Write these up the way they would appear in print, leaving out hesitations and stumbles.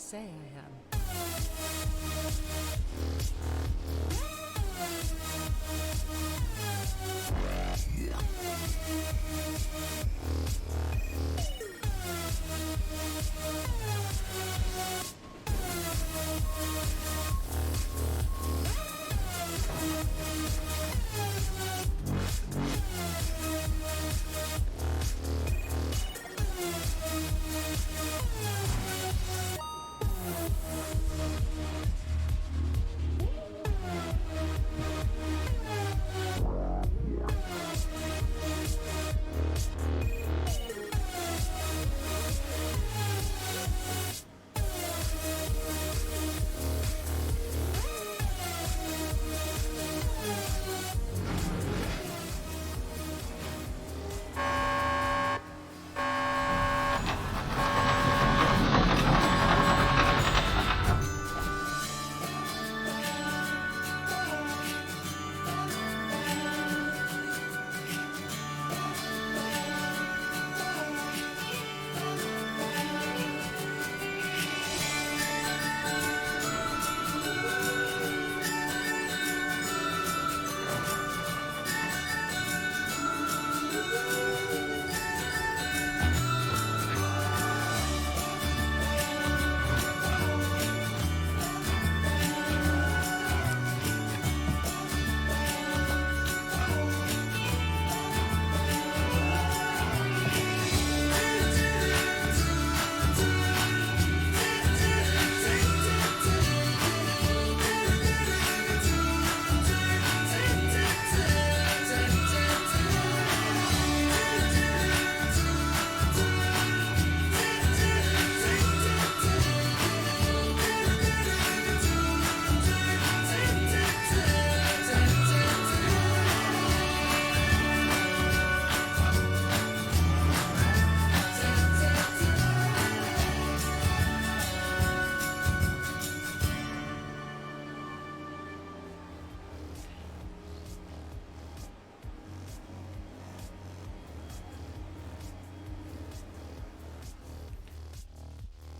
say I am.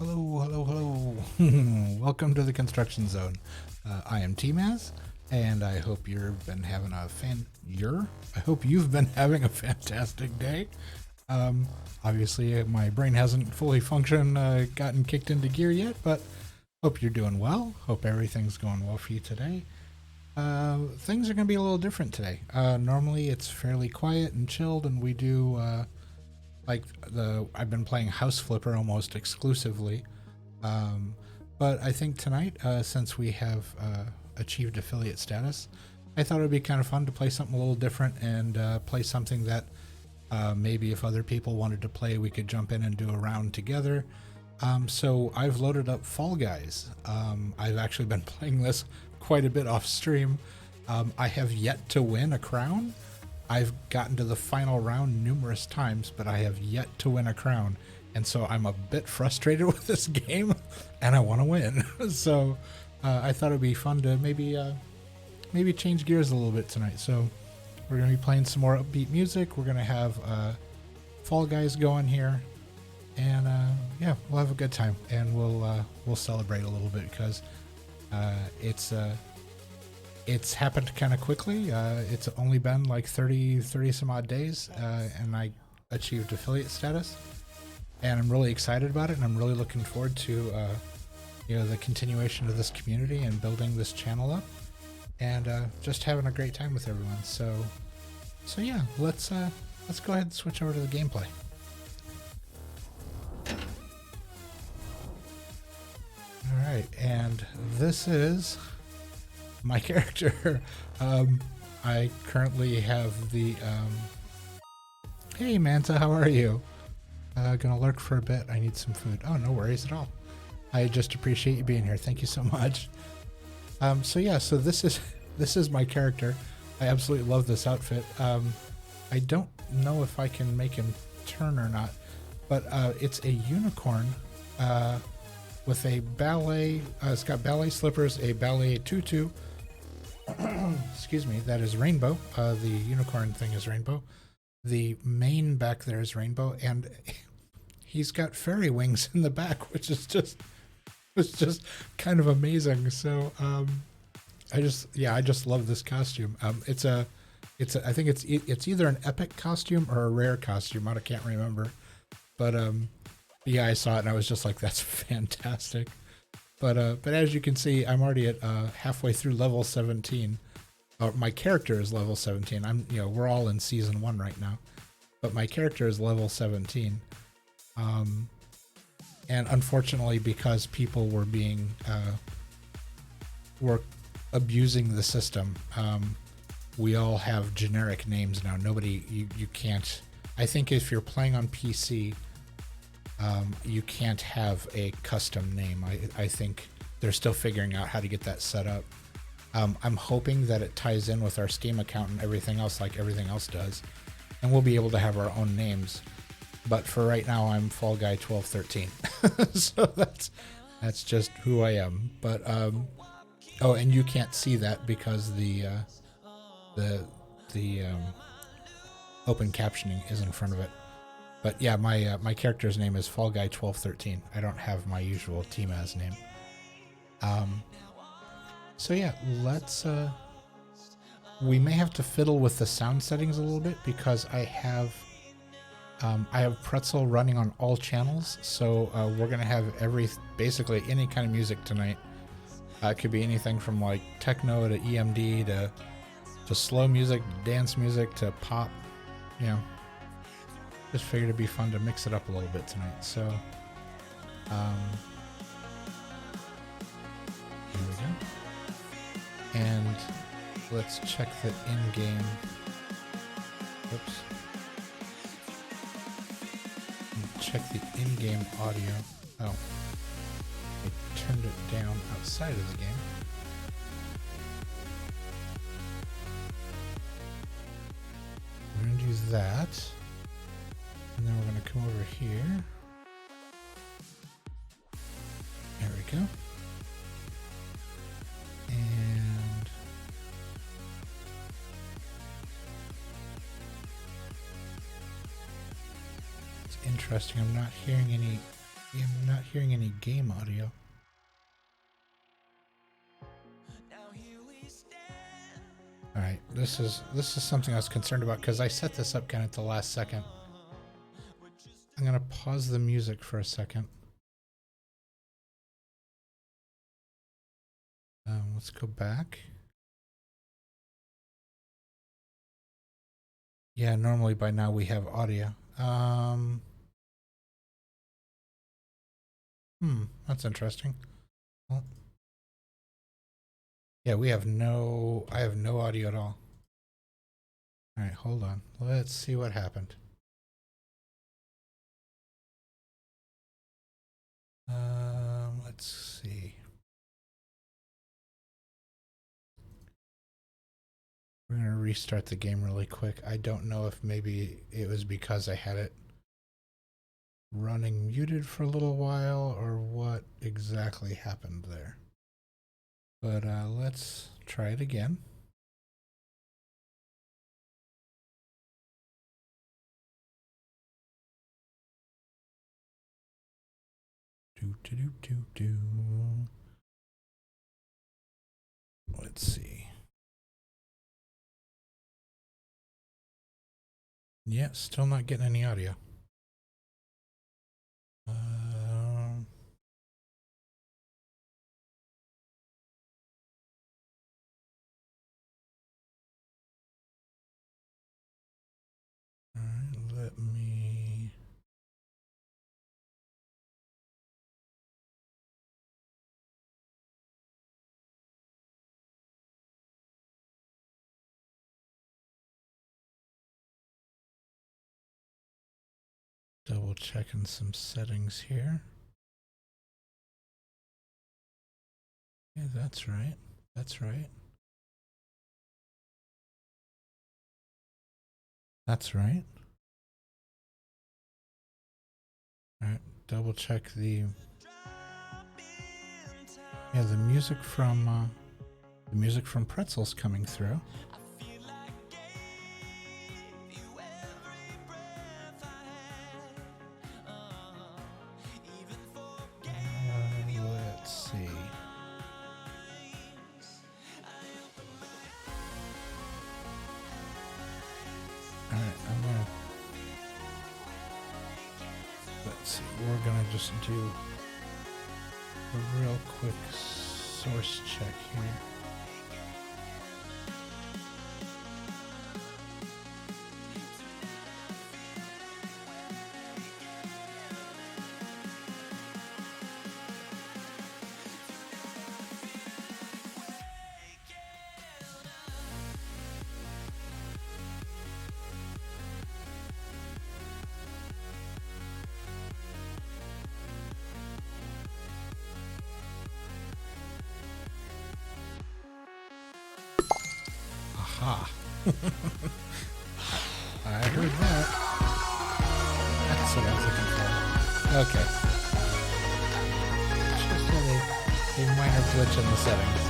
Hello, hello, hello. Welcome to the construction zone. I am tmaaz, and I hope you've been having a fantastic day. Obviously, my brain hasn't fully functioned, gotten kicked into gear yet, but hope you're doing well. Hope everything's going well for you today. Things are going to be a little different today. Normally, it's fairly quiet and chilled, and we do I've been playing House Flipper almost exclusively, but I think tonight, since we have achieved affiliate status, I thought it would be kind of fun to play something a little different and play something that maybe if other people wanted to play, we could jump in and do a round together. So I've loaded up Fall Guys. I've actually been playing this quite a bit off stream. I have yet to win a crown. I've gotten to the final round numerous times, but I have yet to win a crown. And so I'm a bit frustrated with this game, and I want to win. So I thought it'd be fun to maybe change gears a little bit tonight. So we're going to be playing some more upbeat music. We're going to have Fall Guys going here. And yeah, we'll have a good time. And we'll celebrate a little bit because it's happened kind of quickly. It's only been like 30 some odd days, and I achieved affiliate status, and I'm really excited about it, and I'm really looking forward to the continuation of this community and building this channel up, and just having a great time with everyone. So yeah, let's go ahead and switch over to the gameplay. All right, and this is my character. I currently have the hey Manta, how are you? Gonna lurk for a bit. I need some food. Oh, no worries at all. I just appreciate you being here. Thank you so much. So yeah, so this is my character. I absolutely love this outfit. I don't know if I can make him turn or not, but it's a unicorn with a ballet. It's got ballet slippers, a ballet tutu. Excuse me, that is rainbow. The unicorn thing is rainbow. The mane back there is rainbow, and he's got fairy wings in the back, which is just was just kind of amazing. So I just love this costume. I think it's either an epic costume or a rare costume. I can't remember, but yeah, I saw it and I was just like, that's fantastic. But as you can see, I'm already at halfway through level 17. My character is level 17. We're all in season 1 right now, but my character is level 17. And unfortunately, because people were were abusing the system, we all have generic names now. You can't. I think if you're playing on PC, you can't have a custom name. I think they're still figuring out how to get that set up. I'm hoping that it ties in with our Steam account and everything else, like everything else does, and we'll be able to have our own names. But for right now, I'm Fall Guy 1213, so that's just who I am. But oh, and you can't see that because the open captioning is in front of it. But yeah, my character's name is Fall Guy 1213. I don't have my usual tmaaz name. So yeah, let's. We may have to fiddle with the sound settings a little bit because I have Pretzel running on all channels. So we're gonna have basically any kind of music tonight. It could be anything from like techno to EMD to slow music, dance music to pop. You know, just figured it'd be fun to mix it up a little bit tonight. So here we go. And let's check the in-game. Oops. Check the in-game audio. Oh, I turned it down outside of the game. We're gonna do that, and then we're gonna come over here. There we go. And it's interesting. I'm not hearing any game audio. All right, this is something I was concerned about because I set this up kind of at the last second. I'm gonna pause the music for a second. Let's go back. Yeah, normally by now we have audio. That's interesting. Well, yeah, I have no audio at all. All right, hold on. Let's see what happened. Let's see. We're going to restart the game really quick. I don't know if maybe it was because I had it running muted for a little while or what exactly happened there. But let's try it again. Let's see. Yeah, still not getting any audio. All right, let me. Double checking some settings here. Yeah, that's right. That's right. That's right. All right, double check the. Yeah, the music from Pretzel's coming through. Let's see, we're gonna just do a real quick source check here. Aha. I heard that. That's what I was looking for. Okay. Just a minor glitch in the settings.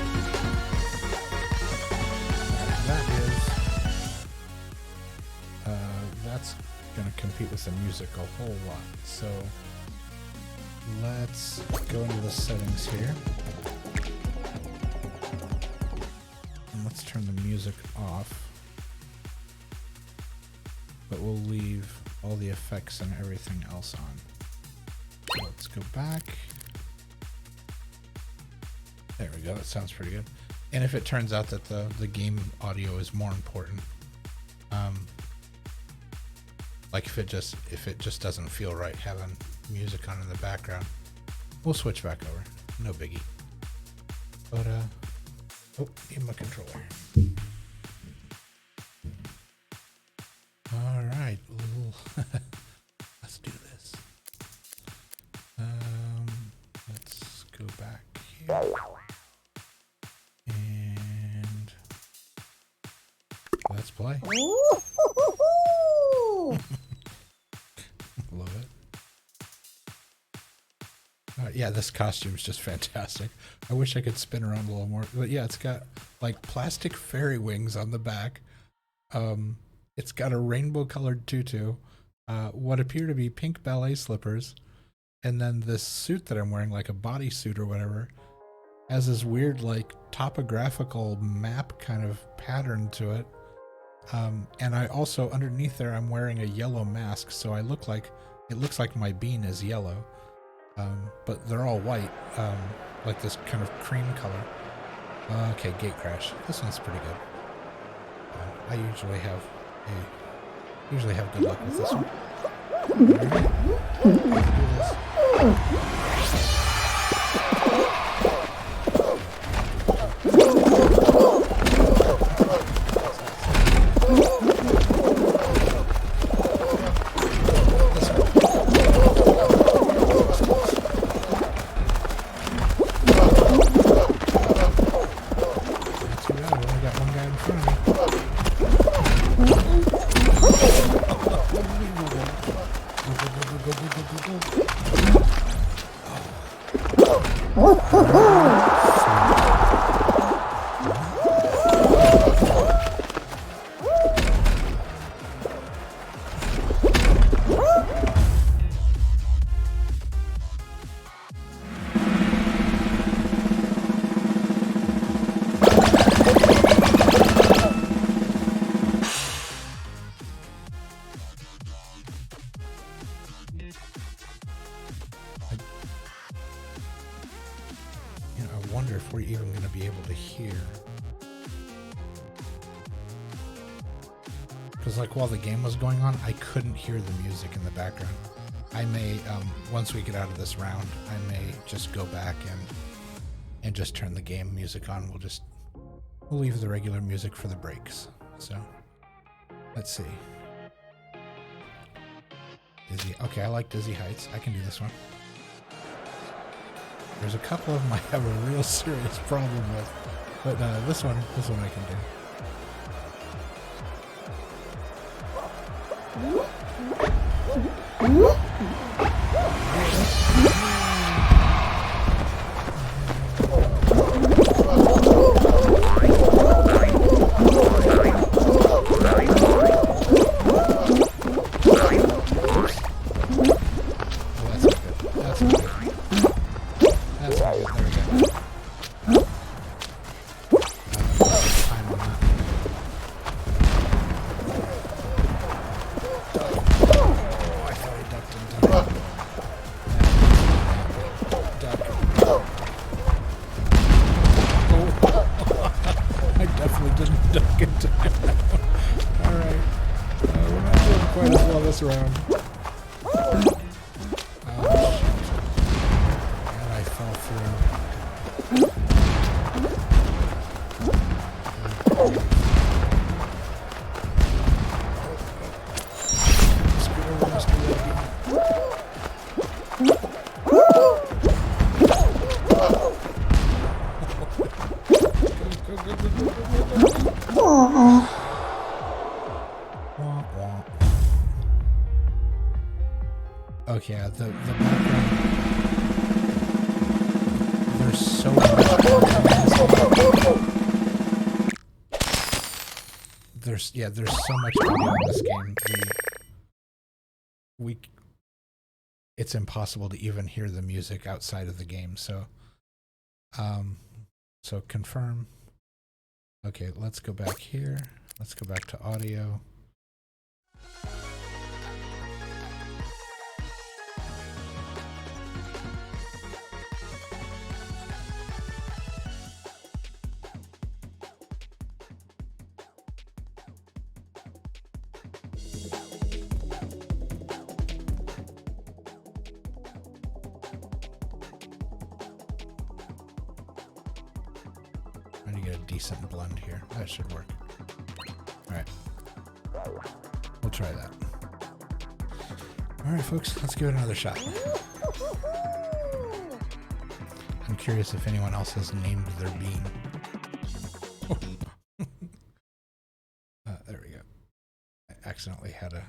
That's going to compete with the music a whole lot. So let's go into the settings here. Let's turn the music off, but we'll leave all the effects and everything else on. So let's go back. There we go, that sounds pretty good. And if it turns out that the game audio is more important, like if it just doesn't feel right having music on in the background, we'll switch back over. No biggie. But oh, need my controller. All right, let's do this. Let's go back here, and let's play. Love it. Yeah, this costume's just fantastic. I wish I could spin around a little more, but yeah, it's got like plastic fairy wings on the back. It's got a rainbow colored tutu, what appear to be pink ballet slippers, and then this suit that I'm wearing, like a bodysuit or whatever, has this weird like topographical map kind of pattern to it. And I also, underneath there, I'm wearing a yellow mask, so it looks like my bean is yellow. But they're all white, like this kind of cream color. Okay, gate crash. This one's pretty good. I usually have good luck with this one. Right. Let's do this. I wonder if we're even going to be able to hear. Because like while the game was going on, I couldn't hear the music in the background. I may, once we get out of this round, I may just go back and just turn the game music on. We'll leave the regular music for the breaks. So, let's see. Dizzy. Okay, I like Dizzy Heights. I can do this one. There's a couple of them I have a real serious problem with, but this one I can do. this round. Oh, shit. And I fell through. Scoot over, Mr. Yogi. Okay, the background. There's so much. There's so much to do in this game. It's impossible to even hear the music outside of the game. So confirm. Okay, let's go back here. Let's go back to audio. Trying to get a decent blend here. That should work. Alright. We'll try that. Alright, folks, let's give it another shot. I'm curious if anyone else has named their bean. There we go. I accidentally had a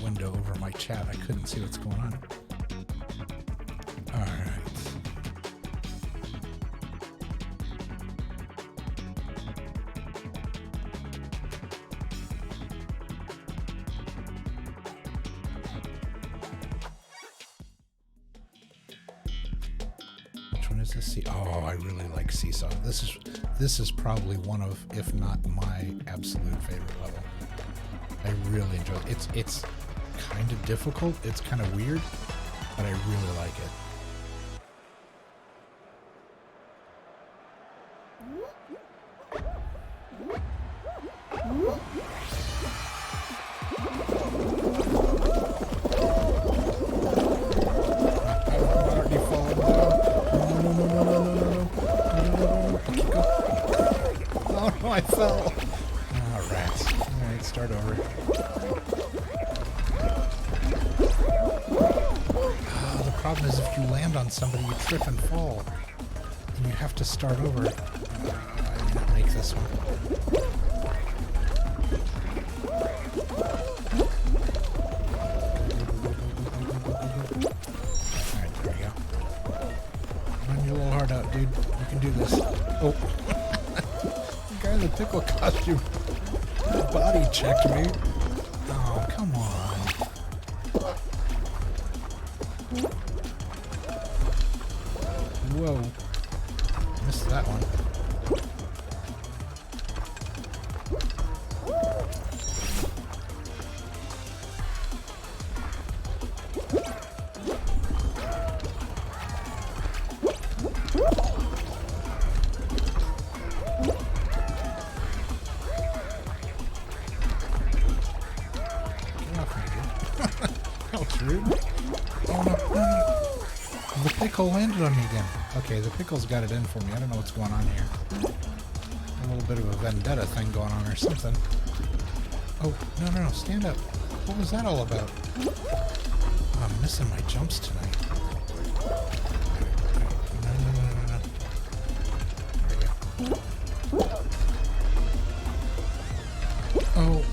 window over my chat. I couldn't see what's going on. Alright. Oh, I really like Seesaw. This is probably one of, if not my absolute favorite level. I really enjoy it. It's kind of difficult. It's kind of weird, but I really like it. I fell. Oh, rats. Alright, start over. Oh, the problem is if you land on somebody, you trip and fall. And you have to start over. I didn't make this one. Alright, there we go. Run your little heart out, dude. You can do this. Oh. Guy in the pickle costume body checked me. Oh, come on. Whoa. Missed that one. Landed on me again. Okay, the pickle's got it in for me. I don't know what's going on here. A little bit of a vendetta thing going on or something. Oh, no, stand up. What was that all about? Oh, I'm missing my jumps tonight. No. There we go. Oh.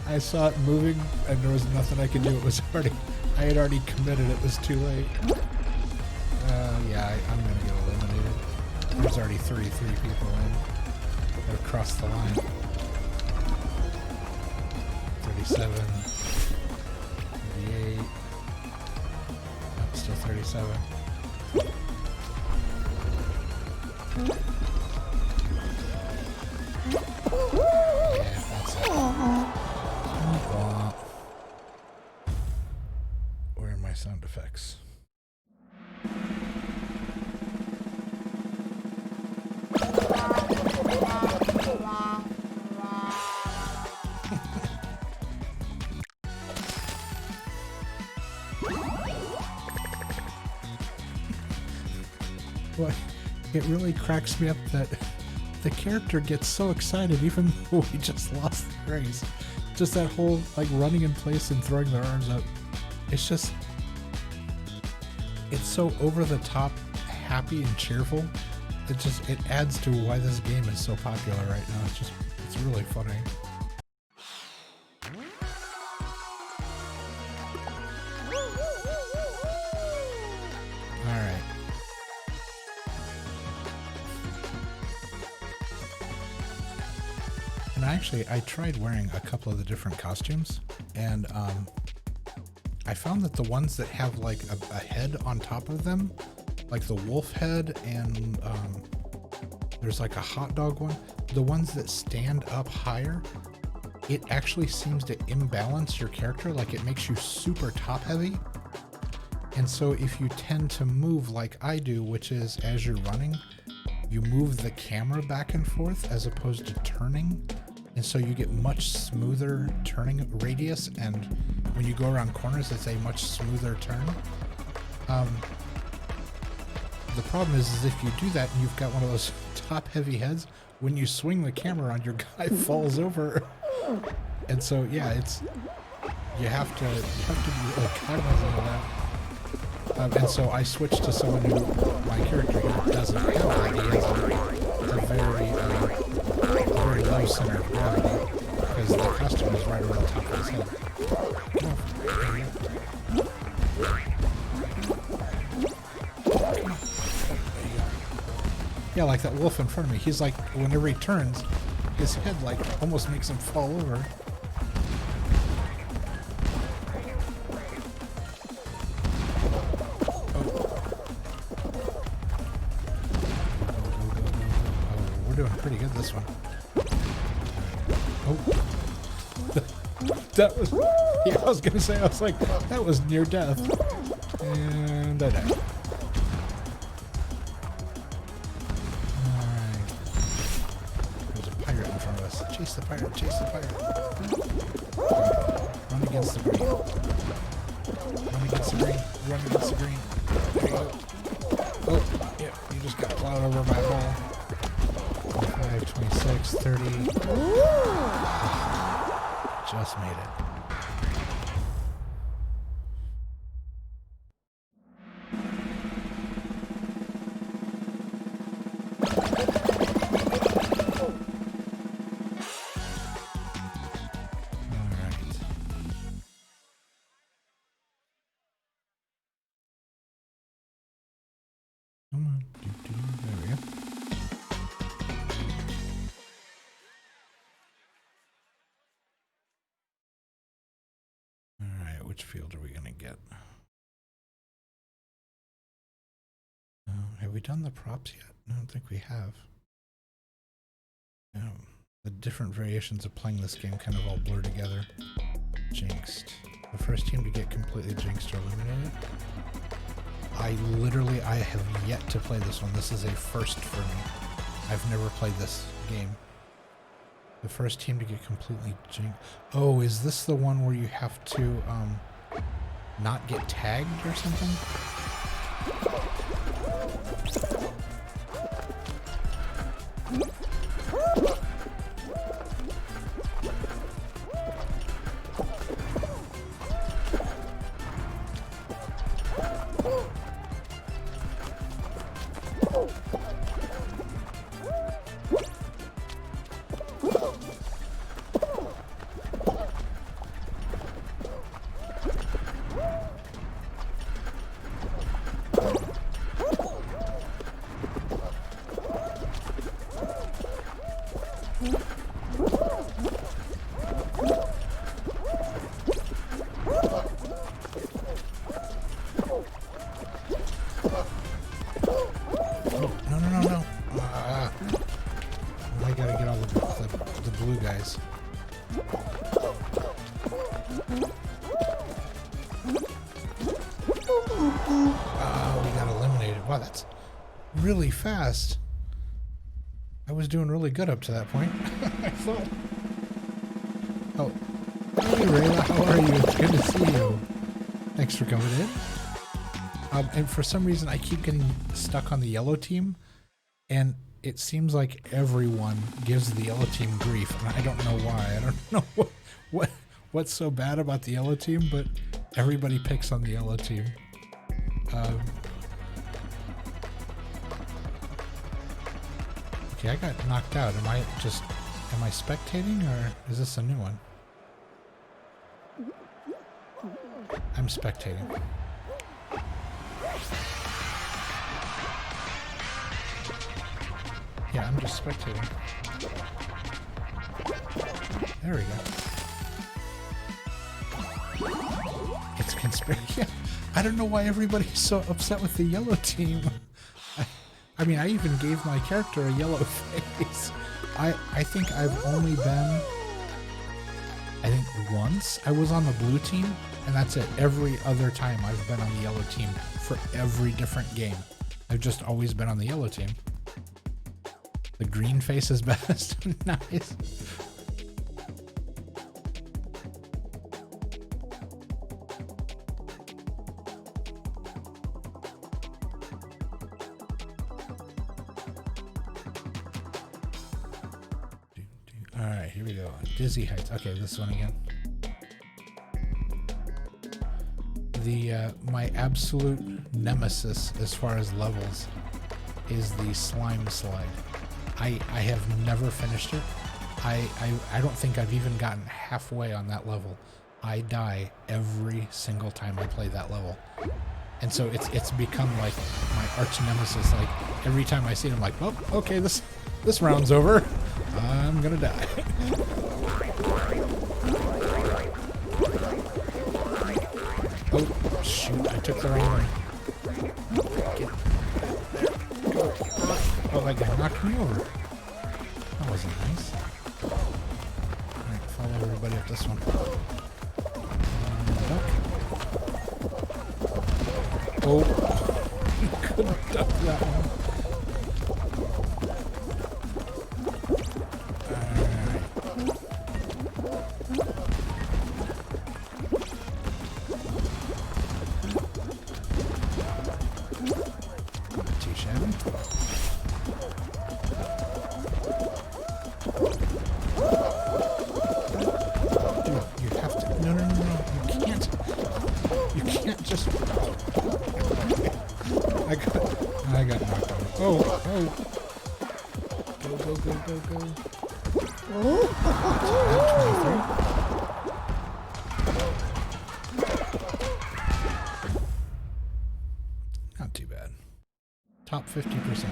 I saw it moving and there was nothing I could do. It was already... I had already committed, it was too late. Yeah, I'm gonna get eliminated. There's already 33 people in. Gotta cross the line. 37. 38. Nope, still 37. Yeah, that's it. Where are my sound effects? it really cracks me up that the character gets so excited even though we just lost the race. Just that whole like running in place and throwing their arms up. It's just, it's so over the top happy and cheerful. It adds to why this game is so popular right now. It's really funny. Alright. And I tried wearing a couple of the different costumes, and I found that the ones that have like a head on top of them, like the wolf head, and there's like a hot dog one, the ones that stand up higher, it actually seems to imbalance your character. Like it makes you super top heavy. And so if you tend to move like I do, which is as you're running, you move the camera back and forth as opposed to turning. And so you get much smoother turning radius. And when you go around corners, it's a much smoother turn. The problem is if you do that and you've got one of those top heavy heads, when you swing the camera on, your guy falls over. And so, yeah, you have to be really cognizant of that. And so I switched to someone who, my character here doesn't have that. He has a very low center of gravity because the costume is right over the top of his head. Yeah, like that wolf in front of me. He's like, whenever he turns, his head like almost makes him fall over. Doing pretty good this one. Oh. That was, yeah, I was gonna say, I was like, that was near death. And I died. Alright. There's a pirate in front of us. Chase the pirate, chase the pirate. Run against the green. Run against the green. Run against the green. There you go. Oh, yeah, you just got plowed over by a ball. 25, 26, 30. Just made it. Which field are we going to get? Have we done the props yet? I don't think we have. The different variations of playing this game kind of all blur together. Jinxed. The first team to get completely jinxed or eliminated. I have yet to play this one. This is a first for me. I've never played this game. The first team to get completely jinxed. Oh, is this the one where you have to not get tagged or something? Really fast. I was doing really good up to that point. I thought. Oh, hey Rayla, how are you? It's good to see you. Thanks for coming in. And for some reason, I keep getting stuck on the yellow team, And it seems like everyone gives the yellow team grief, and I don't know why. I don't know what's so bad about the yellow team, but everybody picks on the yellow team. Okay, I got knocked out. Am I spectating, or is this a new one? I'm spectating. Yeah, I'm just spectating. There we go. It's conspiracy. I don't know why everybody's so upset with the yellow team. I mean, I even gave my character a yellow face. I think I've only been... I think once I was on the blue team, and that's it. Every other time I've been on the yellow team for every different game. I've just always been on the yellow team. The green face is best. Nice. Alright, here we go. Dizzy Heights. Okay, this one again. My absolute nemesis as far as levels is the slime slide. I have never finished it. I don't think I've even gotten halfway on that level. I die every single time I play that level. And so it's become like my arch nemesis. Like every time I see it, I'm like, oh, okay, this round's over. I'm gonna die. Oh, shoot, I took the wrong one. Oh, that guy knocked me over. That wasn't nice. Alright, follow everybody up this one. Duck. Oh, couldn't duck that one. I got knocked over. Oh. Go. Oh. 23. Not too bad. Top 50%.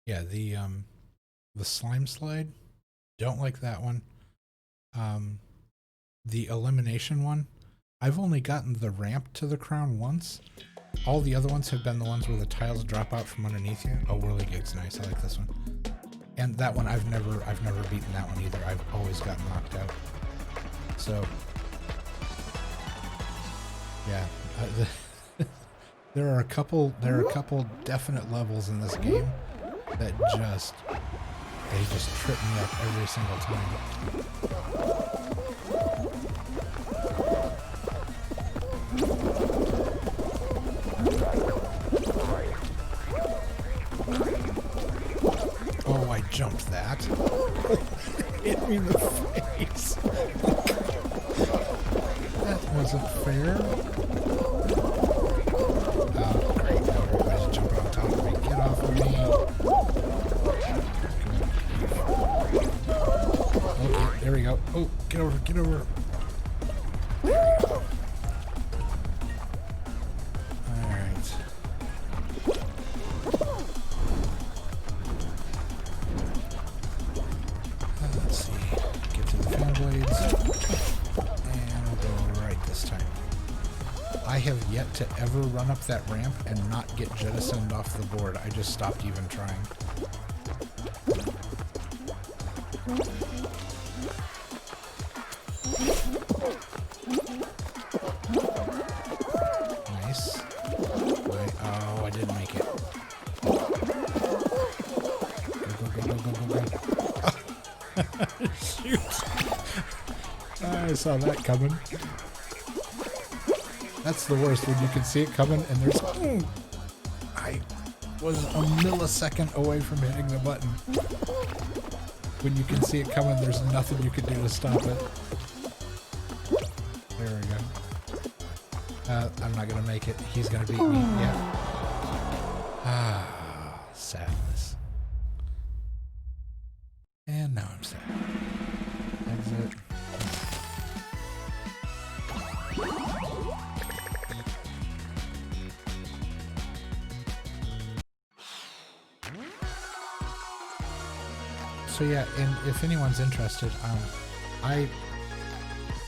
Yeah, the slime slide, don't like that one. The elimination one, I've only gotten the ramp to the crown once. All the other ones have been the ones where the tiles drop out from underneath you. Oh, Whirligig's nice. I like this one. And that one I've never beaten that one either. I've always gotten knocked out. So yeah, there are a couple definite levels in this game that just trip me up every single time. Oh, I jumped that. Hit me in the face. That wasn't fair. Oh, great. Now everybody's jumping on top of me. Get off of me. Okay, there we go. Oh, get over. There we go. Alright. Let's see. Get to the fan blades. And we'll go right this time. I have yet to ever run up that ramp and not get jettisoned off the board. I just stopped even trying. I saw that coming. That's the worst, when you can see it coming and there's... I was a millisecond away from hitting the button. When you can see it coming, there's nothing you can do to stop it. There we go. I'm not gonna make it. He's gonna beat me. Yeah. Ah, sadness. And now I'm sad. Exit. So yeah, and if anyone's interested, I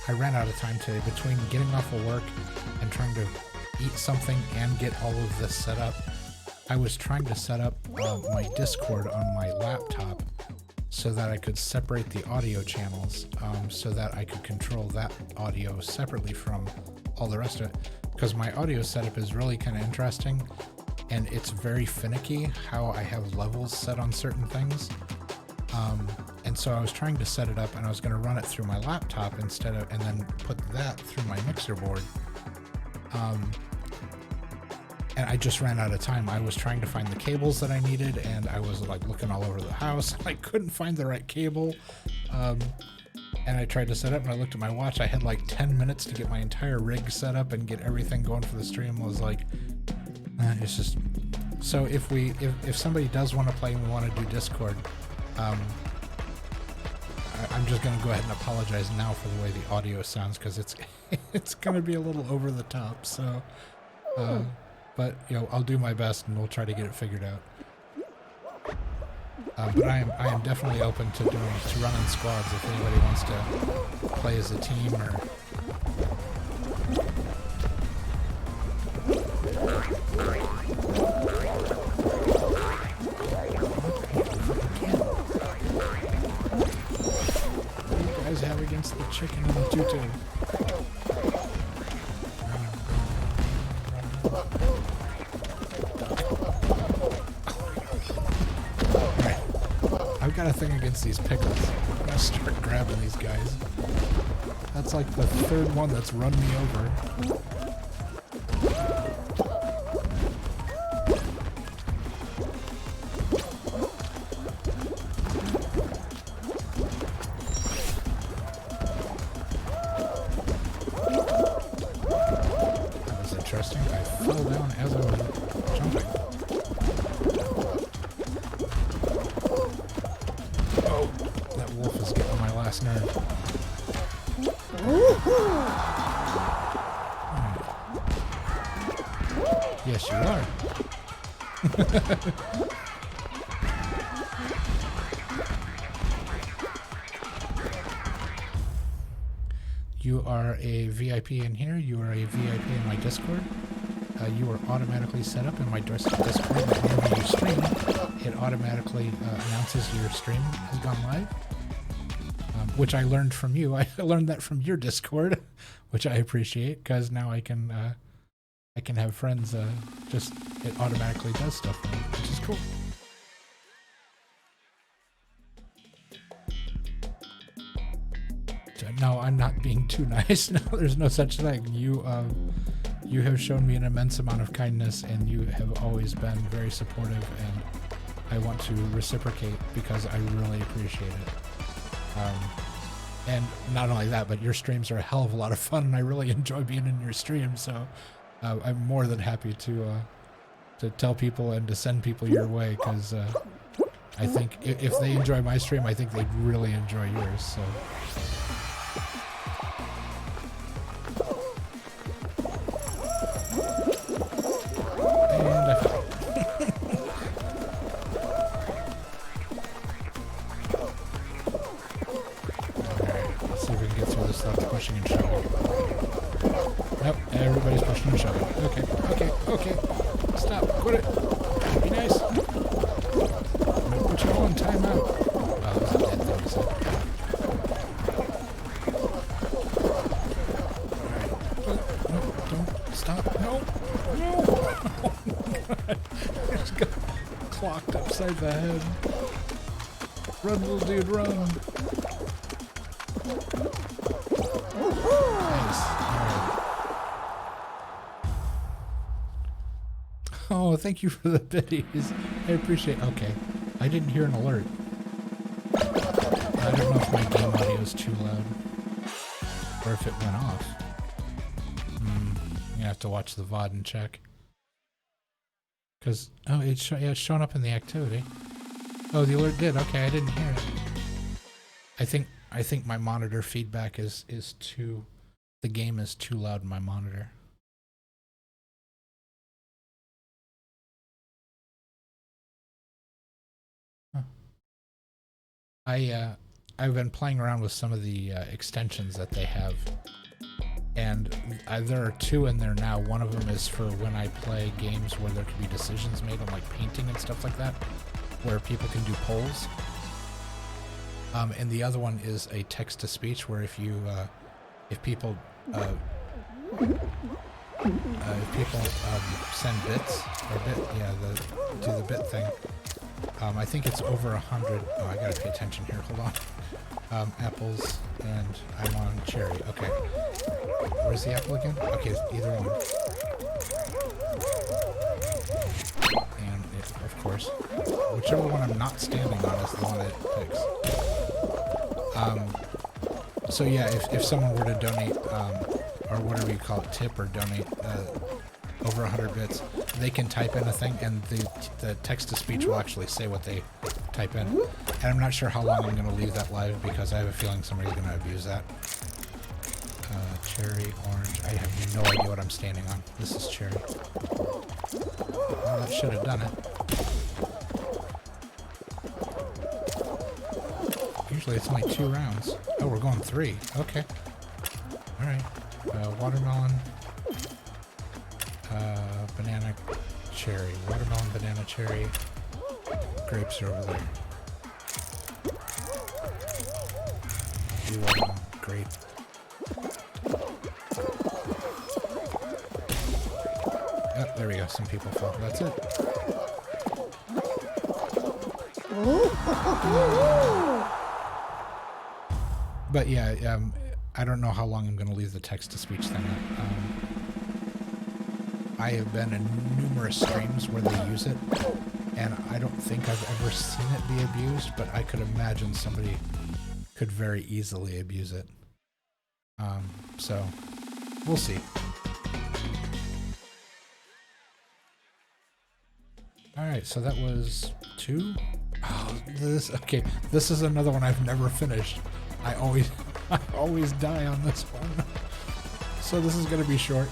ran out of time today between getting off of work and trying to eat something and get all of this set up. I was trying to set up my Discord on my laptop so that I could separate the audio channels, so that I could control that audio separately from all the rest of it. Because my audio setup is really kind of interesting, and it's very finicky how I have levels set on certain things. And so I was trying to set it up, and I was going to run it through my laptop instead of, and then put that through my mixer board. And I just ran out of time. I was trying to find the cables that I needed, and I was like looking all over the house. I couldn't find the right cable. And I tried to set up, and I looked at my watch. I had like 10 minutes to get my entire rig set up and get everything going for the stream. I was like, it's just... So if somebody does want to play and we want to do Discord, I'm just going to go ahead and apologize now for the way the audio sounds, because it's going to be a little over the top. So, but you know, I'll do my best and we'll try to get it figured out. But I am definitely open to running squads if anybody wants to play as a team or. Have against the chicken and the tutu. Right. I've got a thing against these pickles. I'm gonna start grabbing these guys. That's like the third one that's run me over. Yes, you are. You are a VIP in here. You are a VIP in my Discord. You are automatically set up in my Discord that whenever you stream, it automatically announces your stream has gone live. Which I learned from you. I learned that from your Discord, which I appreciate, because now I can have friends. Just it automatically does stuff for me, which is cool. So, no, I'm not being too nice. No, there's no such thing. You have shown me an immense amount of kindness, and you have always been very supportive, and I want to reciprocate because I really appreciate it. And not only that, but your streams are a hell of a lot of fun, and I really enjoy being in your stream. So I'm more than happy to tell people and to send people your way, because I think if they enjoy my stream, I think they'd really enjoy yours. So. And I fell. Pushing and shoving. Nope, everybody's pushing and shoving. Okay. Stop. Quit it. Be nice. I'm gonna put you all in timeout. Oh, that was a dead thing to say. Alright. No, don't. Stop. No. Oh, God. I just got clocked upside the head. Run, little dude, run. Oh, thank you for the biddies. I appreciate. Okay, I didn't hear an alert. I don't know if my game audio is too loud or if it went off. You have to watch the VOD and check. Cause it's showing up in the activity. Oh, the alert did. Okay, I didn't hear it. I think my monitor feedback is too. The game is too loud in my monitor. Huh. I've been playing around with some of the extensions that they have, and there are two in there now. One of them is for when I play games where there can be decisions made on like painting and stuff like that, where people can do polls. And the other one is a text-to-speech where if people send bits or do the bit thing. I think it's over 100. Oh, I gotta pay attention here. Hold on. Apples, and I'm on cherry. Okay. Where's the apple again? Okay, either one. And of course, whichever one I'm not standing on is the one that it picks. So yeah, if someone were to donate, or whatever you call it, tip or donate over 100 bits, they can type in a thing, and the text-to-speech will actually say what they type in. And I'm not sure how long I'm going to leave that live, because I have a feeling somebody's going to abuse that. Cherry, orange. I have no idea what I'm standing on. This is cherry. Well, that should have done it. Usually it's only 2 rounds. Oh, we're going 3. Okay. Alright. Watermelon. Banana, cherry. Watermelon, banana, cherry. Grapes are over there. Watermelon, grape. Oh, there we go. Some people fell. That's it. But yeah, I don't know how long I'm going to leave the text-to-speech thing up. I have been in numerous streams where they use it, and I don't think I've ever seen it be abused, but I could imagine somebody could very easily abuse it. So, we'll see. Alright, so that was 2? Oh, this is another one I've never finished. I always die on this one. So this is going to be short.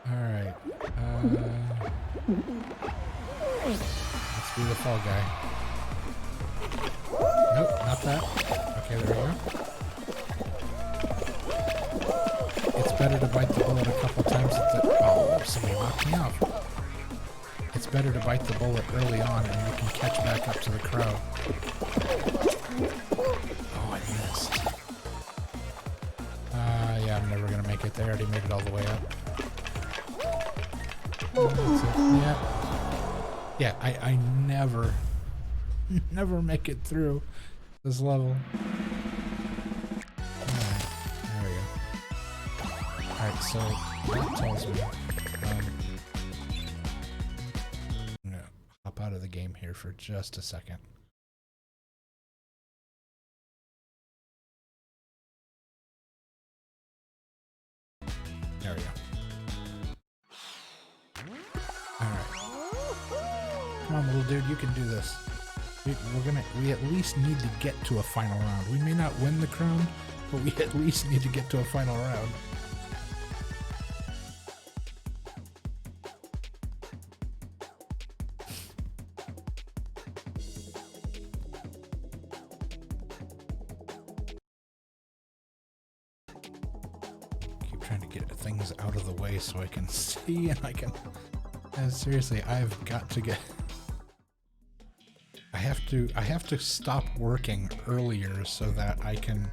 Alright. Let's be the fall guy. Nope, not that. Okay, there we go. It's better to bite the bullet a couple times at the... Oh, somebody knocked me off. It's better to bite the bullet early on and you can catch back up to the crow. Oh, I missed. Yeah, I'm never gonna make it there. I already made it all the way up. Yeah. Yeah, I never make it through this level. Alright, there we go. Alright, so that tells me I'm gonna hop out of the game here for just a second. There we go. Alright. Come on, little dude, you can do this. We at least need to get to a final round. We may not win the crown, but we at least need to get to a final round. Keep trying to get things out of the way so I can see and I can... seriously, I've got to get... I have to stop working earlier so that I can,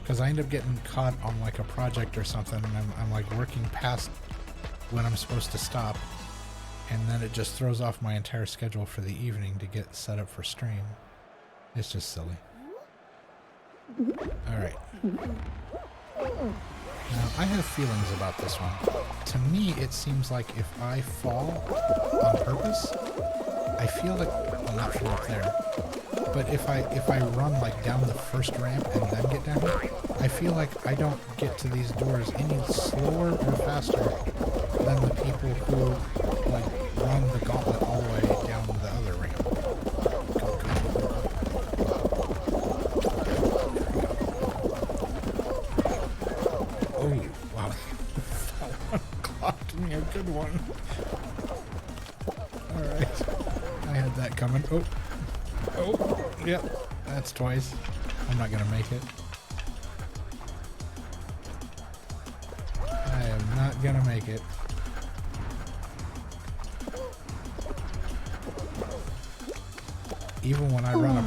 because I end up getting caught on like a project or something, and I'm like working past when I'm supposed to stop, and then it just throws off my entire schedule for the evening to get set up for stream. It's just silly. All right. Now, I have feelings about this one. To me, it seems like if I fall on purpose, I feel like, well, not from up there, but if I run like down the first ramp and then get down here, I feel like I don't get to these doors any slower or faster than the people who like run the gauntlet all the way down the other ramp. Oh, wow. That one clocked me a good one. Alright. I had that coming. Oh. Oh, yep. That's twice. I'm not gonna make it. I am not gonna make it. Even when I run a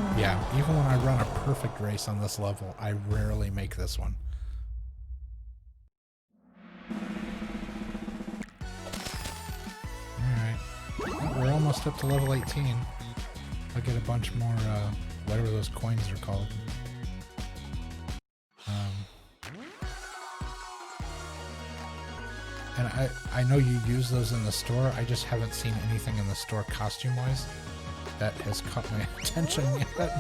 even when I run a perfect race on this level, I rarely make this one. Alright. Well, we're almost up to level 18. I'll get a bunch more, whatever those coins are called. And I know you use those in the store, I just haven't seen anything in the store costume-wise that has caught my attention yet.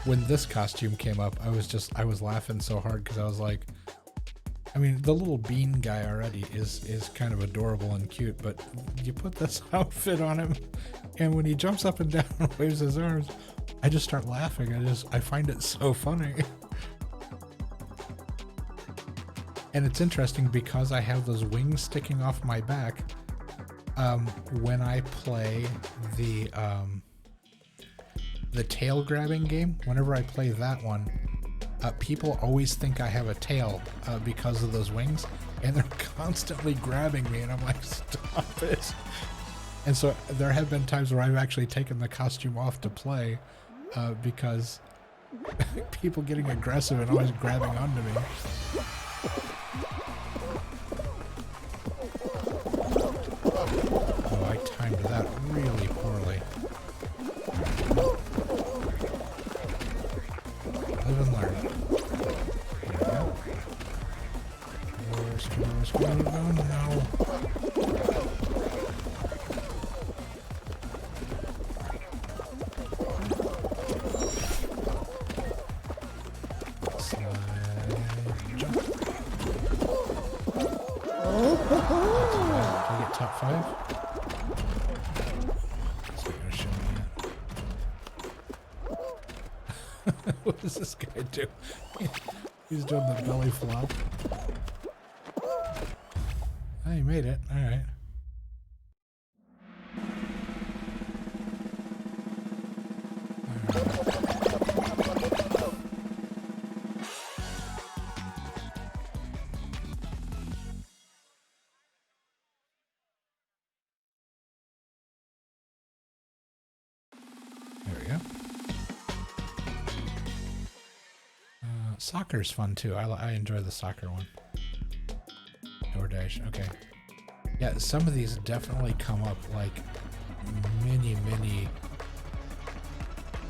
When this costume came up, I was laughing so hard because I was like, I mean, the little bean guy already is kind of adorable and cute, but you put this outfit on him, and when he jumps up and down and waves his arms, I just start laughing. I find it so funny. And it's interesting because I have those wings sticking off my back. When I play the tail grabbing game, whenever I play that one, people always think I have a tail because of those wings, and they're constantly grabbing me, and I'm like, stop it. And so there have been times where I've actually taken the costume off to play because people getting aggressive and always grabbing onto me. Oh, I timed that really poorly. Live and learn. There we go. Oh, no. Top 5? It's not gonna show me yet. What does this guy do? He's doing the belly flop. Oh, he made it. Alright. Soccer's fun too. I enjoy the soccer one. DoorDash, okay. Yeah, some of these definitely come up like many.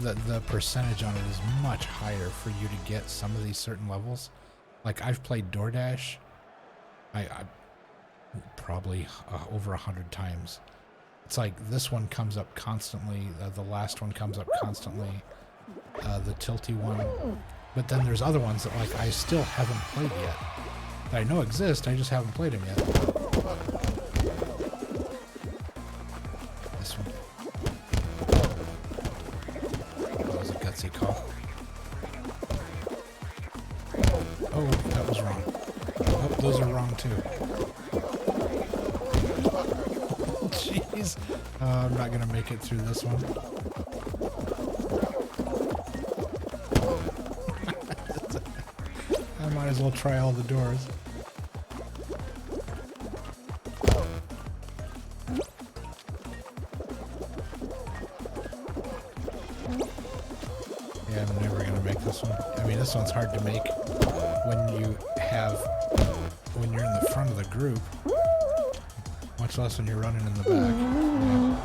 The percentage on it is much higher for you to get some of these certain levels. Like I've played DoorDash, I probably over 100 times. It's like this one comes up constantly. The last one comes up constantly. The tilty one. But then there's other ones that like I still haven't played yet. That I know exist, I just haven't played them yet. This one. That was a gutsy call. Oh, that was wrong. Oh, those are wrong too. Jeez. I'm not gonna make it through this one. I might as well try all the doors. Yeah, I'm never gonna make this one. I mean, this one's hard to make when you're in the front of the group, much less when you're running in the back. Yeah.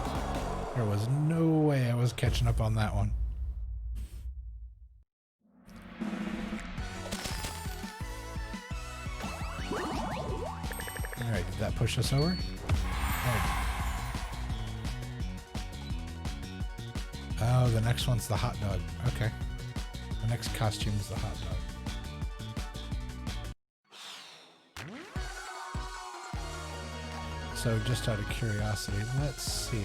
There was no way I was catching up on that one. Alright, did that push us over? Oh, the next one's the hot dog. Okay. The next costume is the hot dog. So just out of curiosity, let's see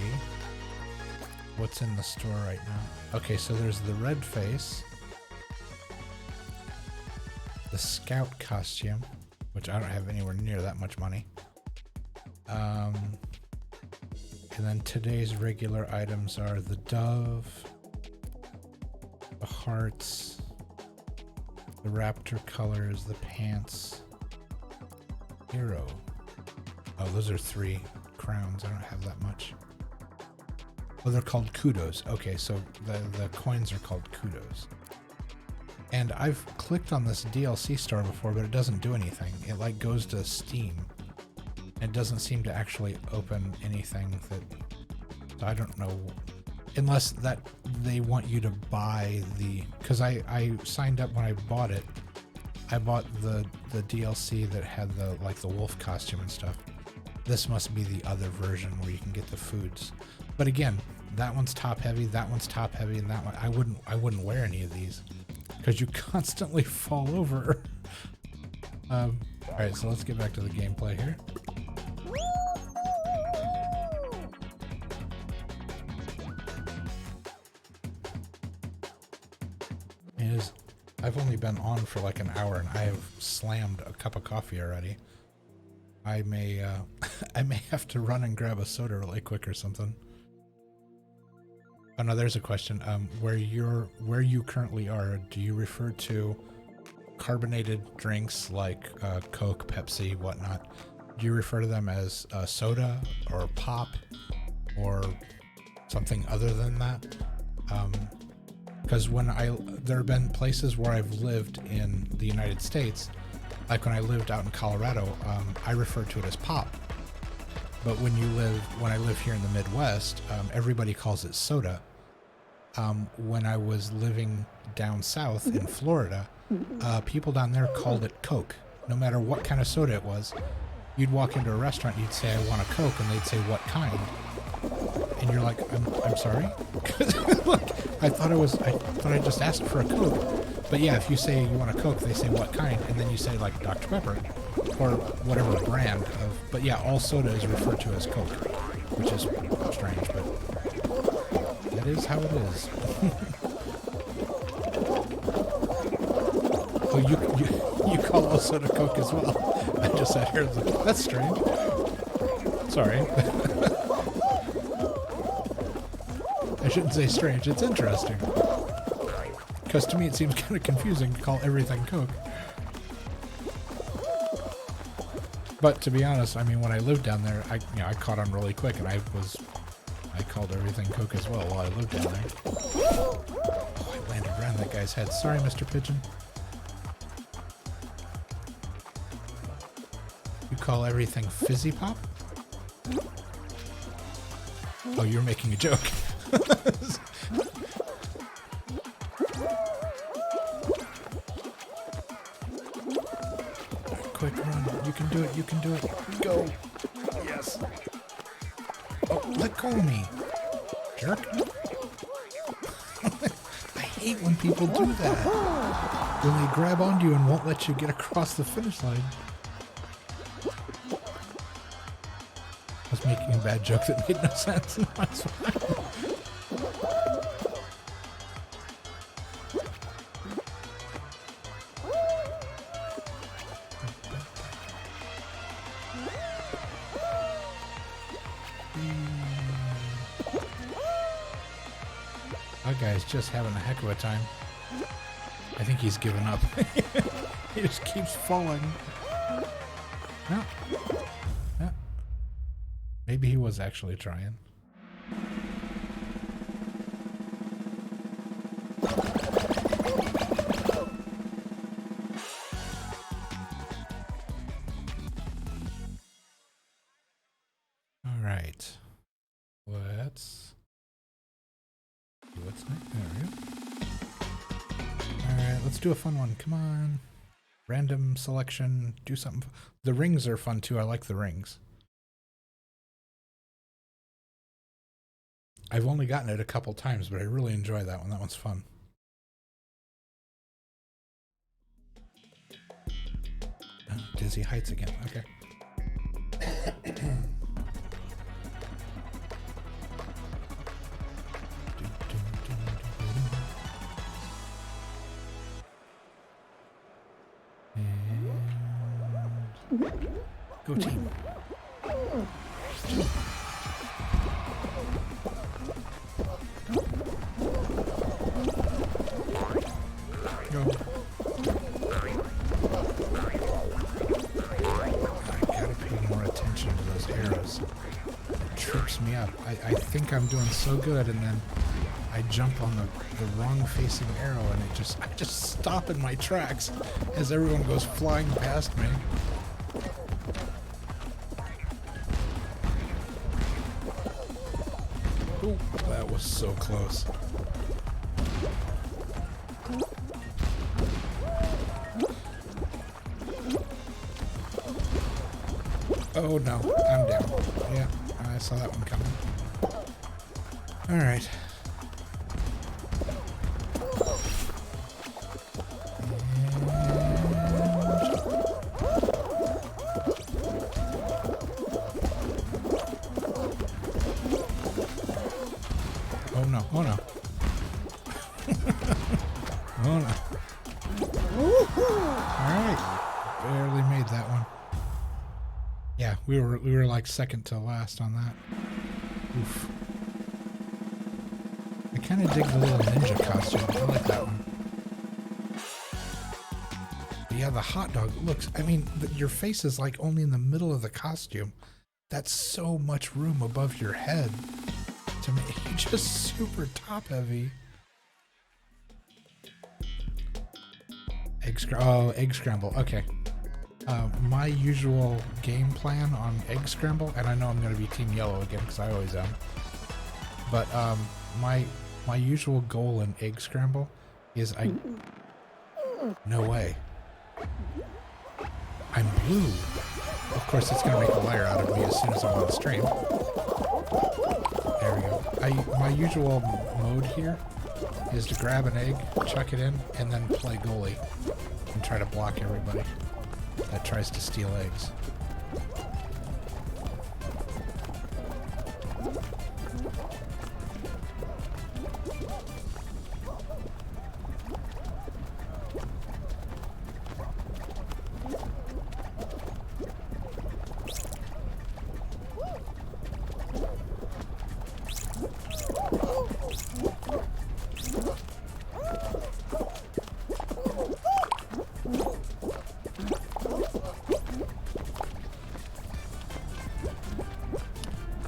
what's in the store right now. Okay, so there's the red face, the scout costume, which I don't have anywhere near that much money. And then today's regular items are the dove, the hearts, the raptor colors, the pants, hero. Oh, those are 3 crowns. I don't have that much. Oh, they're called kudos. Okay, so the coins are called kudos. And I've clicked on this DLC store before, but it doesn't do anything. It like goes to Steam. It doesn't seem to actually open anything that... So I don't know. Unless that they want you to buy the... Because I signed up when I bought it. I bought the DLC that had the like the wolf costume and stuff. This must be the other version where you can get the foods. But again, that one's top heavy, that one's top heavy, and that one I wouldn't wear any of these because you constantly fall over. All right, so let's get back to the gameplay here. I've only been on for like an hour and I have slammed a cup of coffee already. I may I may have to run and grab a soda really quick or something. Oh no, there's a question. Where you currently are, do you refer to carbonated drinks like Coke, Pepsi, whatnot? Do you refer to them as soda or pop or something other than that? Because there have been places where I've lived in the United States, like when I lived out in Colorado, I refer to it as pop. But when I live here in the Midwest, everybody calls it soda. When I was living down south in Florida, people down there called it Coke. No matter what kind of soda it was, you'd walk into a restaurant, you'd say, "I want a Coke," and they'd say, "What kind?" And you're like, I'm sorry? Look, I thought I just asked for a Coke. But yeah, if you say you want a Coke, they say what kind, and then you say like Dr. Pepper or whatever brand of. But yeah, all soda is referred to as Coke, which is strange, but that is how it is. Oh, you call all soda Coke as well? I just sat here. That's strange. Sorry. I shouldn't say strange, it's interesting. Because to me it seems kind of confusing to call everything Coke. But to be honest, I mean, when I lived down there, I caught on really quick, and I called everything Coke as well while I lived down there. Oh, I landed around that guy's head. Sorry, Mr. Pigeon. You call everything fizzy pop? Oh, you're making a joke. Quick run. You can do it. You can do it. Go. Yes. Oh, let go of me. Jerk. I hate when people do that. When they grab onto you and won't let you get across the finish line. I was making a bad joke that made no sense. That's fine. That guy's just having a heck of a time. I think he's given up. He just keeps falling. No. No. Maybe he was actually trying. All right. Let's see what's next. There we go. All right, let's do a fun one. Come on. random selection, do something. The rings are fun too. I like the rings. I've only gotten it a couple times, but I really enjoy that one. That one's fun. Oh, Dizzy Heights again. Okay. Go team. Go. I gotta pay more attention to those arrows. It trips me up. I think I'm doing so good, and then I jump on the wrong facing arrow, and I just stop in my tracks as everyone goes flying past me. Ooh, that was so close. Oh no, I'm down. Yeah, I saw that one coming. Alright. Oh no, oh no. Oh no. Alright. Barely made that one. Yeah, we were like second to last on that. Oof. I kind of dig the little ninja costume. I like that one. But yeah, the hot dog looks, I mean, your face is like only in the middle of the costume. That's so much room above your head to make you just super top heavy. Egg scramble. Okay. My usual game plan on egg scramble, and I know I'm going to be team yellow again because I always am. But my usual goal in egg scramble is no way. I'm blue. Of course, it's going to make a liar out of me as soon as I'm on stream. There we go. My usual mode here is to grab an egg, chuck it in, and then play goalie and try to block everybody that tries to steal eggs.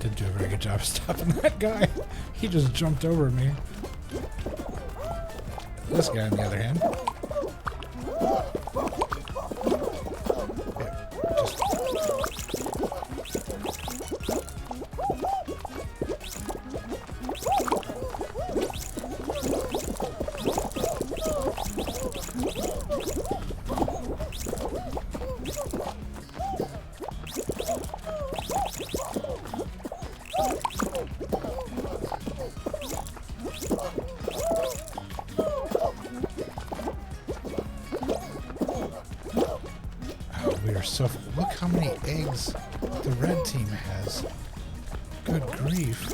Didn't do a very good job stopping that guy. He just jumped over me. This guy, on the other hand, so look how many eggs the red team has. Good grief.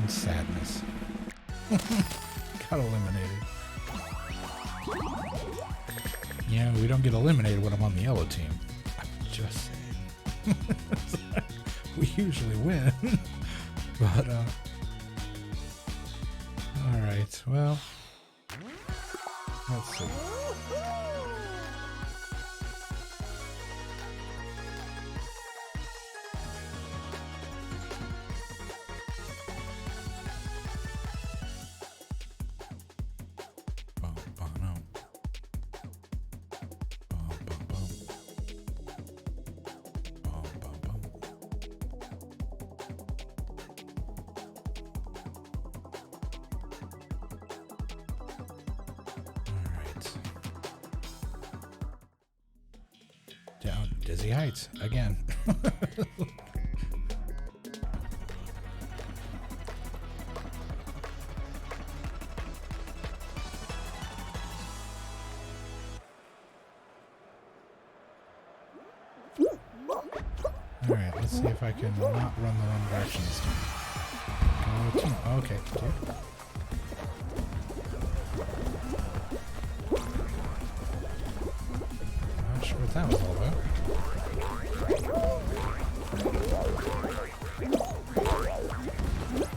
Sadness. Got eliminated. Yeah, we don't get eliminated when I'm on the yellow team. I'm just saying. We usually win. But, alright, well, let's see. Dizzy Heights again. Alright, let's see if I can not run the wrong direction this time. Go team. Okay, dude. Not sure what that was all about.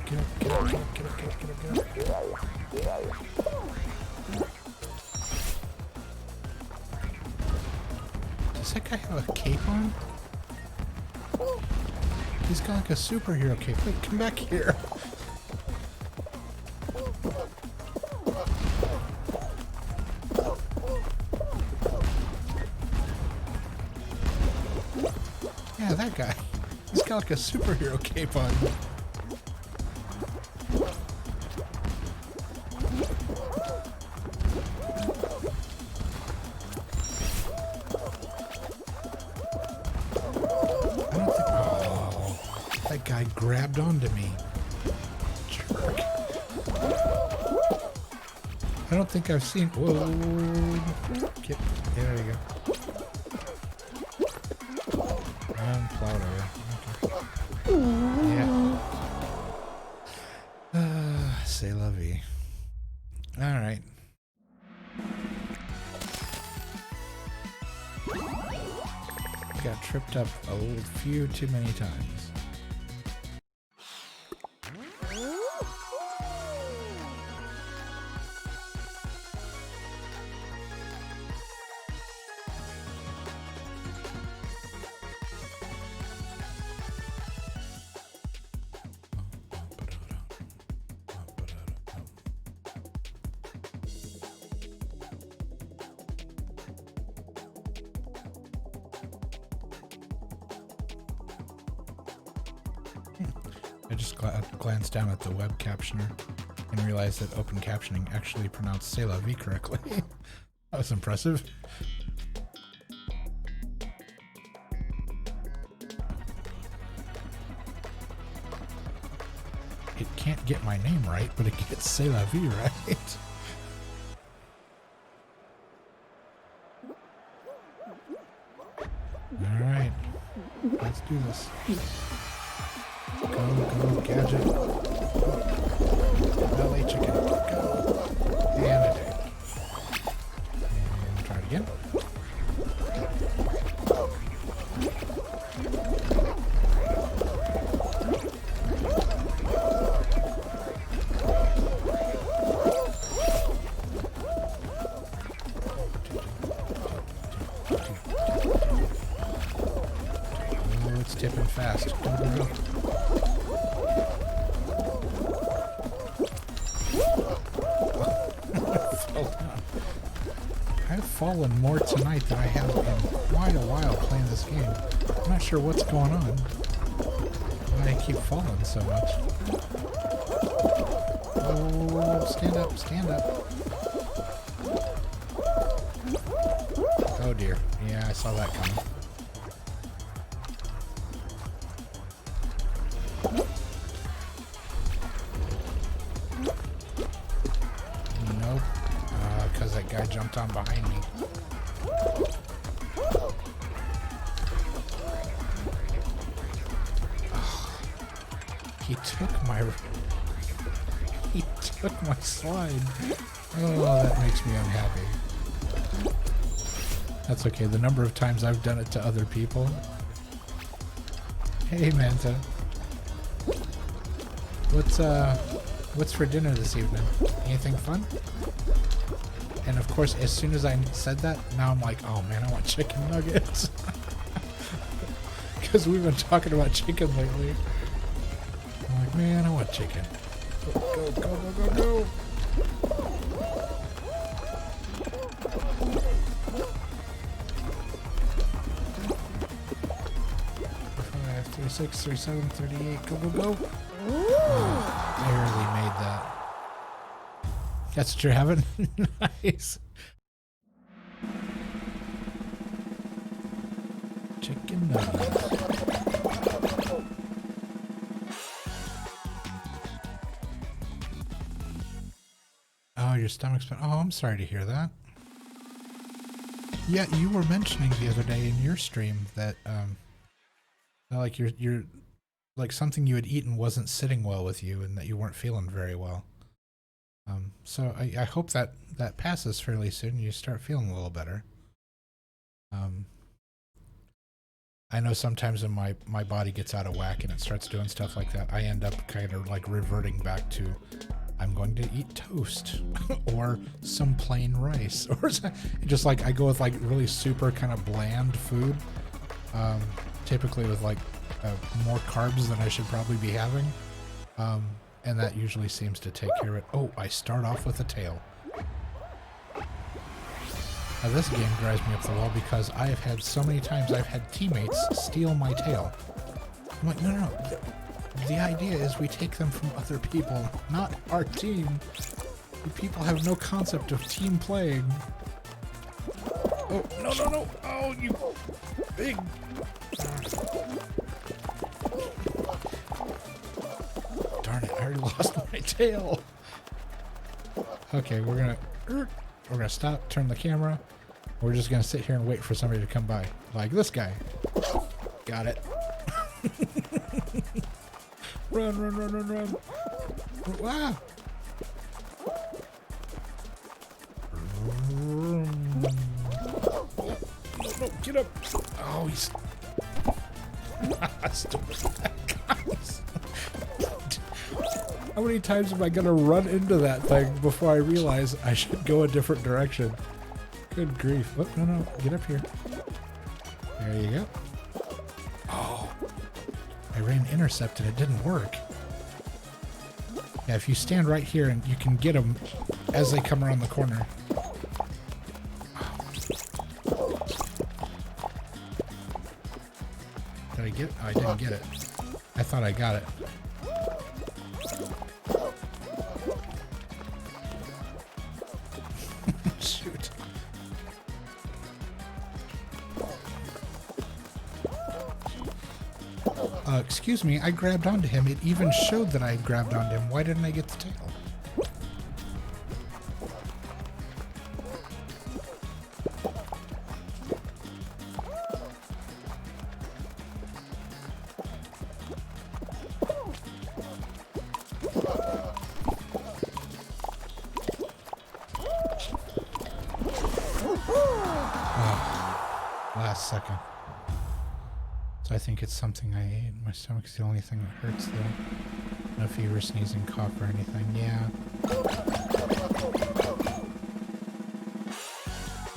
Get up, get up, get up, get up, get up, get up, get up. Does that guy have a cape on? He's got like a superhero cape. Wait, come back here. Yeah, that guy. He's got like a superhero cape on. That guy grabbed onto me. Jerk. I don't think I've seen. Whoa. There you go. And plowed over. Okay. Yeah. C'est la vie. Alright. Got tripped up a few too many times. I just glanced down at the web captioner and realized that open captioning actually pronounced C'est la vie correctly. That was impressive. It can't get my name right, but it gets C'est la vie right. Alright, let's do this. Go, gadget. LA chicken. Go. And a day. And try it again. Oh, it's tipping fast. Go. I've fallen more tonight than I have in quite a while playing this game. I'm not sure what's going on. Why I keep falling so much. Oh, stand up, stand up. Oh dear. Yeah, I saw that coming. Nope. Because that guy jumped on behind me. Oh, he took my slide. Oh, that makes me unhappy. That's okay. The number of times I've done it to other people. Hey, Manta. What's for dinner this evening? Anything fun? And of course, as soon as I said that, now I'm like, oh man, I want chicken nuggets. Because we've been talking about chicken lately. I'm like, man, I want chicken. Go, go, go, go, go. 36, 37, 38. Go, go, go. Oh, barely made that. That's what you're having? Nice. chicken nuggets. Oh, your stomach's been... Oh, I'm sorry to hear that. Yeah, you were mentioning the other day in your stream that, like you're like something you had eaten wasn't sitting well with you and that you weren't feeling very well. So I hope that passes fairly soon and you start feeling a little better. I know sometimes when my body gets out of whack and it starts doing stuff like that, I end up kind of like reverting back to, I'm going to eat toast or some plain rice, or just like I go with like really super kind of bland food, typically with like more carbs than I should probably be having, and that usually seems to take care of it. Oh, I start off with a tail. Now this game drives me up the wall because I have had so many times I've had teammates steal my tail. I'm like, no. The idea is we take them from other people, not our team. You people have no concept of team playing. Oh, no. Oh, you big... Darn it, I already lost my tail. Okay, we're gonna stop, turn the camera. We're just gonna sit here and wait for somebody to come by. Like this guy. Got it. Run. Ah! No, get up. Oh, he's... How many times am I gonna run into that thing before I realize I should go a different direction? Good grief. Oh, no. Get up here. There you go. Oh. I ran intercept and it didn't work. Yeah, if you stand right here and you can get them as they come around the corner. Did I get it? Oh, I didn't get it. I thought I got it. Shoot. Excuse me, I grabbed onto him. It even showed that I grabbed onto him. Why didn't I get the tail? Last second. So I think it's something I ate. My stomach's the only thing that hurts though. No fever, sneezing, cough, or anything. Yeah.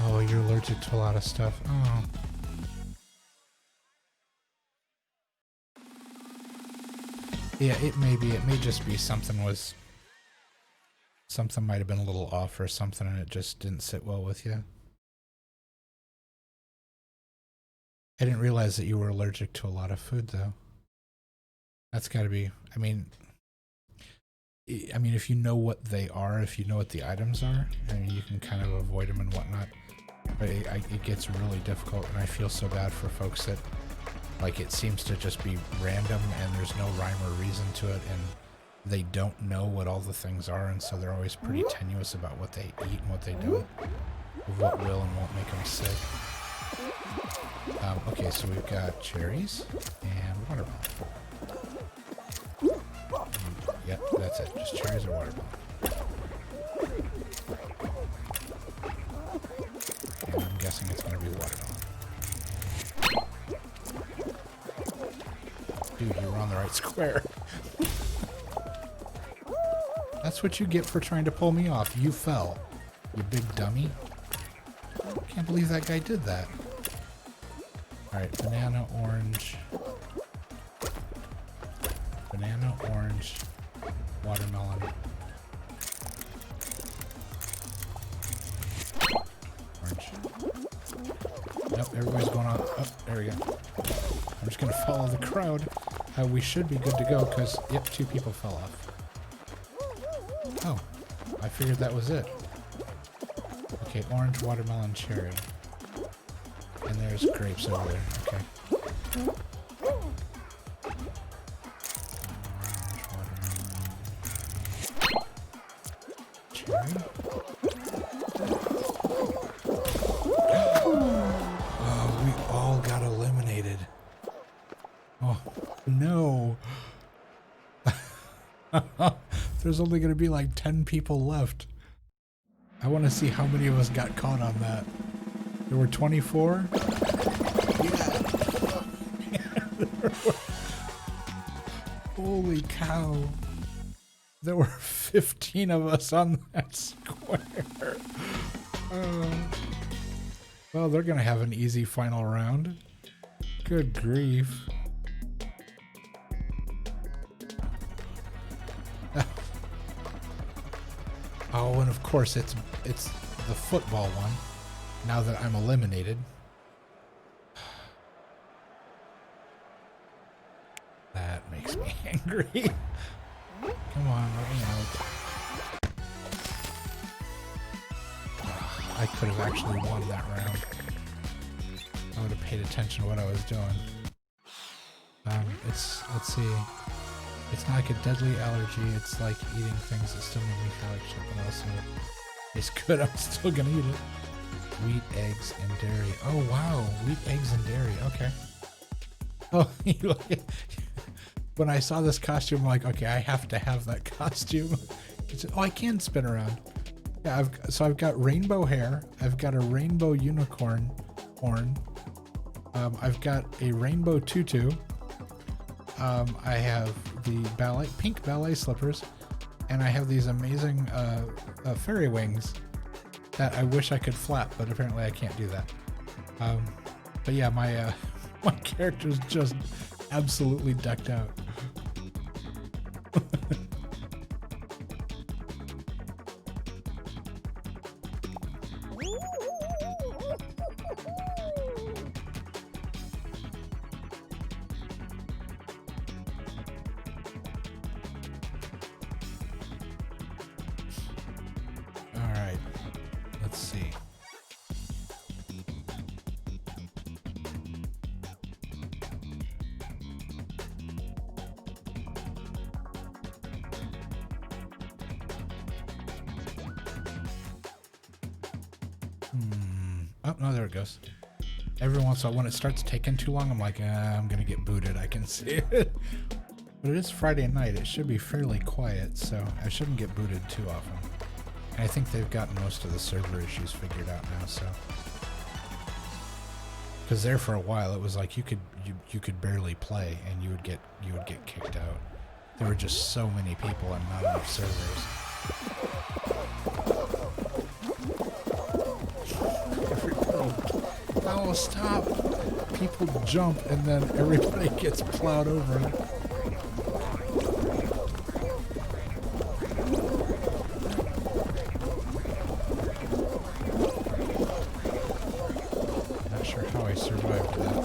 Oh, you're allergic to a lot of stuff. Oh. Yeah, it may be. It may just be something might have been a little off or something and it just didn't sit well with you. I didn't realize that you were allergic to a lot of food, though. That's got to be... I mean, if you know what they are, if you know what the items are, I mean, you can kind of avoid them and whatnot. But it gets really difficult, and I feel so bad for folks that, like, it seems to just be random, and there's no rhyme or reason to it, and they don't know what all the things are, and so they're always pretty tenuous about what they eat and what they don't, of what will and won't make them sick. Okay, so we've got cherries and watermelon. Yep, that's it. Just cherries or watermelon. And I'm guessing it's going to be watermelon. Dude, you were on the right square. That's what you get for trying to pull me off. You fell, you big dummy. Can't believe that guy did that. Alright, banana, orange, watermelon. Orange. Nope, everybody's going on. Oh, there we go. I'm just going to follow the crowd. We should be good to go because, yep, 2 people fell off. Oh, I figured that was it. Okay, orange, watermelon, cherry. And there's grapes over there. Okay. Cherry. Oh, we all got eliminated. Oh, no. There's only going to be like 10 people left. I want to see how many of us got caught on that. There were 24? Yeah. Holy cow. There were 15 of us on that square. Well, they're going to have an easy final round. Good grief. Oh, and of course it's the football one. Now that I'm eliminated. That makes me angry. Come on, let me out. I could have actually won that round. I would have paid attention to what I was doing. Let's see. It's not like a deadly allergy, it's like eating things that still make me feel like something else. It's good, I'm still gonna eat it. Wheat, eggs, and dairy. Oh wow, wheat, eggs, and dairy, okay. Oh, when I saw this costume, I'm like, okay, I have to have that costume. Oh, I can spin around. Yeah, I've got rainbow hair, I've got a rainbow unicorn horn, I've got a rainbow tutu, I have the pink ballet slippers, and I have these amazing fairy wings that I wish I could flap, but apparently I can't do that. But yeah, my my character's just absolutely decked out. Alright, let's see. Oh, no, there it goes. Every once in a while, when it starts taking too long, I'm like, I'm gonna get booted, I can see it. But it is Friday night, it should be fairly quiet, so I shouldn't get booted too often. And I think they've gotten most of the server issues figured out now, so. Because there for a while, it was like you could barely play, and you would get kicked out. There were just so many people and not enough servers. Oh, stop! People jump and then everybody gets plowed over. Not sure how I survived that.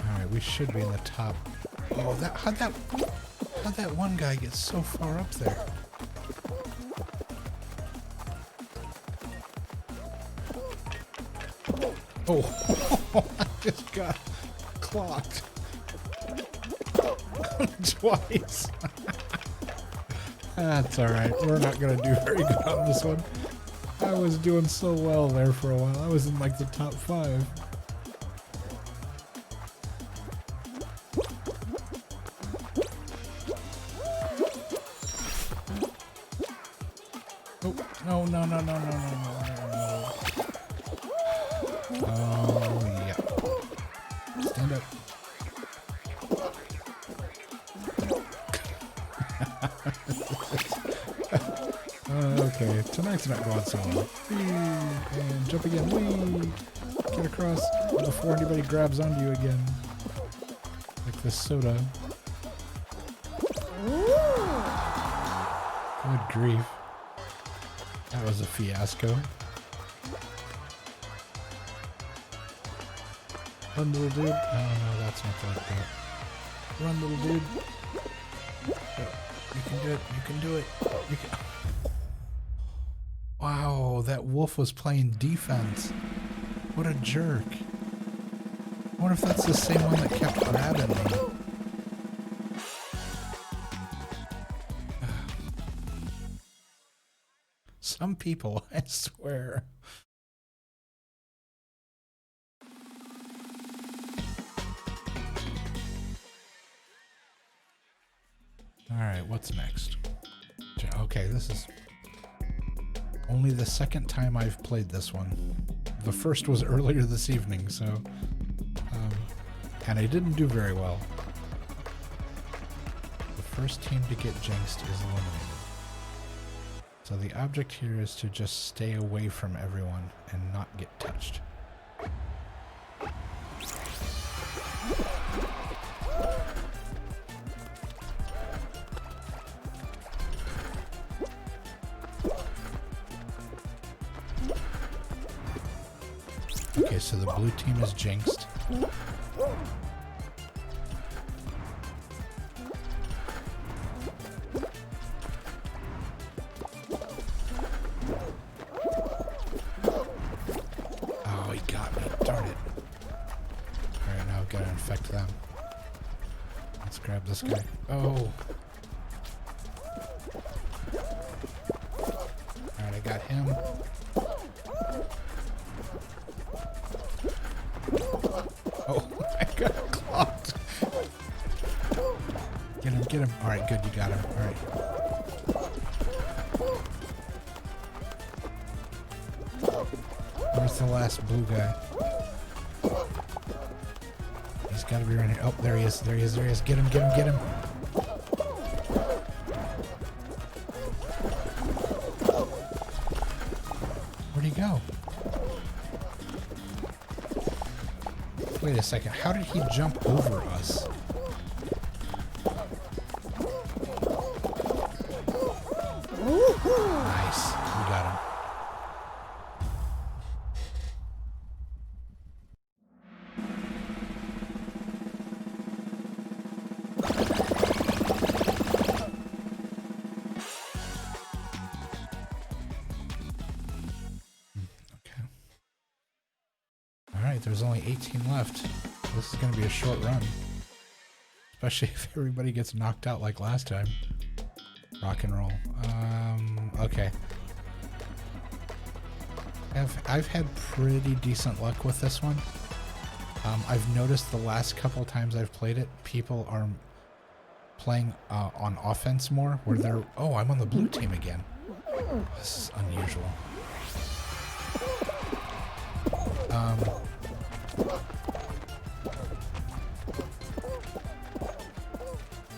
Alright, we should be in the top. Oh, how'd that one guy get so far up there? Oh, I just got clocked twice. That's alright. We're not going to do very good on this one. I was doing so well there for a while. I was in like the top 5. Oh, no. Oh, yeah. Stand up. Okay, tonight's not going so well. Whee, and jump again. Whee! Get across before anybody grabs onto you again. Like this soda. Good grief. That was a fiasco. Run, little dude. No, that's not like that. Run, little dude. You can do it. You can do it. You can. Wow, that wolf was playing defense. What a jerk. I wonder if that's the same one that kept grabbing me. Some people, I swear. Alright, what's next? Okay, this is only the second time I've played this one. The first was earlier this evening, so... and I didn't do very well. The first team to get jinxed is eliminated. So the object here is to just stay away from everyone and not get touched. Okay, so the blue team is jinxed. Oh, he got me. Darn it. Alright, now I've got to infect them. Let's grab this guy. Oh. Alright, I got him. Oh, I got clocked. Get him, get him. Alright, good, you got him. Alright. Where's the last blue guy? He's gotta be right here. Oh, there he is, there he is, there he is. Get him, get him, get him. Where'd he go? Wait a second, how did he jump over us? Nice, we got him. Okay. Alright, there's only 18 left. This is going to be a short run. Especially if everybody gets knocked out like last time. Rock and roll. Okay. I've had pretty decent luck with this one. I've noticed the last couple times I've played it, people are playing on offense more, where they're... Oh, I'm on the blue team again. This is unusual.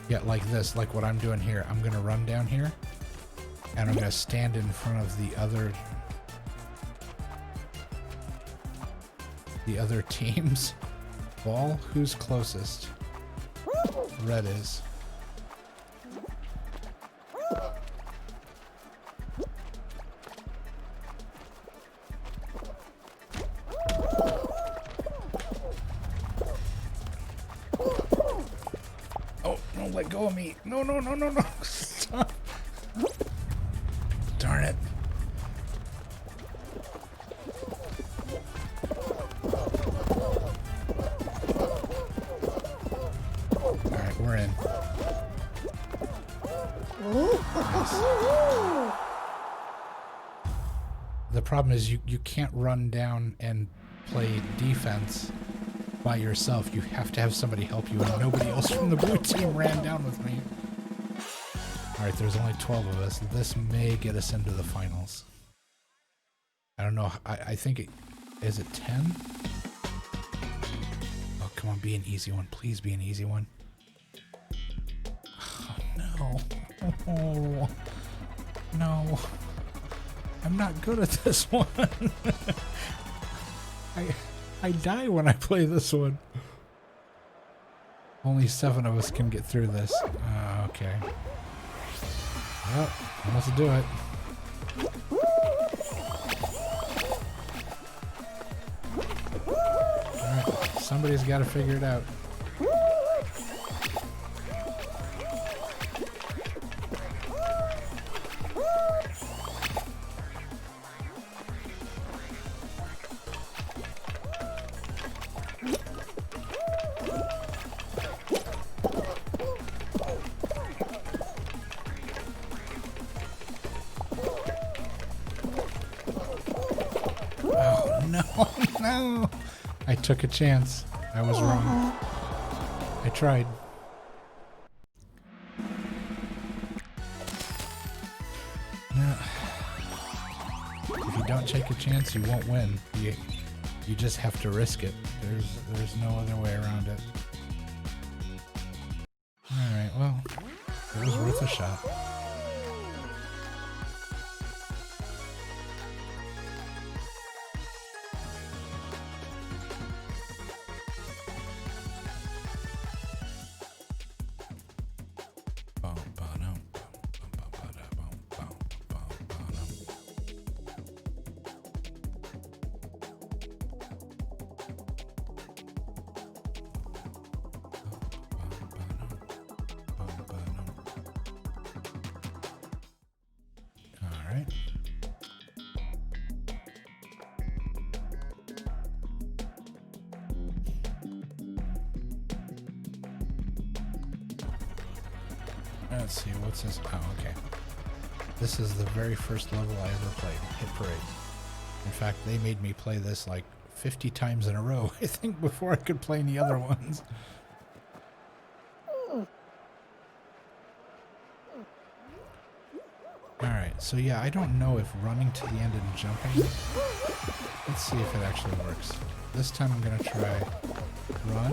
Yeah, like this, like what I'm doing here. I'm gonna run down here, and I'm gonna stand in front of the other team's ball. Who's closest? Red is. Oh, no, let go of me. No, no, no, no, no. Stop. Darn it. Alright, we're in. Nice. The problem is you can't run down and play defense by yourself. You have to have somebody help you, and nobody else from the blue team ran down with me. Alright, there's only 12 of us. This may get us into the finals. I don't know. I think it... Is it 10? Oh, come on, be an easy one. Please be an easy one. Oh, no. Oh, no. I'm not good at this one. I die when I play this one. Only 7 of us can get through this. Okay. Well, let's do it. Alright, somebody's got to figure it out. Oh no! I took a chance. I was wrong. I tried. No. If you don't take a chance, you won't win. You just have to risk it. There's no other way around it. Alright, well, it was worth a shot. Alright. Let's see, what's this? Oh, okay. This is the very first level I ever played, Hit Parade. In fact, they made me play this like 50 times in a row, I think, before I could play any other ones. Alright, so yeah, I don't know if running to the end and jumping... Let's see if it actually works. This time I'm gonna try run,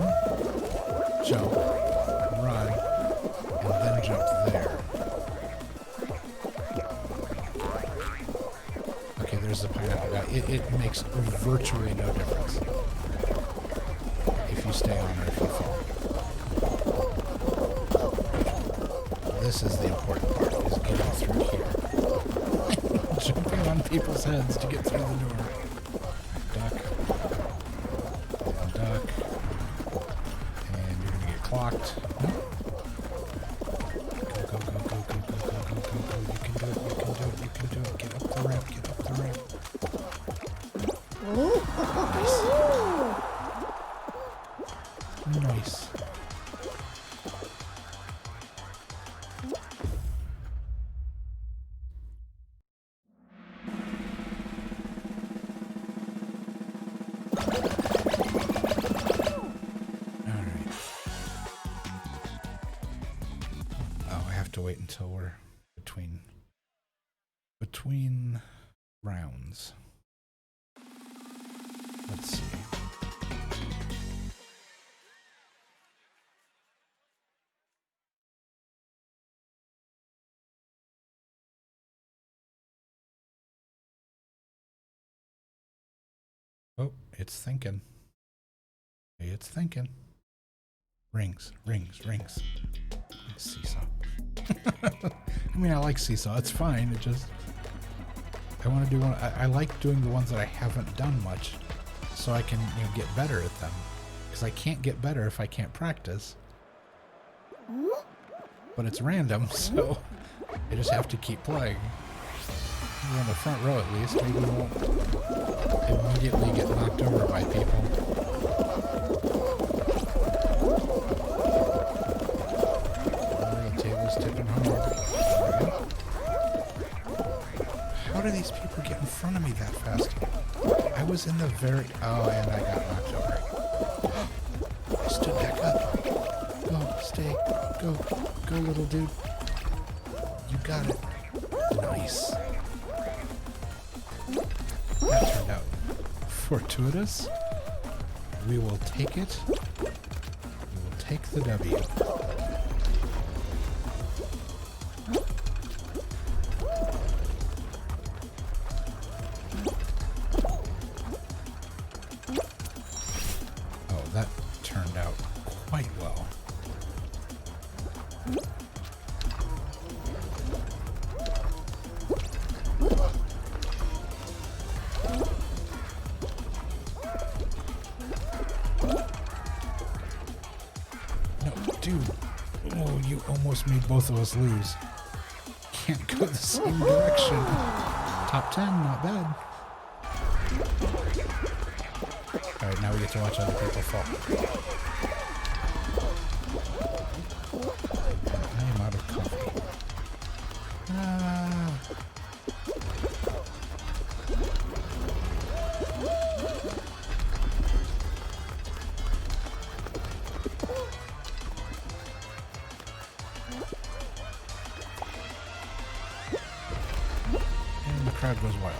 jump, run, and then jump there. Okay, there's the pineapple guy. It makes virtually no difference if you stay on or if you fall. This is the important part, is getting through here. Jumping on people's heads to get through the door. Duck. Duck. And you're gonna get clocked. Go, go, go, go, go, go, go, go, go, go. You can do it, you can do it, you can do it. Get up the ramp, get up the ramp. Nice. Nice. To wait until we're between rounds. Let's see. Oh, it's thinking. It's thinking. Rings, rings, rings. Seesaw. I mean, I like Seesaw. It's fine. It just... I want to do one... I like doing the ones that I haven't done much, so I can, you know, get better at them. Because I can't get better if I can't practice. But it's random, so I just have to keep playing. We're on the front row at least. Maybe we won't immediately get knocked over by people. Tipping hard. How do these people get in front of me that fast? I was in the very... Oh, and I got knocked over. I stood back up. Go, stay. Go. Go, little dude. You got it. Nice. That turned out fortuitous. We will take it. We will take the W. That turned out quite well. No, dude. Oh, you almost made both of us lose. Can't go the same direction. Top 10, not bad. Alright, now we get to watch other people fall. I am out of coffee. crowd goes wild.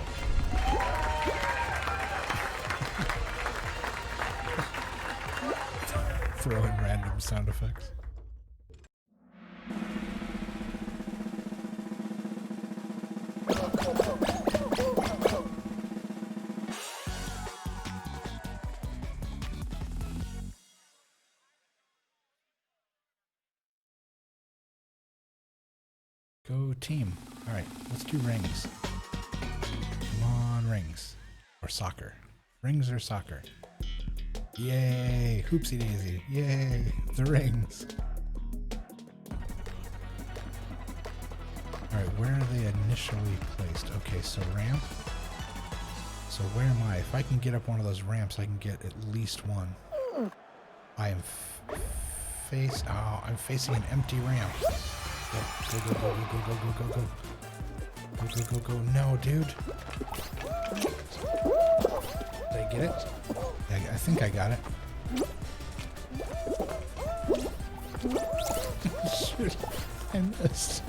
Throw in random sound effects. Go team. Alright, let's do rings. Come on, rings. Or soccer. Rings or soccer. Yay! Hoopsie daisy. Yay! The rings. Alright, where are they initially placed? Okay, so ramp. So where am I? If I can get up one of those ramps, I can get at least one. I am I'm facing an empty ramp. Go, go, go, go, go, go, go, go, go. Go, go, go, go. No, dude. Did I get it? I think I got it. Shoot, I missed.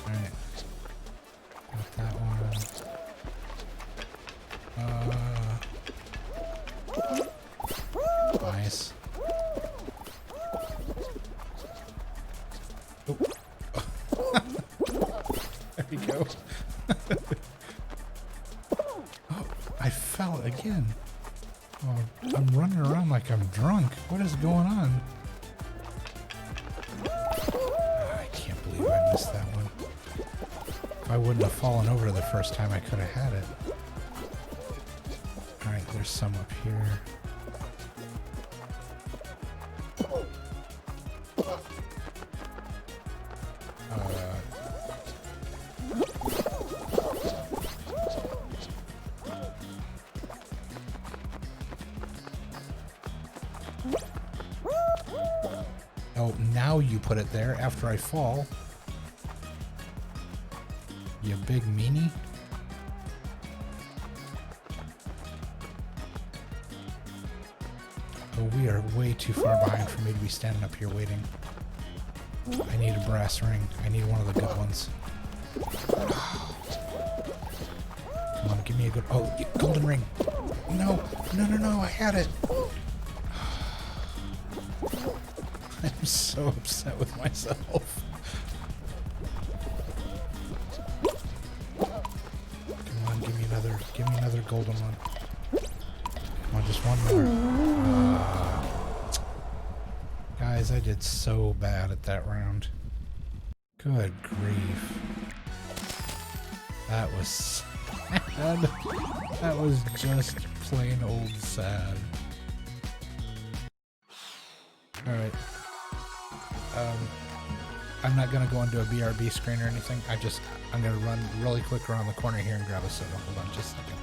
Alright. Got that one. Nice. Oh. There we go. Oh, I fell again. Oh, I'm running around like I'm drunk. What is going on? I can't believe I missed that one. If I wouldn't have fallen over the first time, I could have had it. Alright, there's some up here. Oh, now you put it there after I fall. You big meanie. Oh, we are way too far behind for me to be standing up here waiting. I need a brass ring. I need one of the good ones. Come on, give me a good... Oh, golden ring. No, no, no, no, I had it. I'm so upset with myself. Come on, give me another golden one. Come on, just one more. Guys, I did so bad at that round. Good grief. That was sad. That was just plain old sad. Alright. I'm not gonna go into a BRB screen or anything. I'm gonna run really quick around the corner here and grab a soda. Hold on just a second.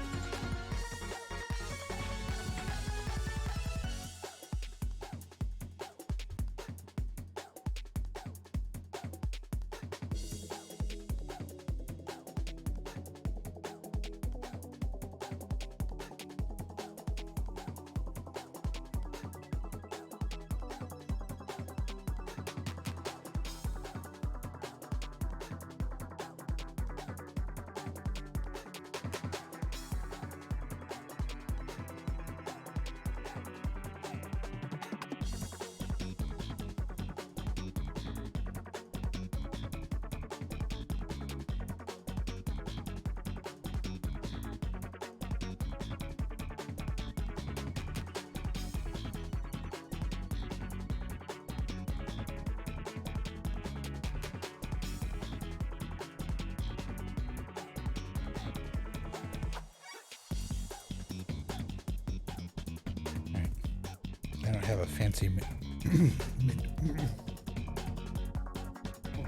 I don't have a fancy hold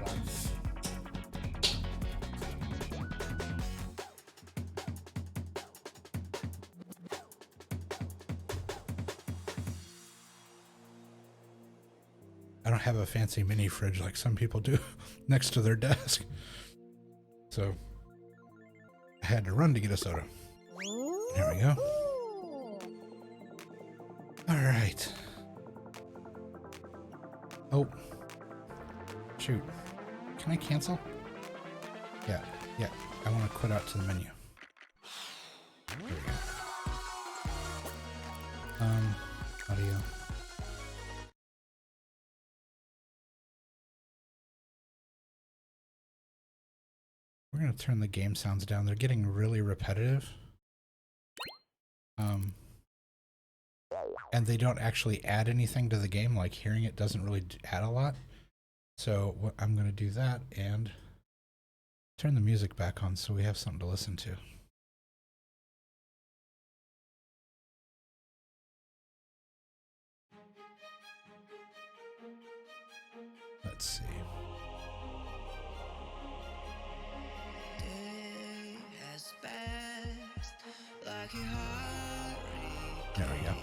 on. I don't have a fancy mini fridge like some people do next to their desk. So I had to run to get a soda. There we go. All right. Oh, Shoot. Can I cancel? Yeah, yeah. I want to quit out to the menu. There we go. Audio. We're going to turn the game sounds down. They're getting really repetitive. And they don't actually add anything to the game. Like hearing it doesn't really add a lot. So what I'm going to do that and turn the music back on so we have something to listen to. Let's see. There we go.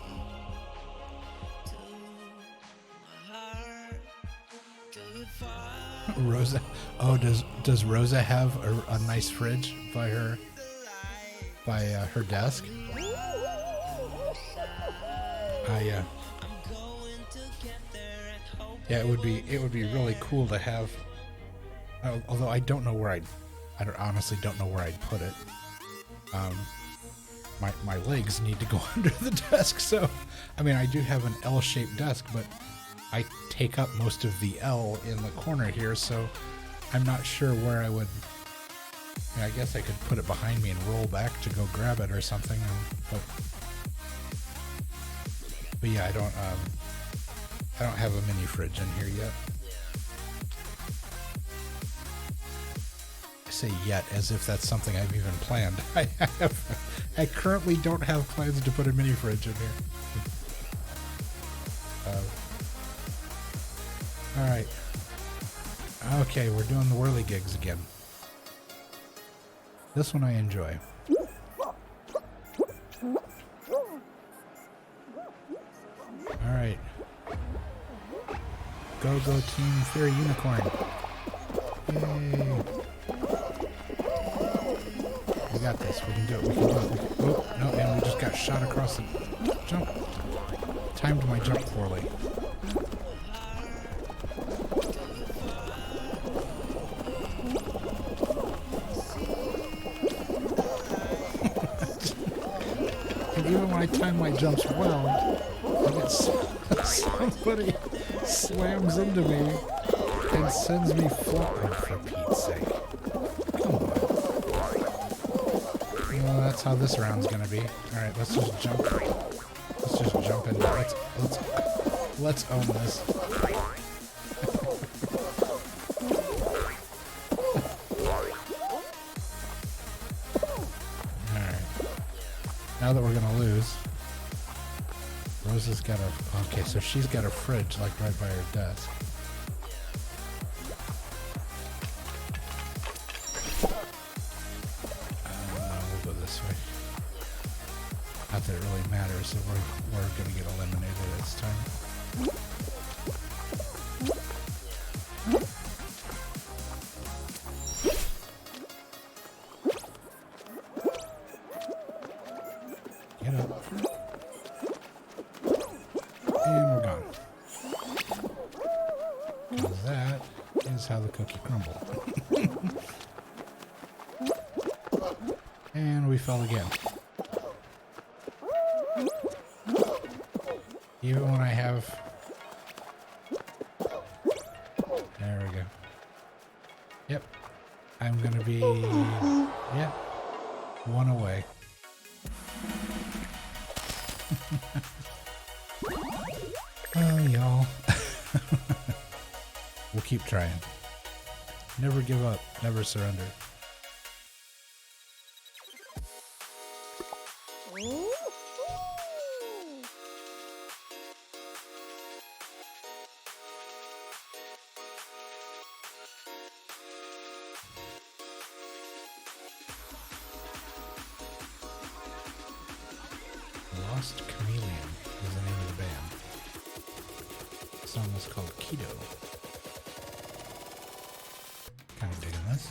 Rosa. Oh, does Rosa have a nice fridge by her desk? Yeah, it would be really cool to have. Although I don't know where I honestly don't know where I'd put it. My legs need to go under the desk, so I mean I do have an L-shaped desk, but I take up most of the L in the corner here, so I'm not sure where I would. I mean, I guess I could put it behind me and roll back to go grab it or something, but yeah, I don't have a mini fridge in here yet. I say yet as if that's something I've even planned. I currently don't have plans to put a mini fridge in here. All right. Okay, we're doing the whirly gigs again. This one I enjoy. All right. Go team Fairy Unicorn. Yay. We got this. We can do it. Oh, no, and we just got shot across the jump. Timed my jump poorly. And even when I time my jumps well, I get somebody slams into me and sends me flying, for Pete's sake. Come on. Well, that's how this round's gonna be. Alright, let's just jump. Let's just jump into it. Let's own this. Alright. Now that we're gonna lose, Rosa's got a... Okay, so she's got a fridge, like, right by her desk. We'll go this way. Not that it really matters, so we're gonna get eliminated this time. Get up. And we're gone. And that is how the cookie crumbled. And we fell again. Even when I have... There we go. Yep. I'm gonna be... Yep. One away. Oh, y'all. We'll keep trying. Never give up. Never surrender. Lost Chameleon is the name of the band. The song was called Keto. Kind of digging this.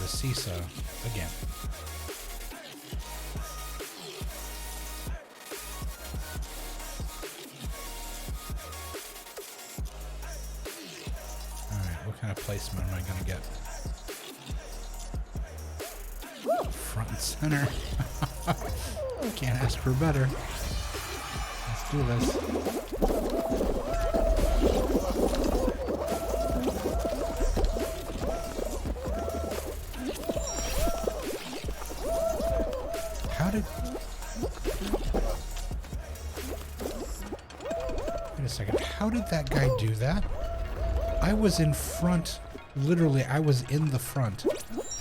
the seesaw again. Alright, what kind of placement am I going to get? Front and center. Can't ask for better. Let's do this. How did... Wait a second. How did that guy do that? I was in front. Literally, I was in the front.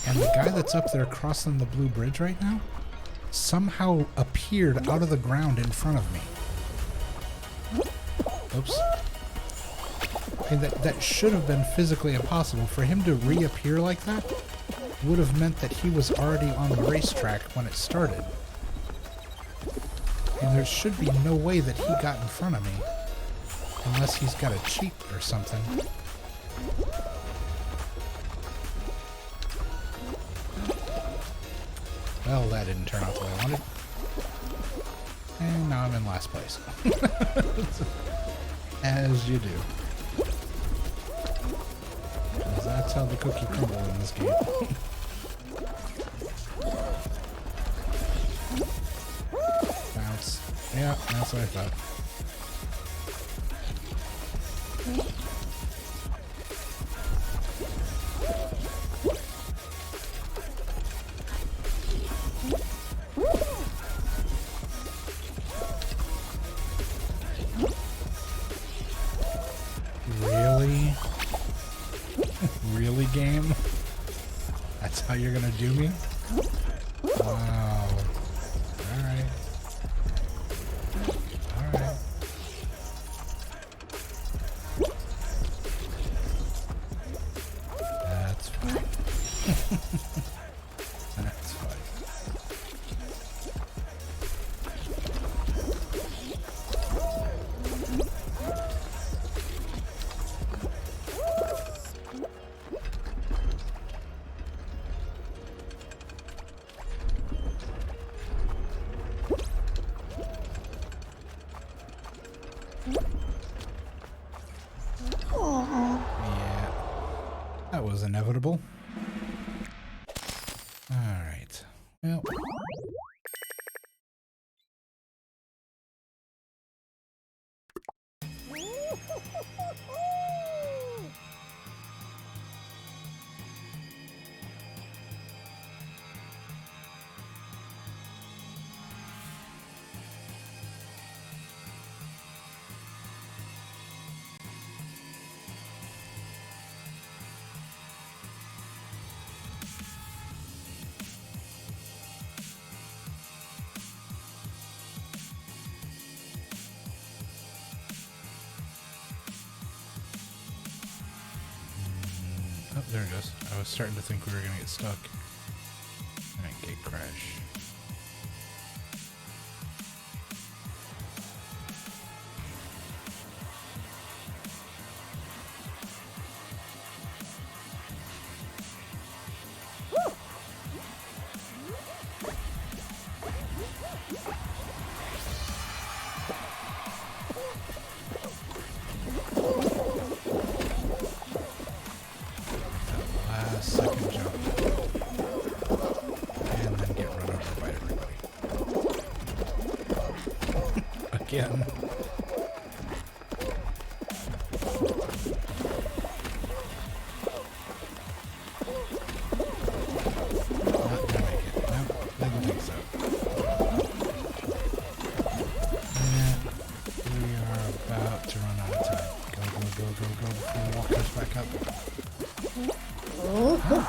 And the guy that's up there crossing the blue bridge right now somehow appeared out of the ground in front of me. Oops. I mean, that should have been physically impossible. For him to reappear like that would have meant that he was already on the racetrack when it started. And there should be no way that he got in front of me. Unless he's got a cheat or something. Well, that didn't turn out the way I wanted. And now I'm in last place. As you do. Because that's how the cookie crumble in this game. Bounce. Yeah, that's what I thought. Really? Really, game? That's how you're gonna do me? Wow. Alright. Alright. That's fine. That's fine. Yeah, that was inevitable. All right. Well. Oh, there it goes. I was starting to think we were going to get stuck. Alright, gate crash. Second jump. And then get run over by everybody. Again. Not gonna make it. Nope, didn't think so. And we are about to run out of time. Go, go, go, go, go before the wall comes back up. 30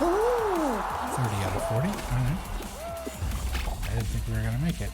out of 40. Alright. I didn't think we were going to make it.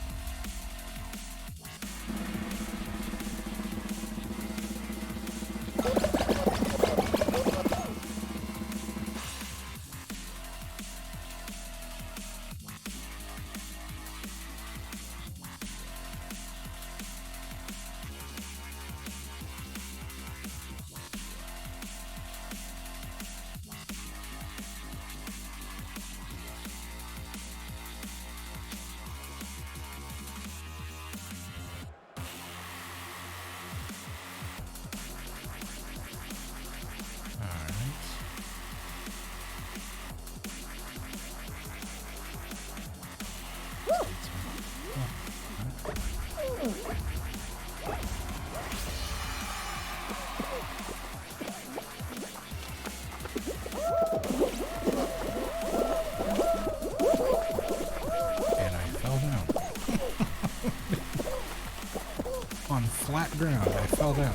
flat ground. I fell down.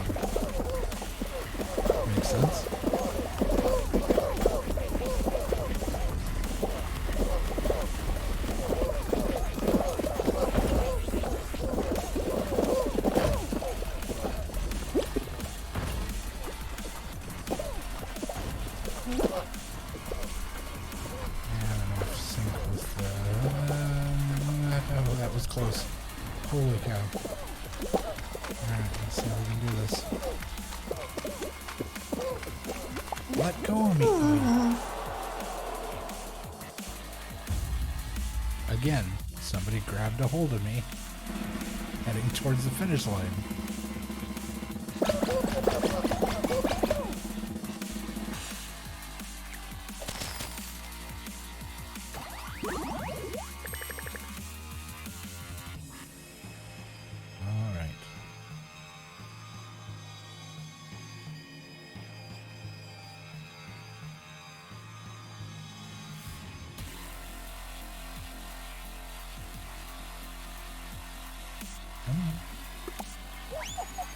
Makes sense. Close. Holy cow. Alright, let's see if we can do this. Let go of me. Again, somebody grabbed a hold of me, heading towards the finish line.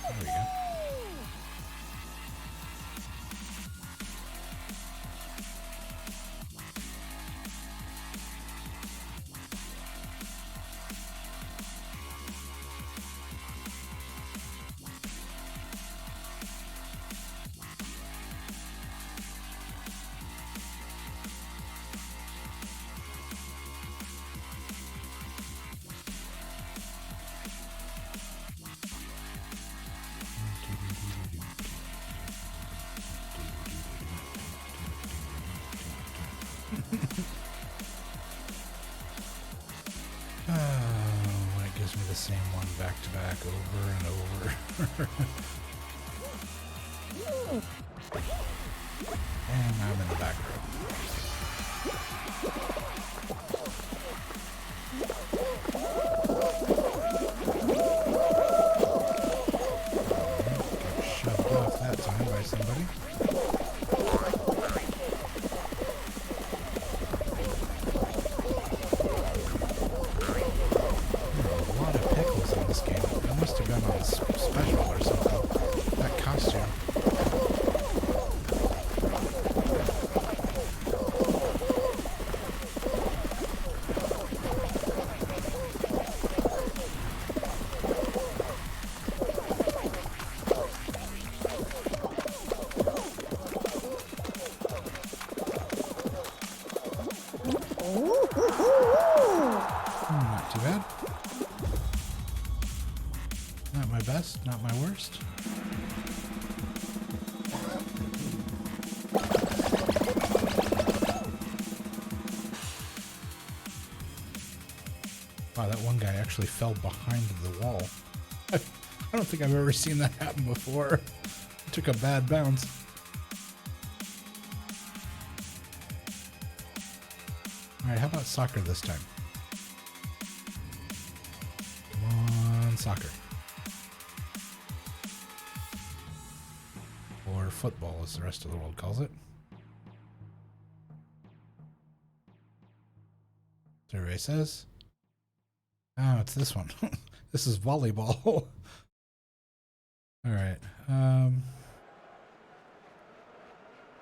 There we go. When it gives me the same one back to back over and over. And I'm in the back row. Got shoved off that time by somebody. Special or something. That costume. Not too bad. Not my best, not my worst. Wow, that one guy actually fell behind the wall. I don't think I've ever seen that happen before. It took a bad bounce. Alright, how about soccer this time? Come on, soccer. Or football, as the rest of the world calls it. Survey says. Oh, it's this one. This is volleyball. Alright.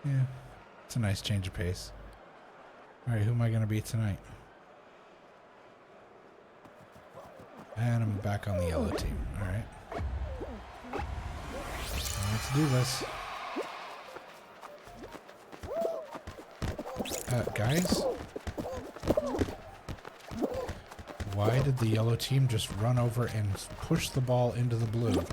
Yeah, it's a nice change of pace. Alright, who am I going to be tonight? And I'm back on the yellow team. Alright. Let's do this. Guys? Why did the yellow team just run over and push the ball into the blue?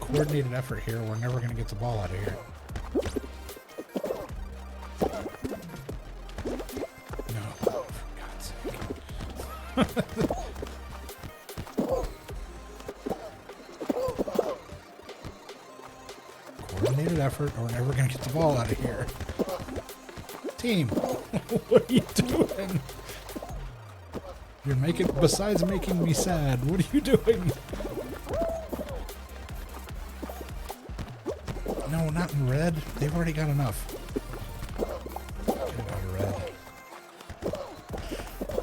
Coordinated effort here. We're never going to get the ball out of here. No. Oh, for God's sake. Coordinated effort or we're never going to get the ball out of here. Team, what are you doing? You're making, besides making me sad, what are you doing? No, not in red. They've already got enough. Get out of red.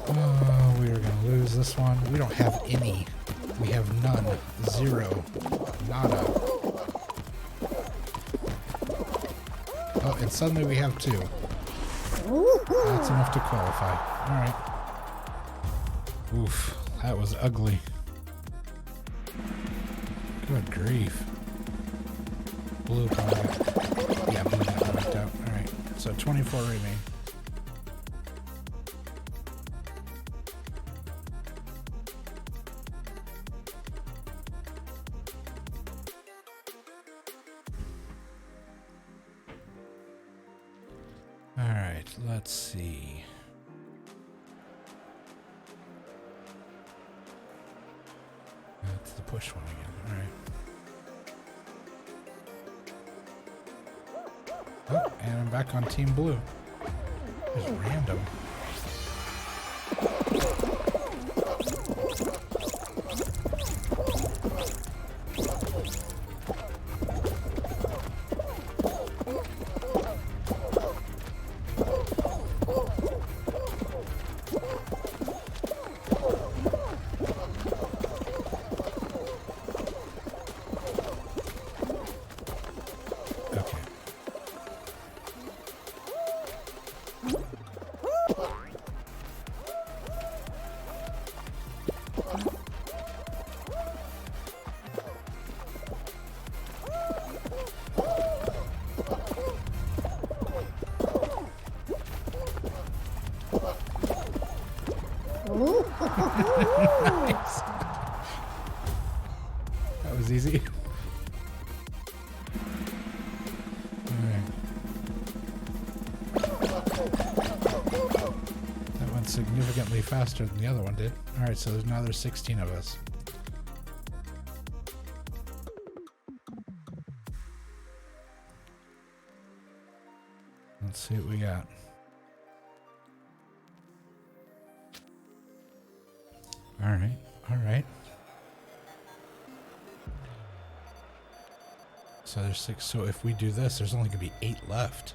Oh, we are going to lose this one. We don't have any. We have none. Zero. Nada. Oh, and suddenly we have 2. That's enough to qualify. Alright. Oof. That was ugly. Good grief. Blue probably. Yeah, blue got knocked out. Alright. So 24 remain. Alright, let's see. That's the push one again. Alright. Oh, and I'm back on Team Blue. Just random. Nice. That was easy. Alright. That went significantly faster than the other one did. Alright, so now there's 16 of us. Let's see what we got. Alright, alright. So there's 6. So if we do this, there's only going to be 8 left.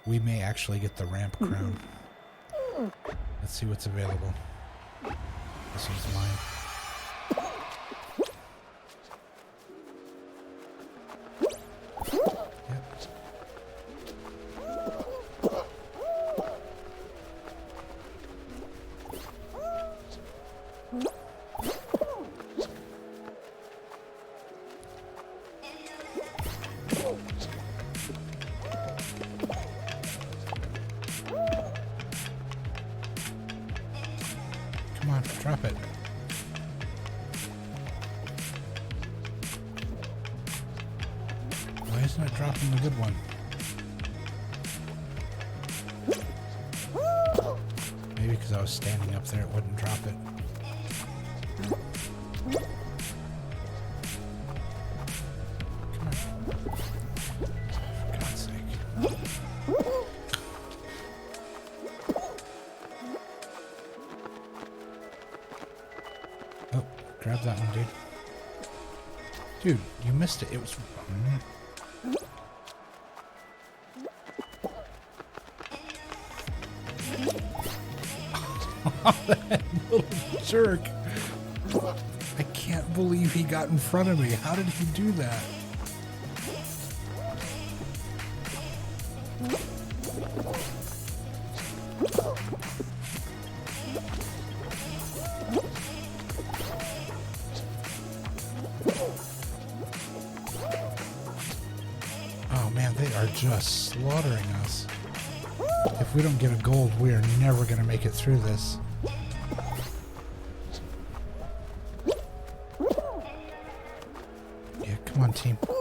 We may actually get the ramp crown. Let's see what's available. This one's mine. Come on, drop it. Why isn't it dropping the good one? Maybe because I was standing up there, it wouldn't drop it. Come on. For God's sake. Oh, grab that one, dude. Dude, you missed it. It was... That little jerk. I can't believe he got in front of me. How did he do that? Oh man, they are just slaughtering us. If we don't get a gold, we are never going to make it through this. Yeah, come on, team. Go,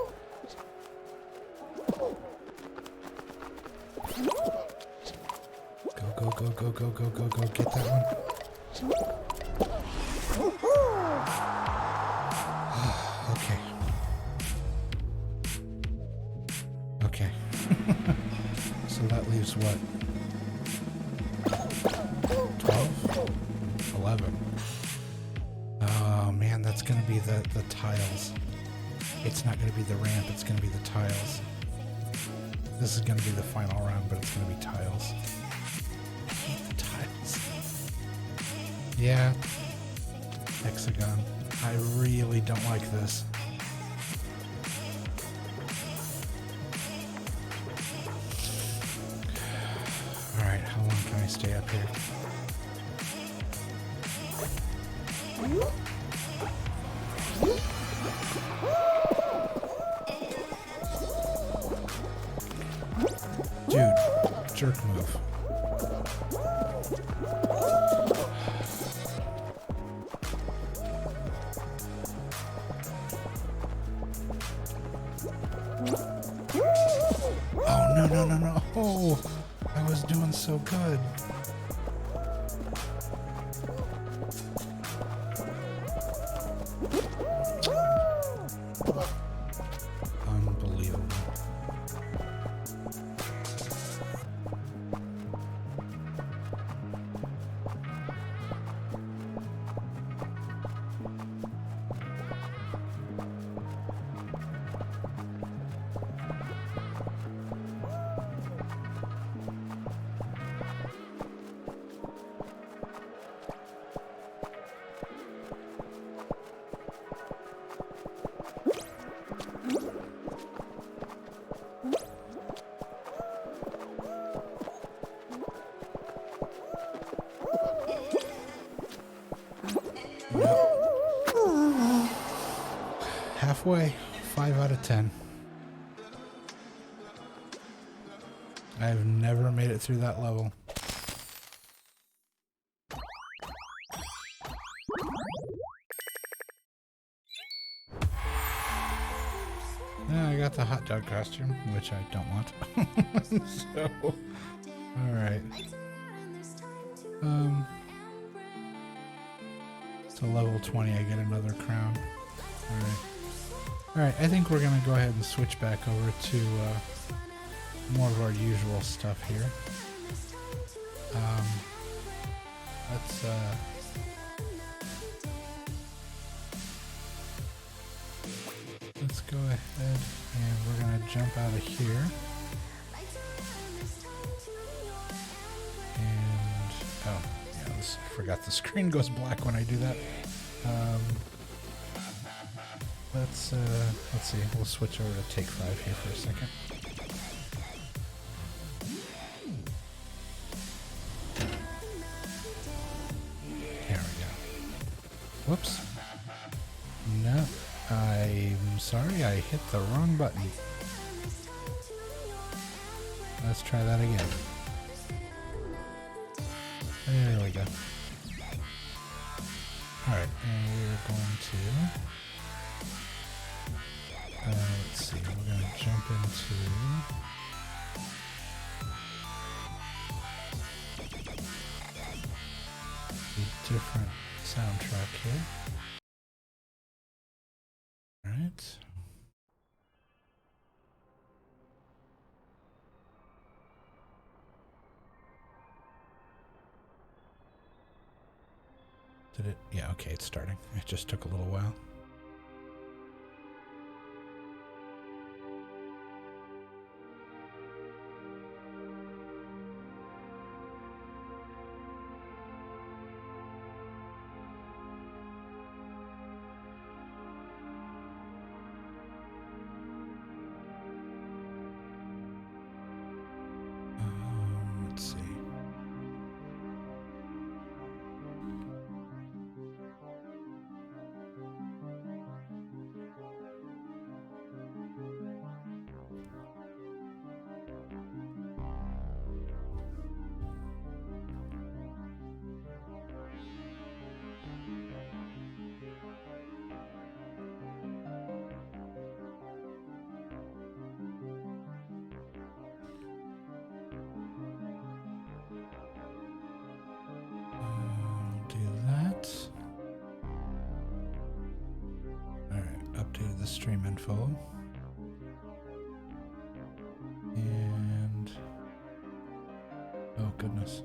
go, go, go, go, go, go, go. Get that one. Okay. Okay. So that leaves what? 12? 11. Oh man, that's gonna be the tiles. It's not gonna be the ramp, it's gonna be the tiles. This is gonna be the final round, but it's gonna be tiles. I hate the tiles. Yeah. Hexagon. I really don't like this. Alright, how long can I stay up here? Dude, jerk move. Oh, no, no, no, no. Oh, I was doing so good. Unbelievable. Halfway, 5 out of 10. I've never made it through that level. I got the hot dog costume, which I don't want. So, alright. So level 20, I get another crown. Alright. Alright, I think we're gonna go ahead and switch back over to more of our usual stuff here. Let's go ahead and we're gonna jump out of here. And oh yeah, I forgot the screen goes black when I do that. Let's see. We'll switch over to take 5 here for a second. There we go. Whoops. No, I'm sorry. I hit the wrong button. Let's try that again. There we go. Alright, and we're going to... let's see, we're going to jump into a different soundtrack here. Alright. Did it? Yeah, okay, it's starting. It just took a little while. Let's see. Stream info. goodness.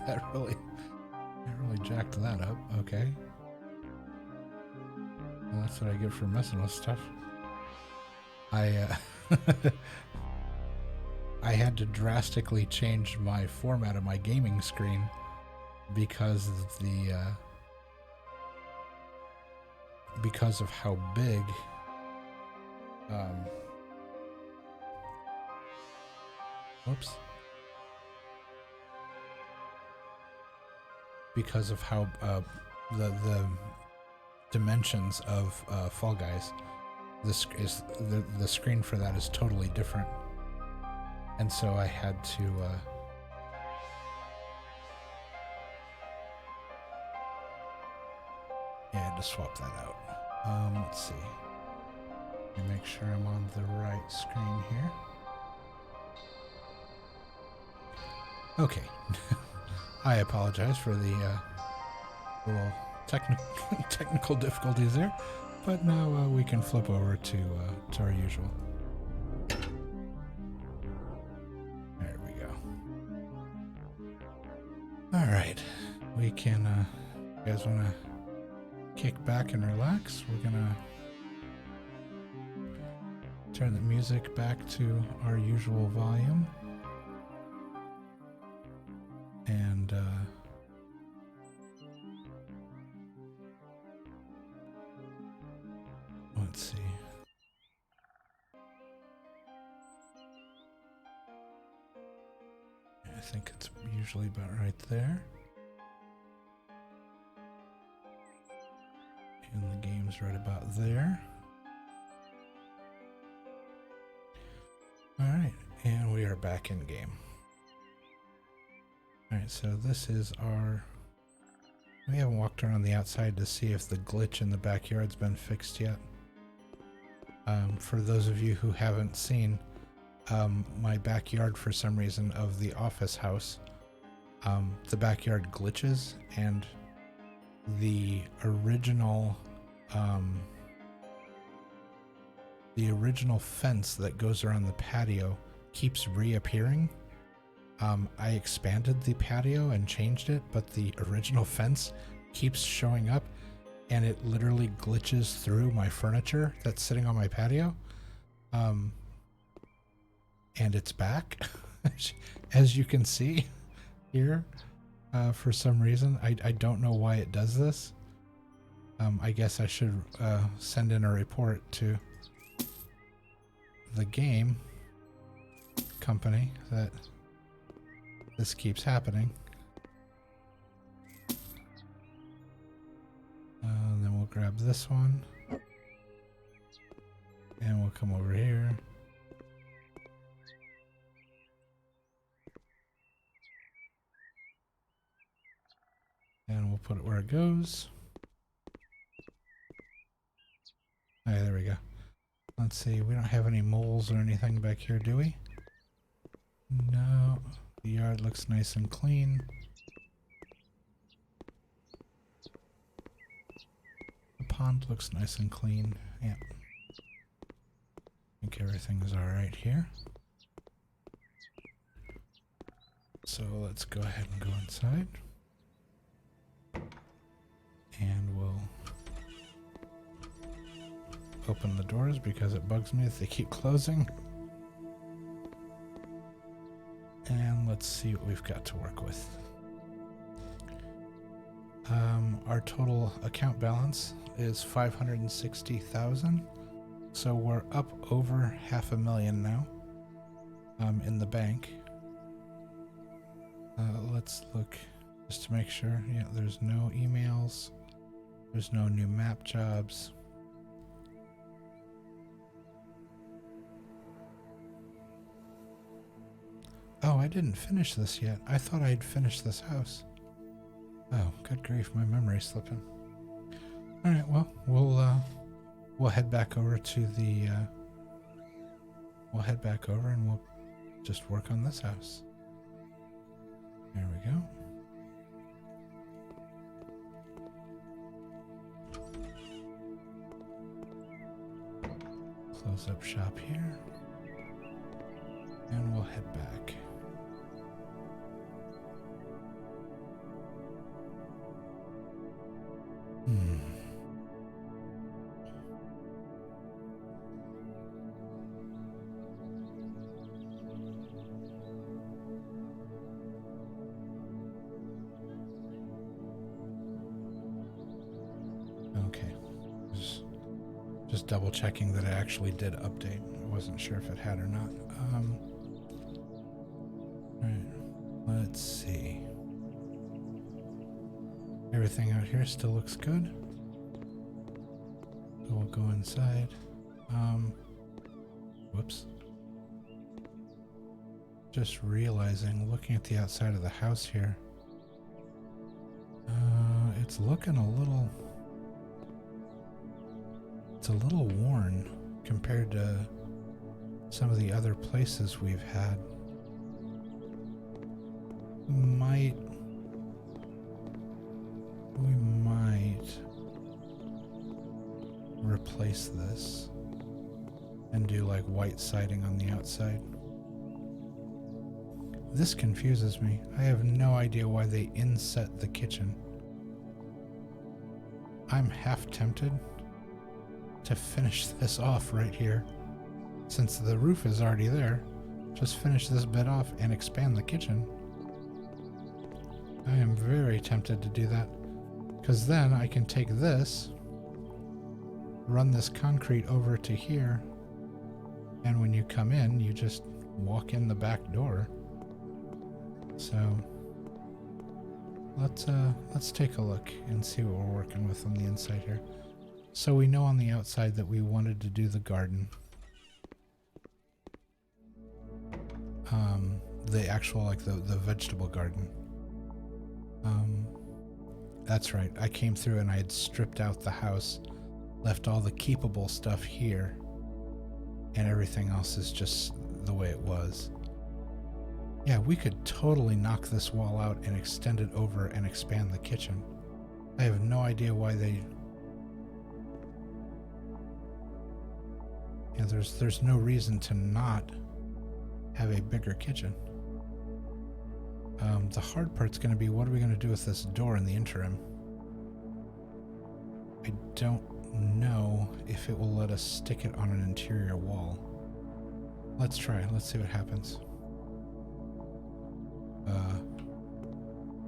that really jacked that up. Okay. Well, that's what I get for messing with stuff. I I had to drastically change my format of my gaming screen because of the because of how big whoops. Because of how the dimensions of Fall Guys, this is the screen for that is totally different, and so I had to swap that out. Let's see. Let me make sure I'm on the right screen here. Okay. I apologize for the little technical difficulties there, but now we can flip over to our usual. There we go. All right, we can. You guys want to kick back and relax? We're gonna turn the music back to our usual volume. And let's see. I think it's usually about right there. And the game's right about there. All right, and we are back in game. Alright, so this is our... We haven't walked around the outside to see if the glitch in the backyard's been fixed yet. For those of you who haven't seen, my backyard, for some reason, of the office house, the backyard glitches, and the original fence that goes around the patio keeps reappearing. I expanded the patio and changed it, but the original fence keeps showing up, and it literally glitches through my furniture that's sitting on my patio. And it's back, as you can see here. For some reason, I don't know why it does this. I guess I should send in a report to the game company that this keeps happening. Then we'll grab this one. And we'll come over here. And we'll put it where it goes. Okay, there we go. Let's see, we don't have any moles or anything back here, do we? No. The yard looks nice and clean. The pond looks nice and clean. Yeah. I think everything is alright here. So let's go ahead and go inside. And we'll open the doors because it bugs me if they keep closing. And let's see what we've got to work with. Our total account balance is 560,000. So we're up over 500,000 now in the bank. Let's look just to make sure. Yeah, there's no emails. There's no new map jobs. Oh, I didn't finish this yet. I thought I'd finished this house. Oh, good grief, my memory's slipping. All right, well, we'll head back over to the. We'll head back over and we'll just work on this house. There we go. Close up shop here. And we'll head back. Just double checking that it actually did update. I wasn't sure if it had or not. Alright, let's see. Everything out here still looks good. So we'll go inside. Whoops. Just realizing, looking at the outside of the house here, it's looking it's a little worn compared to some of the other places we've had. We might replace this and do like white siding on the outside. This confuses me. I have no idea why they inset the kitchen. I'm half tempted to finish this off right here. Since the roof is already there, just finish this bit off and expand the kitchen. I am very tempted to do that, because then I can take this, run this concrete over to here, and when you come in, you just walk in the back door. So let's take a look and see what we're working with on the inside here. So we know on the outside that we wanted to do the garden. The actual, like the vegetable garden. That's right. I came through and I had stripped out the house, left all the keepable stuff here, and everything else is just the way it was. Yeah, we could totally knock this wall out and extend it over and expand the kitchen. I have no idea why they... Yeah, there's no reason to not have a bigger kitchen. The hard part's going to be, what are we going to do with this door in the interim? I don't know if it will let us stick it on an interior wall. Let's try. Let's see what happens.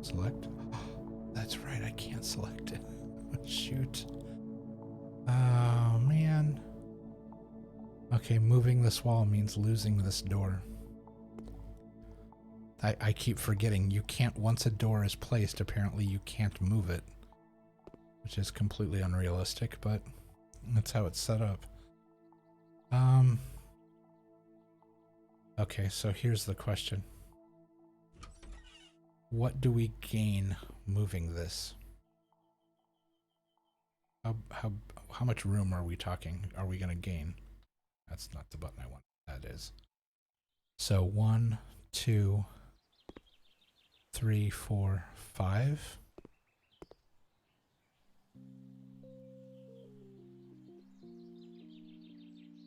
Select. That's right, I can't select it. Shoot. Oh, man. Okay, moving this wall means losing this door. I keep forgetting you can't, once a door is placed, apparently you can't move it. Which is completely unrealistic, but that's how it's set up. Okay, so here's the question. What do we gain moving this? How much room are we talking? Are we going to gain? That's not the button I want. That is. So 1, 2, 3, 4, 5.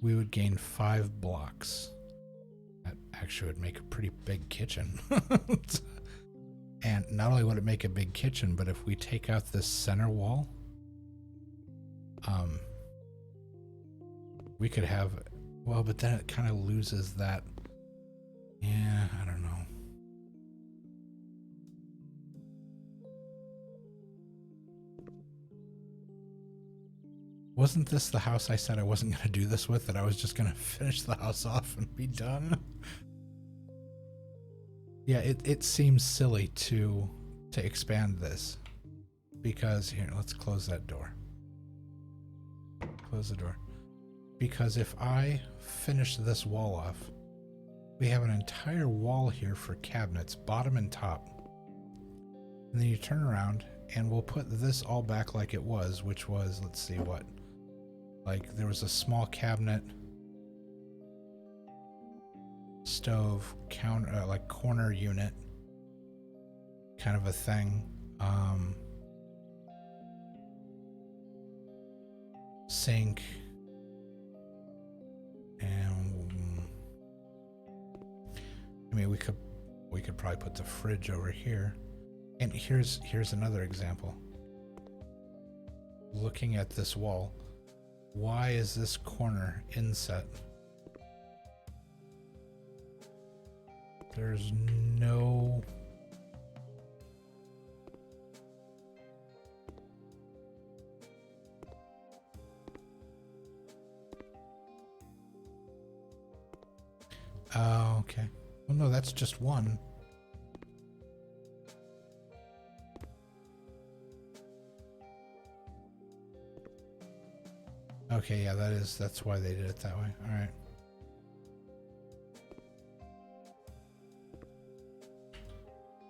We would gain 5 blocks. That actually would make a pretty big kitchen. And not only would it make a big kitchen, but if we take out this center wall, we could have, well, but then it kind of loses that. Yeah, I don't know. Wasn't this the house I said I wasn't going to do this with, that I was just going to finish the house off and be done? Yeah, it seems silly to expand this, because here, let's close that door. Close the door. Because if I finish this wall off, we have an entire wall here for cabinets, bottom and top. And then you turn around and we'll put this all back like it was, which was, let's see what, like there was a small cabinet, stove, counter, like corner unit kind of a thing. Sink, and I mean we could probably put the fridge over here. And here's another example. Looking at this wall, why is this corner inset? There's no... okay. Well, no, that's just one. Okay, yeah, that's why they did it that way. All right.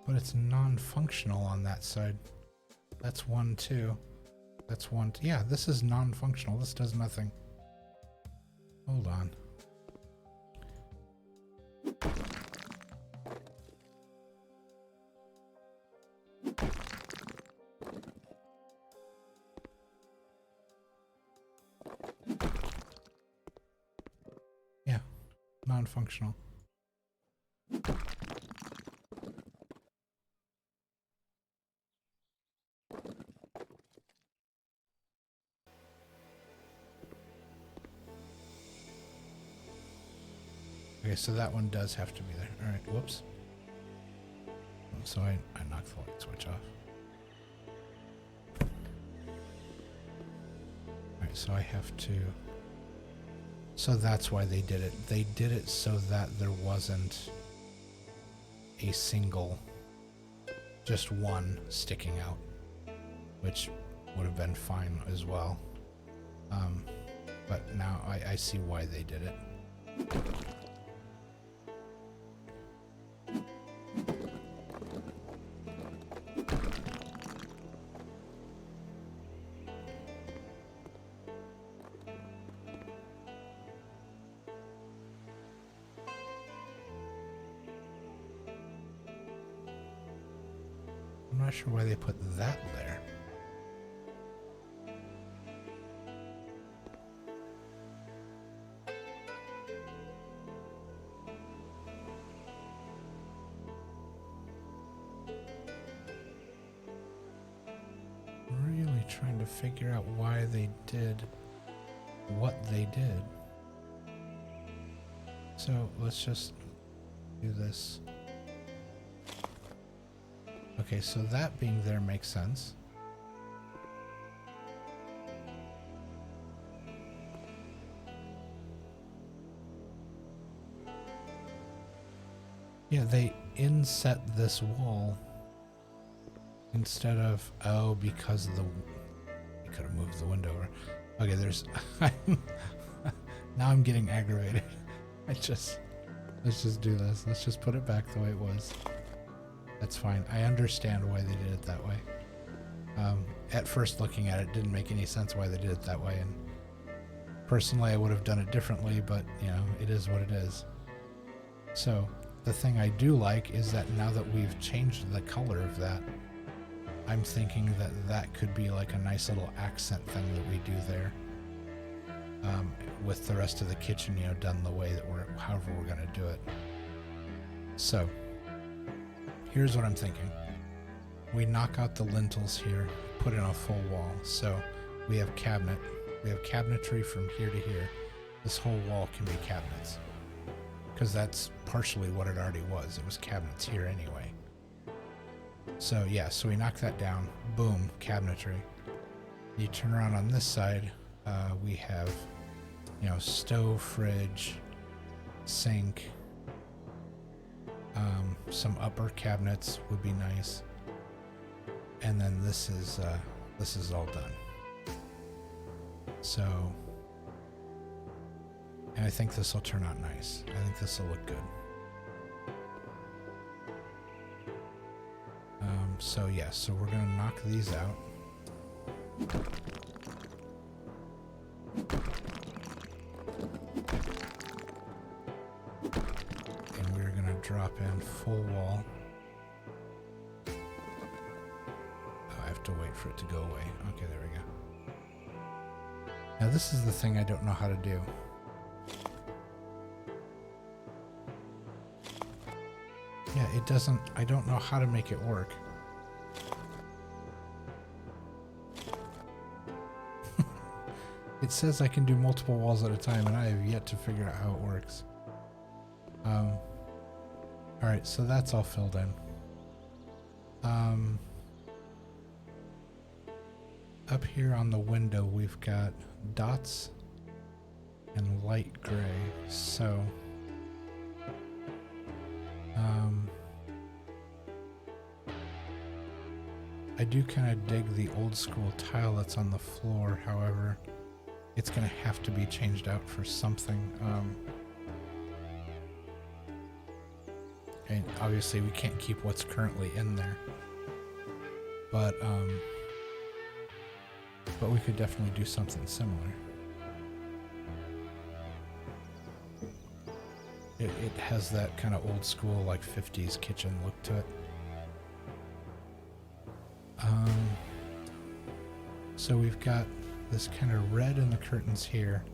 But it's non-functional on that side. That's one, too. That's one. Yeah, this is non-functional. This does nothing. Hold on. Yeah, non-functional. Okay, so that one does have to be there. All right, whoops. So I knocked the light switch off. All right, so I have to... So that's why they did it. They did it so that there wasn't a single, just one sticking out, which would have been fine as well. But now I see why they did it. I'm not sure why they put that there. Really trying to figure out why they did what they did. So let's just do this. Okay, so that being there makes sense. Yeah, they inset this wall instead of, oh, because of the... You could have moved the window over. Okay, there's... Now I'm getting aggravated. Let's just do this. Let's just put it back the way it was. That's fine. I understand why they did it that way. At first looking at it, didn't make any sense why they did it that way. And personally, I would have done it differently, but, you know, it is what it is. So, the thing I do like is that now that we've changed the color of that, I'm thinking that that could be like a nice little accent thing that we do there. With the rest of the kitchen, you know, done the way that however we're going to do it. So, here's what I'm thinking. We knock out the lintels here, put in a full wall. So we have cabinetry from here to here. This whole wall can be cabinets. Because that's partially what it already was. It was cabinets here anyway. So yeah, so we knock that down. Boom, cabinetry. You turn around on this side, we have, you know, stove, fridge, sink. Some upper cabinets would be nice. And then this is all done. So, and I think this will turn out nice. I think this will look good. So yeah, so we're gonna knock these out. And we're gonna drop in full wall. Oh, I have to wait for it to go away. Okay, there we go. Now this is the thing I don't know how to do. Yeah, it doesn't, I don't know how to make it work. It says I can do multiple walls at a time, and I have yet to figure out how it works. Alright, so that's all filled in. Up here on the window, we've got dots and light gray, so I do kind of dig the old school tile that's on the floor. However, it's going to have to be changed out for something. And obviously we can't keep what's currently in there. But we could definitely do something similar. It has that kind of old school, like 50s kitchen look to it. So we've got this kind of red in the curtains here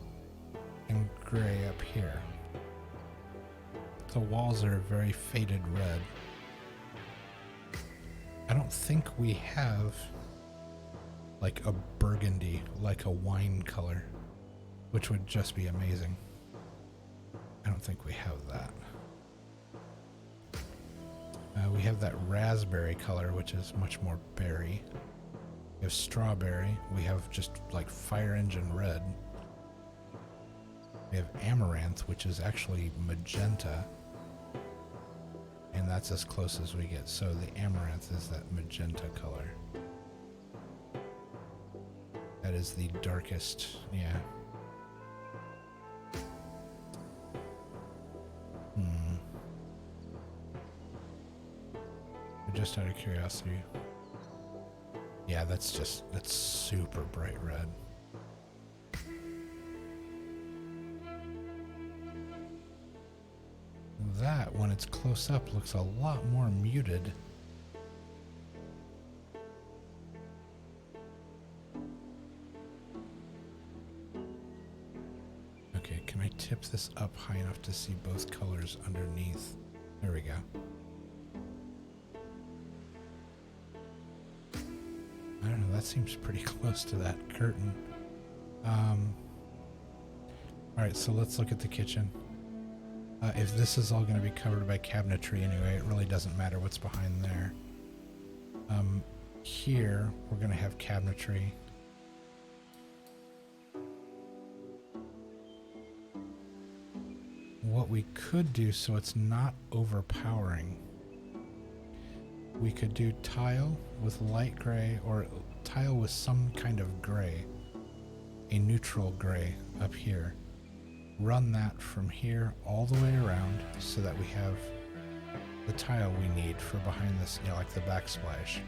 and gray up here. The walls are very faded red. I don't think we have like a burgundy, like a wine color, which would just be amazing. I don't think we have that. We have that raspberry color, which is much more berry. We have strawberry. We have just like fire engine red. We have amaranth, which is actually magenta. And that's as close as we get. So the amaranth is that magenta color. That is the darkest, yeah. Just out of curiosity. Yeah, that's super bright red. That, when it's close up, looks a lot more muted. Okay, can I tip this up high enough to see both colors underneath? There we go. I don't know, that seems pretty close to that curtain. Alright, so let's look at the kitchen. If this is all going to be covered by cabinetry anyway, it really doesn't matter what's behind there. Here, we're going to have cabinetry. What we could do so it's not overpowering, we could do tile with light gray or tile with some kind of gray, a neutral gray up here. Run that from here all the way around so that we have the tile we need for behind this, you know, like the backsplash.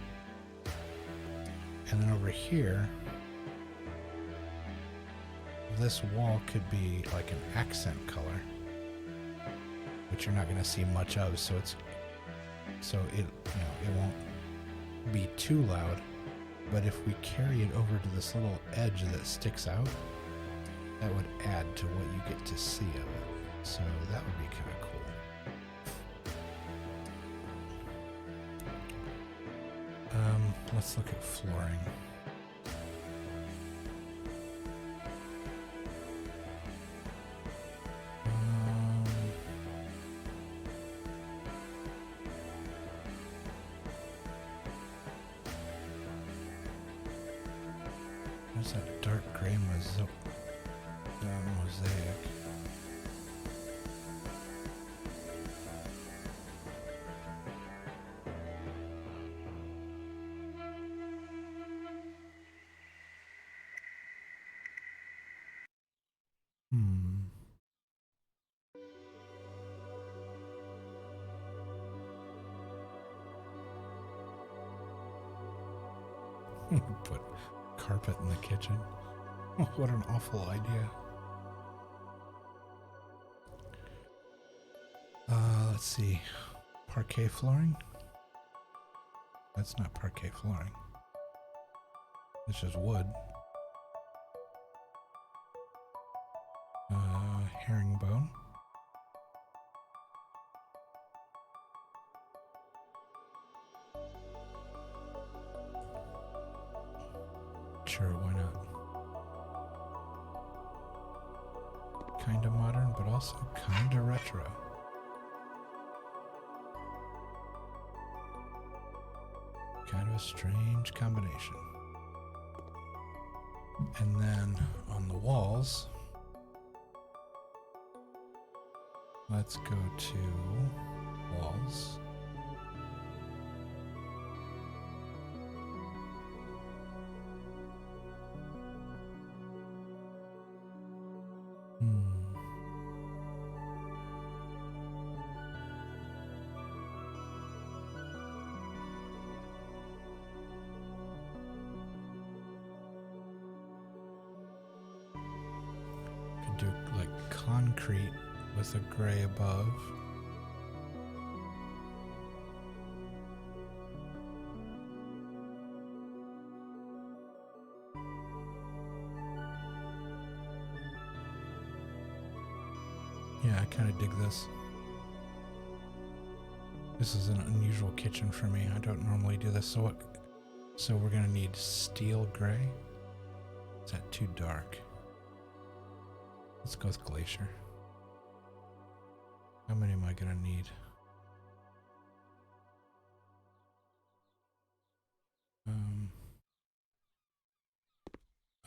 And then over here, this wall could be like an accent color, which you're not going to see much of, so it won't be too loud. But if we carry it over to this little edge that sticks out, that would add to what you get to see of it. So that would be kind of cool. Let's look at flooring. There's that dark gray mosaic. Put carpet in the kitchen. What an awful idea. Let's see. Parquet flooring? That's not parquet flooring. It's just wood. Herringbone. Sure, why not? Kinda modern, but also kinda retro. Kind of a strange combination. And then on the walls, let's go to walls. concrete with a gray above. Yeah, I kind of dig this. This is an unusual kitchen for me. I don't normally do this. So we're gonna need steel gray. Is that too dark? Let's go with glacier. How many am I gonna need?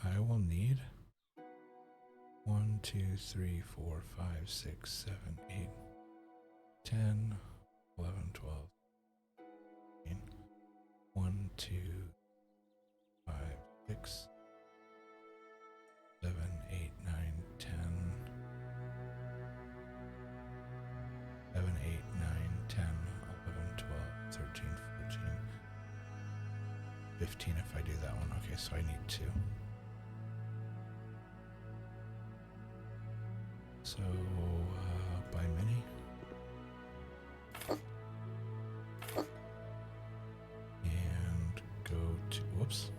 I will need 1, 2, 3, 4, 5, 6, 7, 8, 10, 11, 12, 13, 1, 2, 5, 6, 7, 8, 9, 10, 7, 8, 9, 10, 11, 12, 13, 14, 15 if I do that one. Okay, so I need 2. So, by many. And go to, whoops.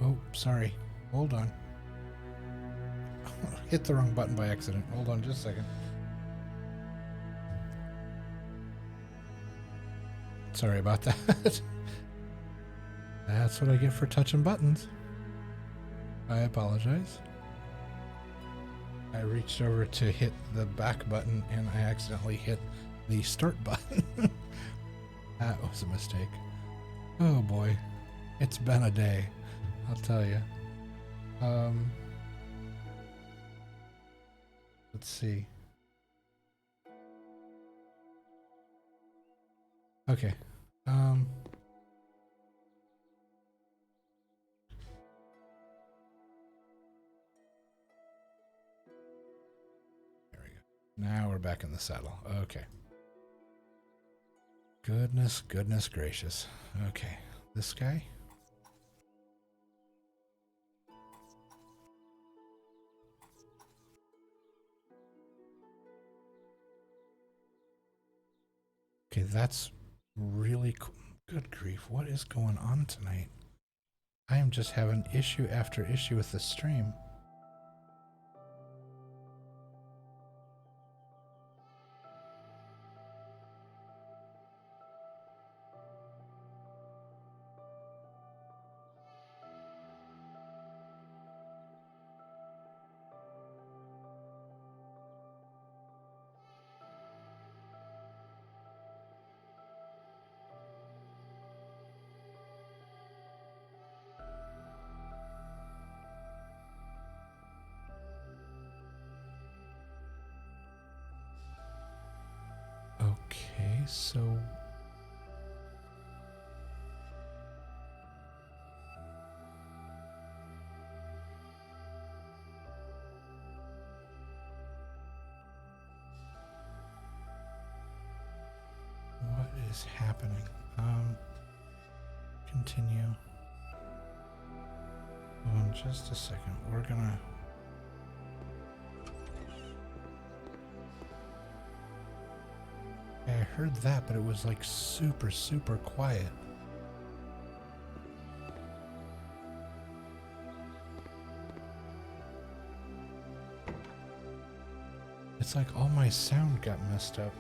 Oh, sorry. Hold on. Hit the wrong button by accident. Hold on just a second. Sorry about that. That's what I get for touching buttons. I apologize. I reached over to hit the back button and I accidentally hit the start button. That was a mistake. Oh boy. It's been a day, I'll tell you. Let's see. Okay. Now we're back in the saddle. Okay. Goodness gracious. Okay. This guy? Okay, that's really cool. Good grief. What is going on tonight? I am just having issue after issue with the stream. Okay, so what is happening? Continue. Hold on just a second. We're gonna I heard that, but it was like super quiet. It's like all my sound got messed up.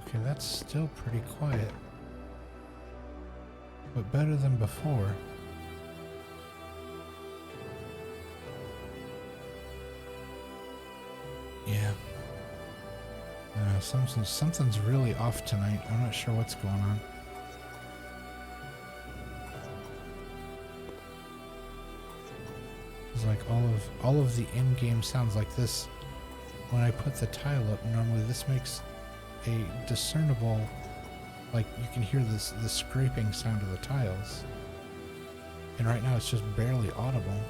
Okay, that's still pretty quiet, but better than before. Yeah. Something's really off tonight. I'm not sure what's going on. It's like all of the in-game sounds like this. When I put the tile up, normally this makes a discernible, like you can hear the scraping sound of the tiles. And right now it's just barely audible.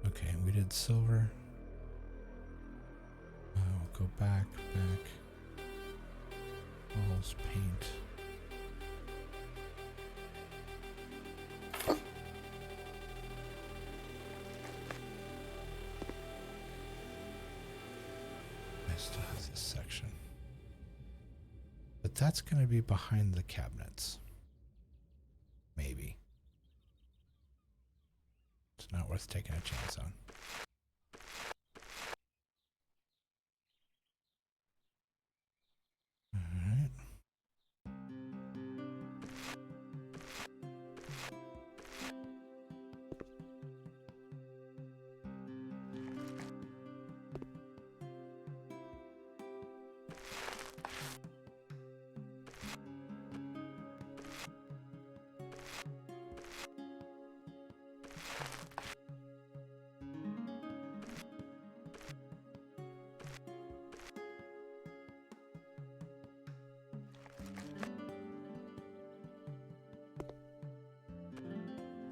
Okay, we did silver. We'll go back. Walls, paint. I still have this section. But that's going to be behind the cabinets. Maybe. It's not worth taking a chance on.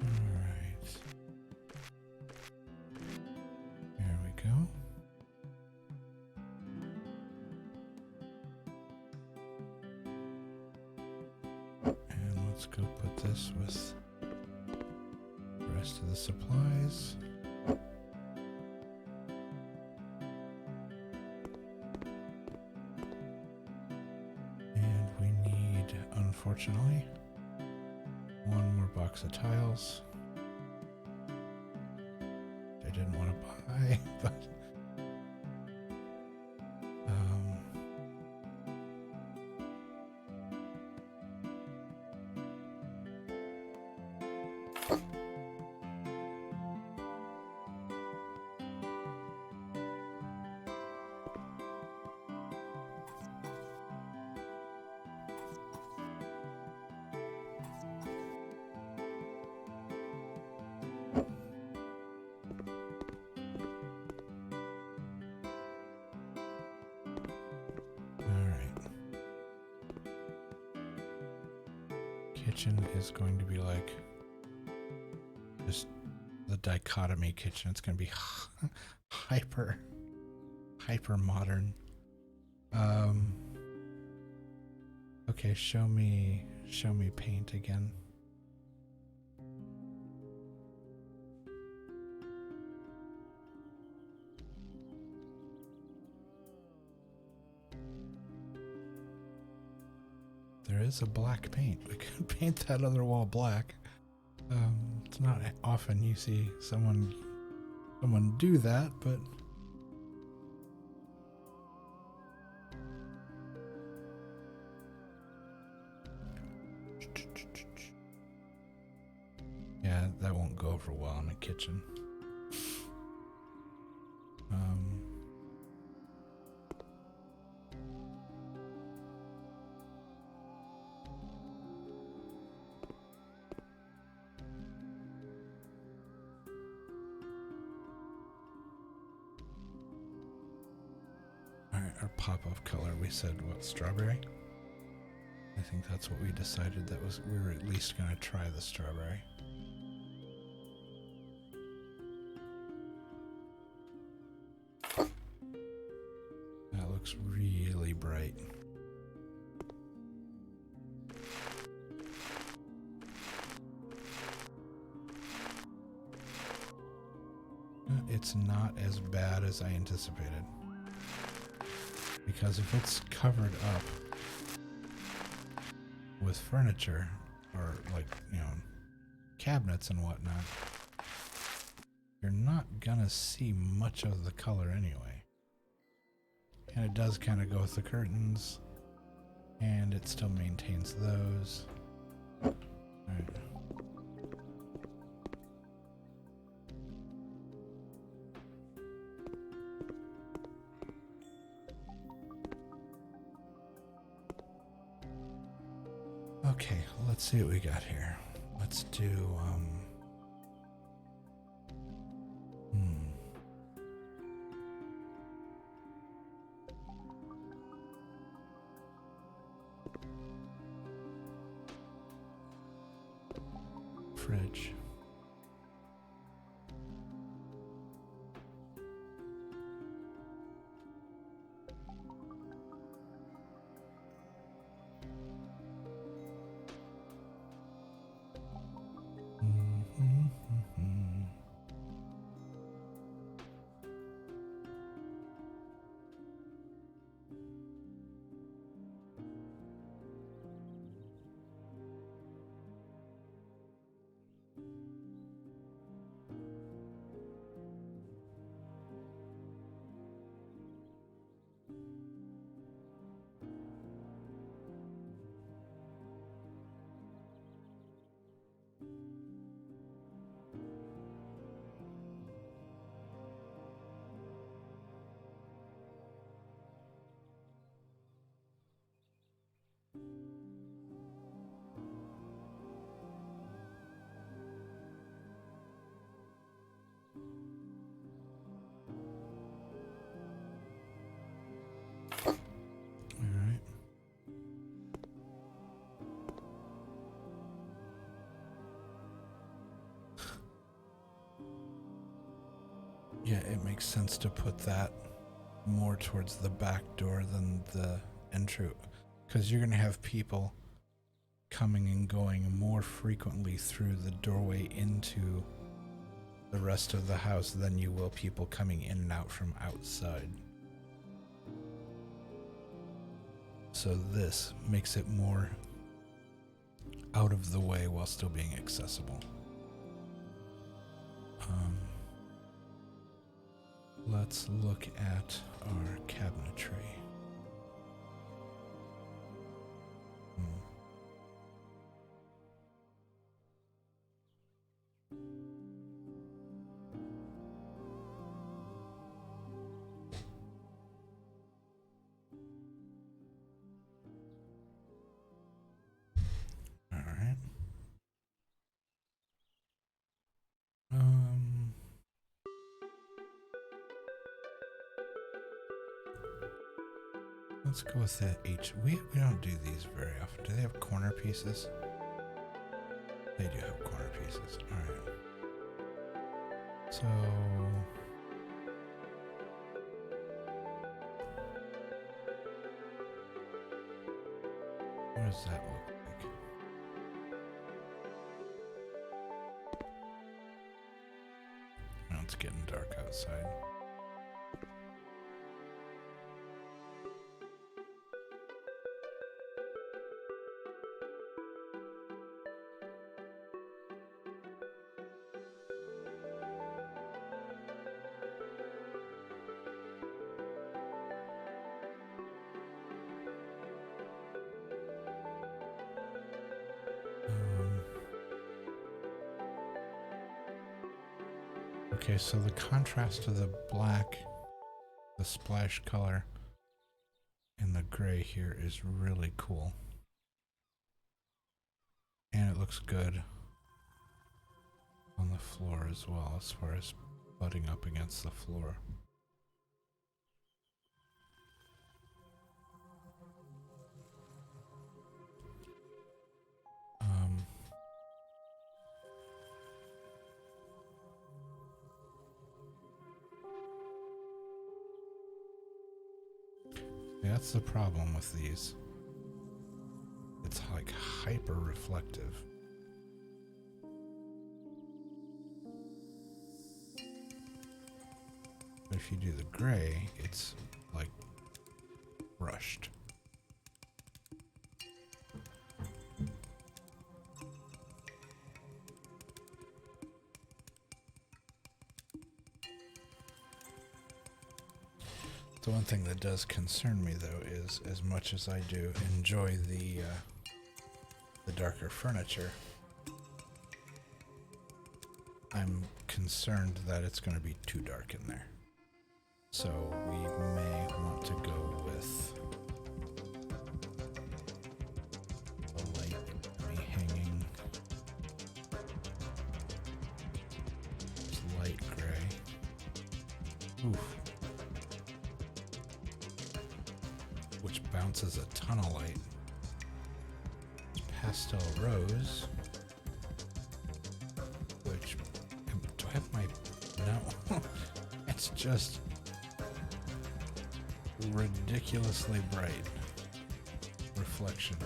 Alright. There we go. And let's go put this with the rest of the supplies. And we need, unfortunately, one more box of tiles. I didn't want to buy, but kitchen is going to be like just the dichotomy kitchen. It's going to be hyper modern. Okay, show me paint again. There is a black paint. We could paint that other wall black. It's not often you see someone do that, but yeah, that won't go over well in a kitchen. Our pop-up color, we said what, strawberry? I think that's what we decided. That was, we were at least going to try the strawberry. That looks really bright. It's not as bad as I anticipated. Because if it's covered up, with furniture or like, you know, cabinets and whatnot, you're not gonna see much of the color anyway. And it does kind of go with the curtains, and it still maintains those. All right. Okay, let's see what we got here. Let's do, fridge. Yeah, it makes sense to put that more towards the back door than the entry, because you're going to have people coming and going more frequently through the doorway into the rest of the house than you will people coming in and out from outside. So this makes it more out of the way while still being accessible. Let's look at our cabinetry. All right. Let's go with the H. We don't do these very often. Do they have corner pieces? They do have corner pieces. All right. So what does that look like? Well, it's getting dark outside. Okay, so the contrast of the black, the splash color, and the gray here is really cool. And it looks good on the floor as well, as far as butting up against the floor. That's the problem with these. It's like hyper reflective. But if you do the gray, it's like brushed. The one thing that does concern me, though, is as much as I do enjoy the darker furniture, I'm concerned that it's going to be too dark in there. So we may want to go with a light maybe hanging. It's light gray. Oof. Which bounces a ton of light. It's pastel rose. Which, do I have my, no. It's just ridiculously bright reflection.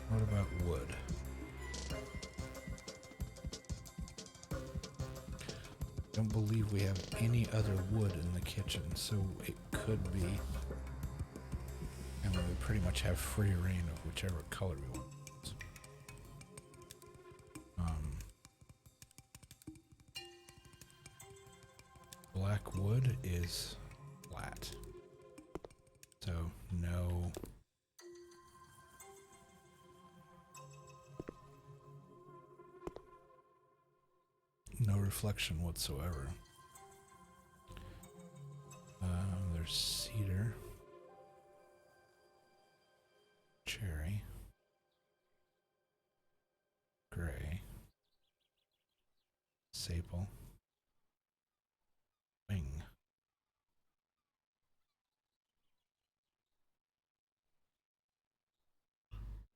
What about wood? Don't believe we have any other wood in the kitchen, so it could be, and we pretty much have free reign of whichever color we want. Black wood is flat, so no reflection whatsoever. There's cedar, cherry, gray, sable, wing.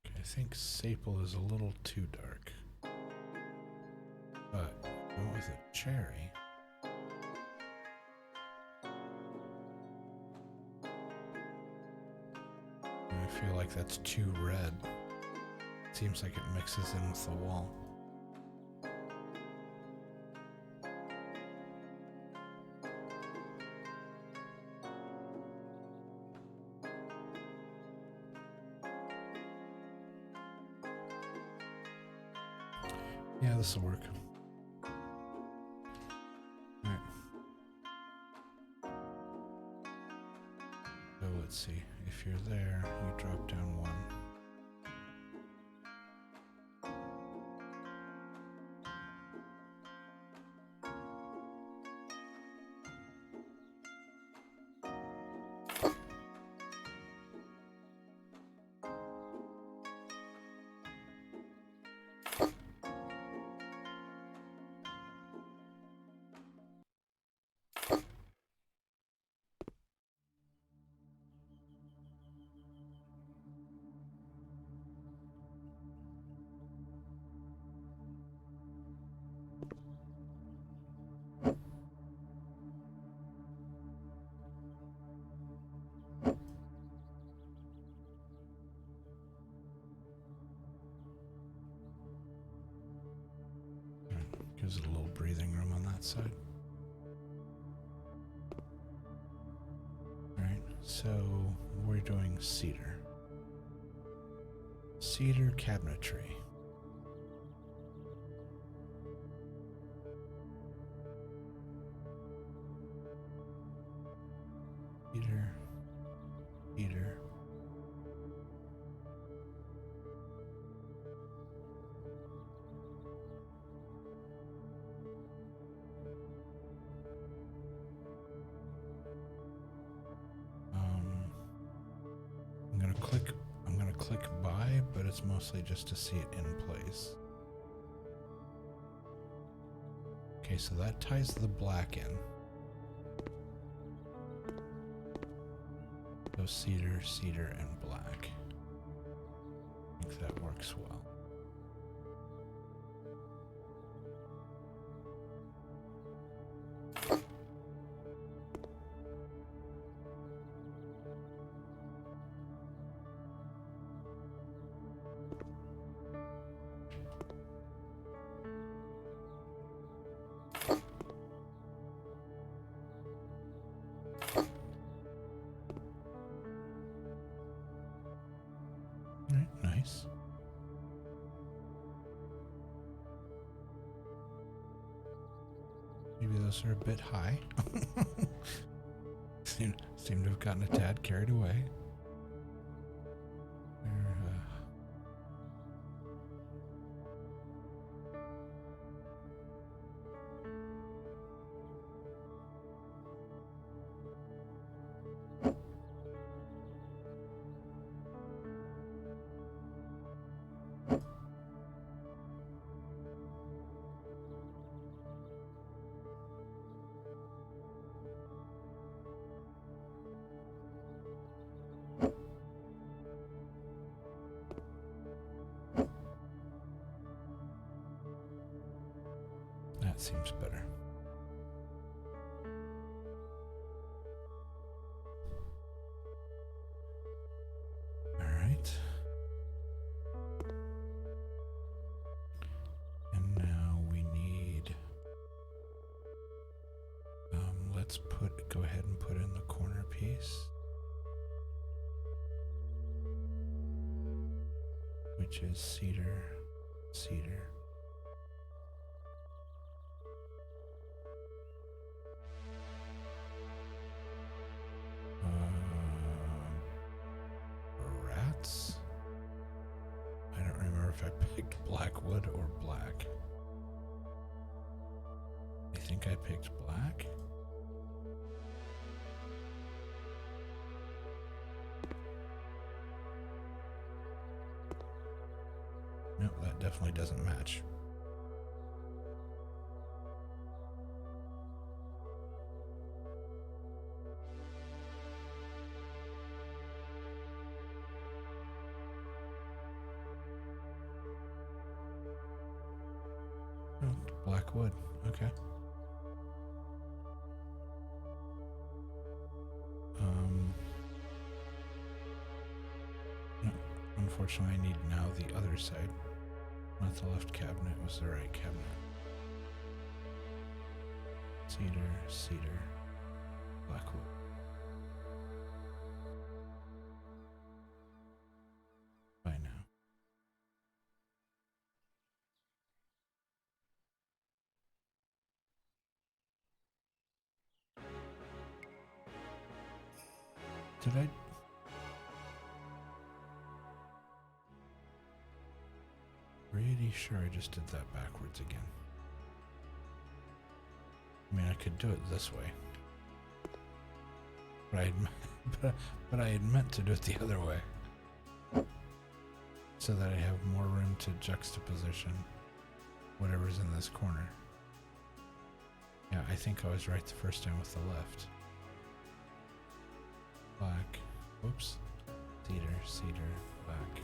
Okay, I think sable is a little too dark, but what was it? Cherry. I feel like that's too red. Seems like it mixes in with the wall. Yeah, this will work. Alright. So let's see. If you're there, you drop down one. Gives it a little breathing room on that side. Alright, so we're doing cedar. Cedar cabinetry. Cedar. Cedar. I'm gonna click buy, but it's mostly just to see it in place. Okay, so that ties the black in. So cedar, cedar, and black. I think that works well. Nice. those are a bit high. seem to have gotten a tad carried away. That seems better. All right. And now we need, let's go ahead and put in the corner piece, which is cedar, cedar. Rats? I don't remember if I picked black wood or black. I think I picked black. Nope, that definitely doesn't match. Black wood, okay. No, unfortunately I need now the other side. Not the left cabinet, it was the right cabinet. Cedar, cedar, black wood. By now. Did I? Pretty sure I just did that backwards again. I mean, I could do it this way. But I had meant to do it the other way. So that I have more room to juxtaposition whatever's in this corner. Yeah, I think I was right the first time with the left. Black, whoops, cedar, cedar, black.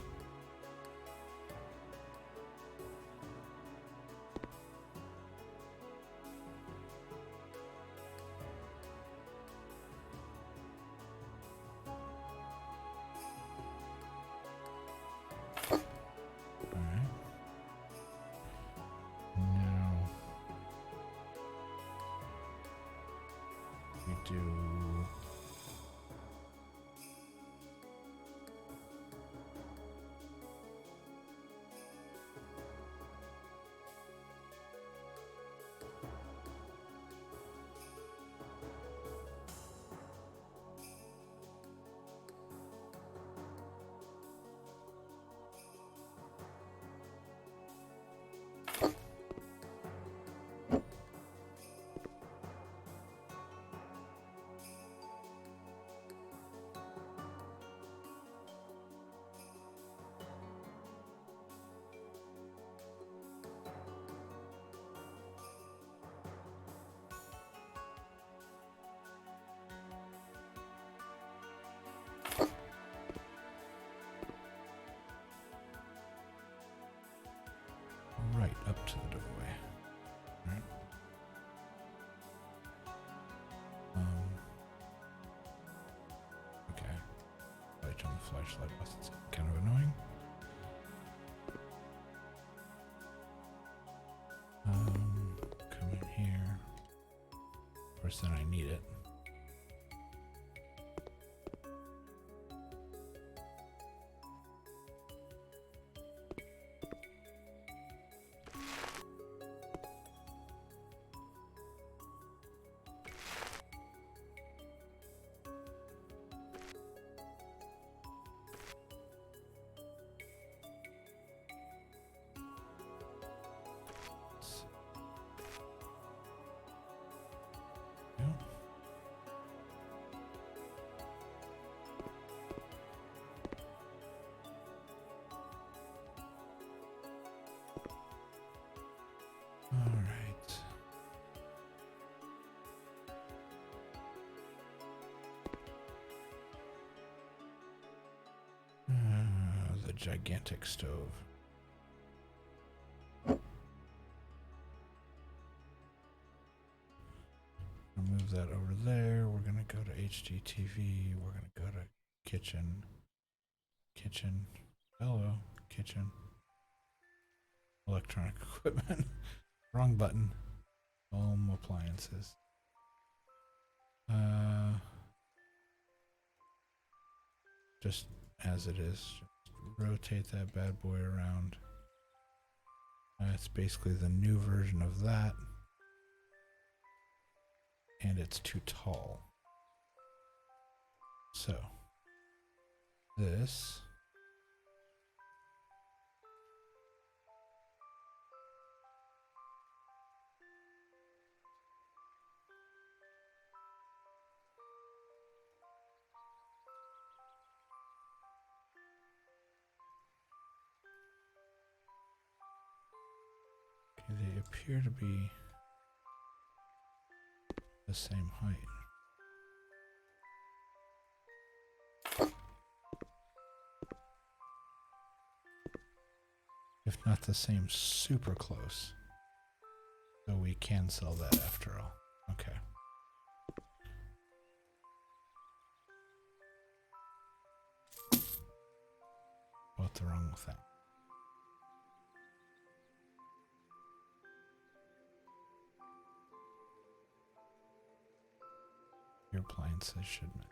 Alright. Now we do right up to the doorway. Right. Okay. Light on the flashlight. That's kind of annoying. Come in here. Of course, then I need it. gigantic stove. I'll move that over there. We're gonna go to HDTV. We're gonna go to kitchen. Kitchen. Hello, kitchen. Electronic equipment. Wrong button. Home appliances. Just as it is. Just rotate that bad boy around. It's basically the new version of that. And it's too tall. So, this. Okay, they appear to be the same height. If not the same, super close. So we can sell that after all. Okay. Bought the wrong thing. Your appliances should match.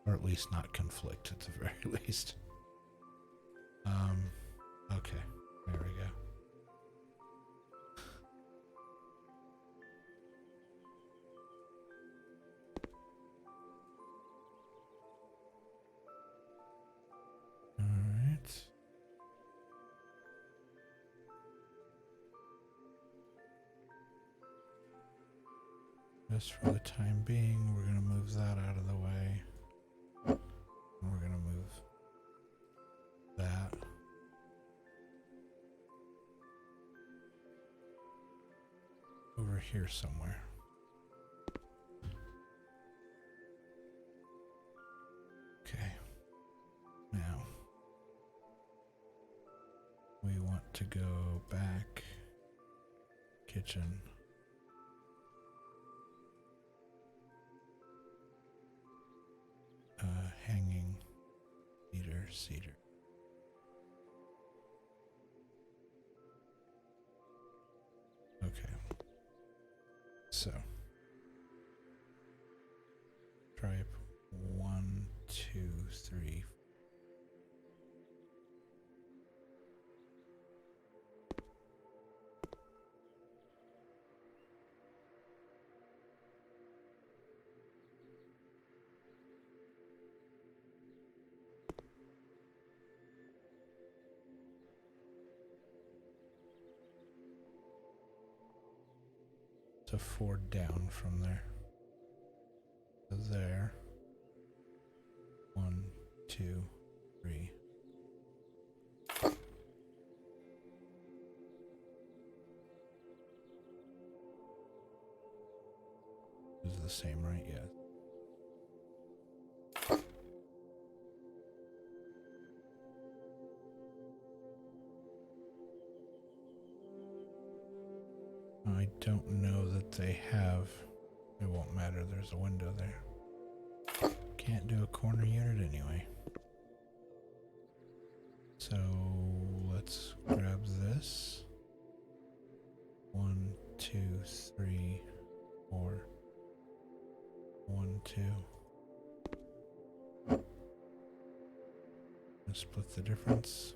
Or at least not conflict at the very least. Okay, there we go. Alright. Just for the time being, we're gonna move that out of the way. And we're gonna move that. Over here somewhere. Okay. Now we want to go back. Kitchen. Hanging. Cedar. Okay. So, try 1, 2, 3. So 4 down from there. So there. 1, 2, 3. This is the same, right? Yeah. I don't know that they have. It won't matter. There's a window there. Can't do a corner unit anyway. So let's grab this. 1, 2, 3, 4. 1, 2. Let's split the difference.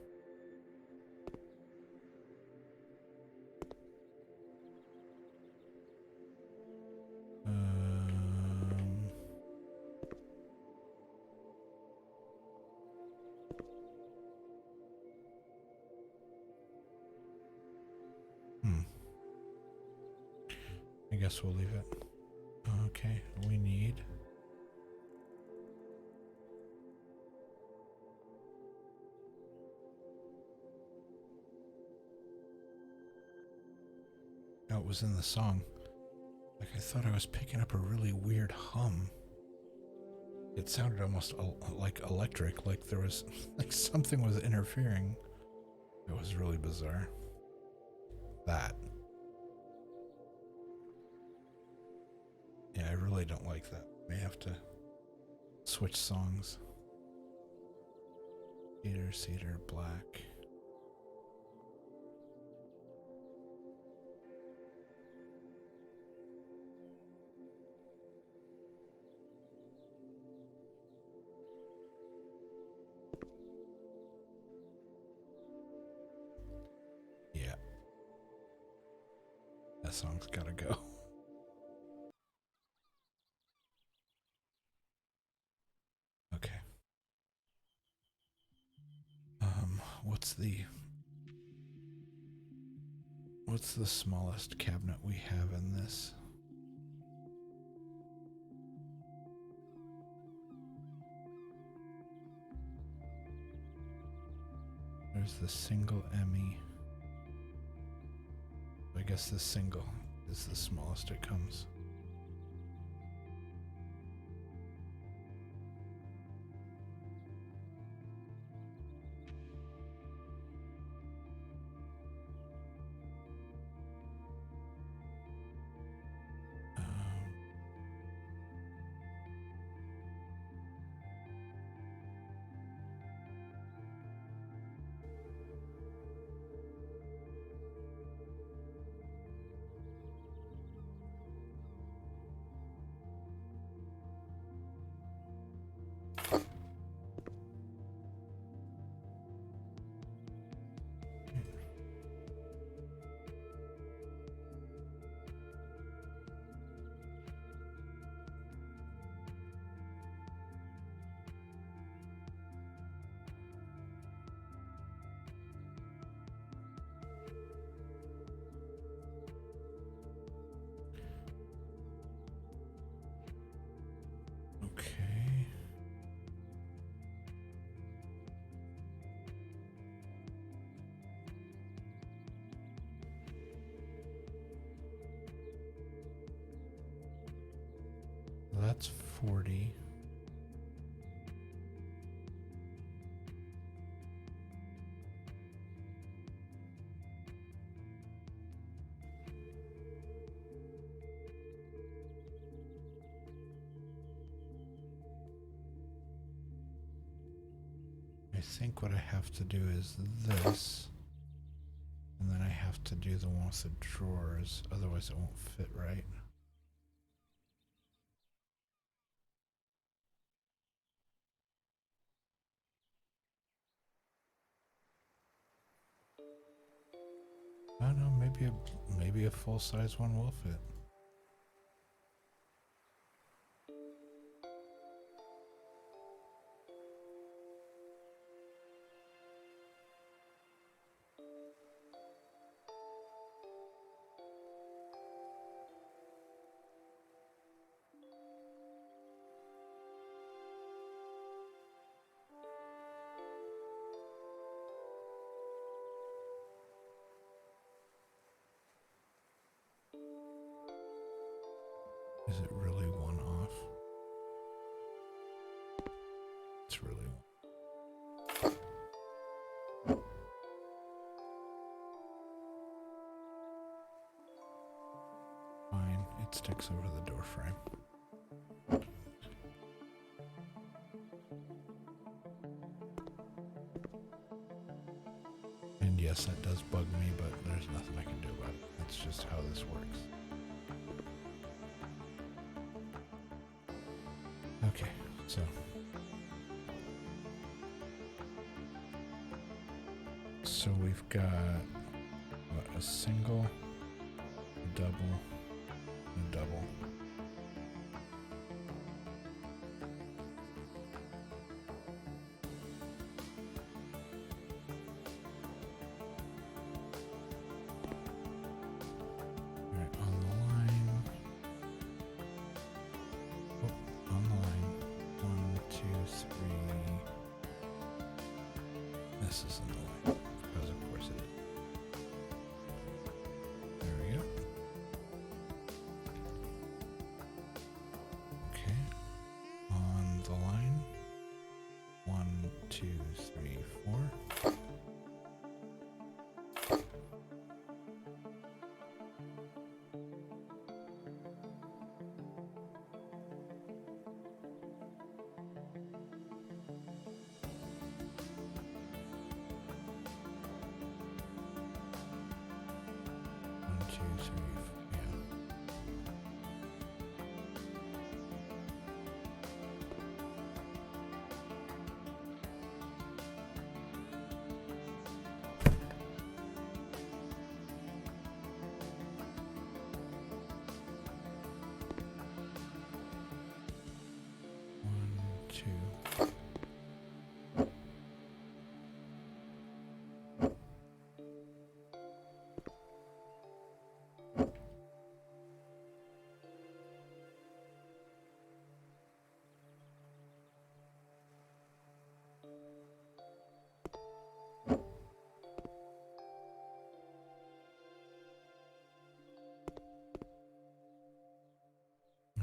I guess we'll leave it. Okay, we need what was in the song. Like, I thought I was picking up a really weird hum. It sounded almost like electric, like there was, like something was interfering. It was really bizarre. That. Yeah, I really don't like that. May have to switch songs. Cedar, black. Yeah. That song's gotta go. Okay. What's the smallest cabinet we have in this? There's the single Emmy. I guess the single is the smallest it comes. Okay. That's 40. I think what I have to do is this, and then I have to do the one with the drawers, otherwise it won't fit right. I don't know, maybe a full-size one will fit. Is it really one off? It's really one. Fine, it sticks over the door frame. And yes, that does bug me, but there's nothing I can do about it. That's just how this works. Okay, so we've got what, a single, a double, and a double. Alright, on the line. Oh, on the line. 1, 2, 3. This is in the way, because of course it is. There we go. 2, 3, yeah. One, two.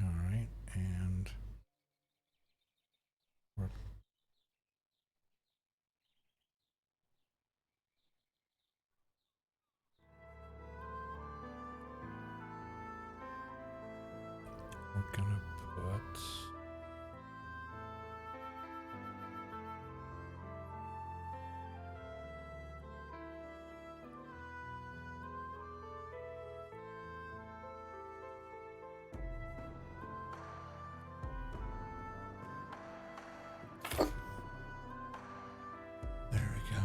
All right, and we're gonna put there we go.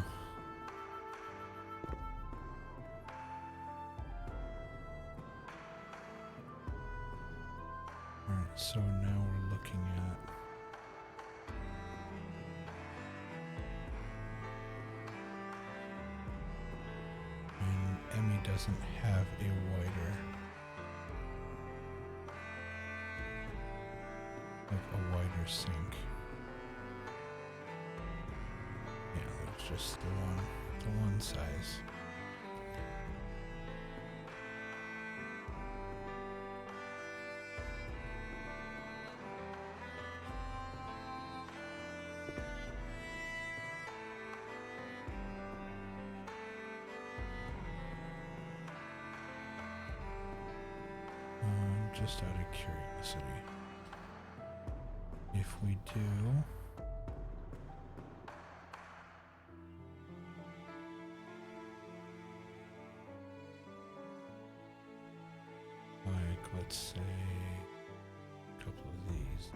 All right, so now we're looking at and Emmy doesn't have a wider sink. Yeah, that's just the one size. Just out of curiosity, if we do like, let's say a couple of these.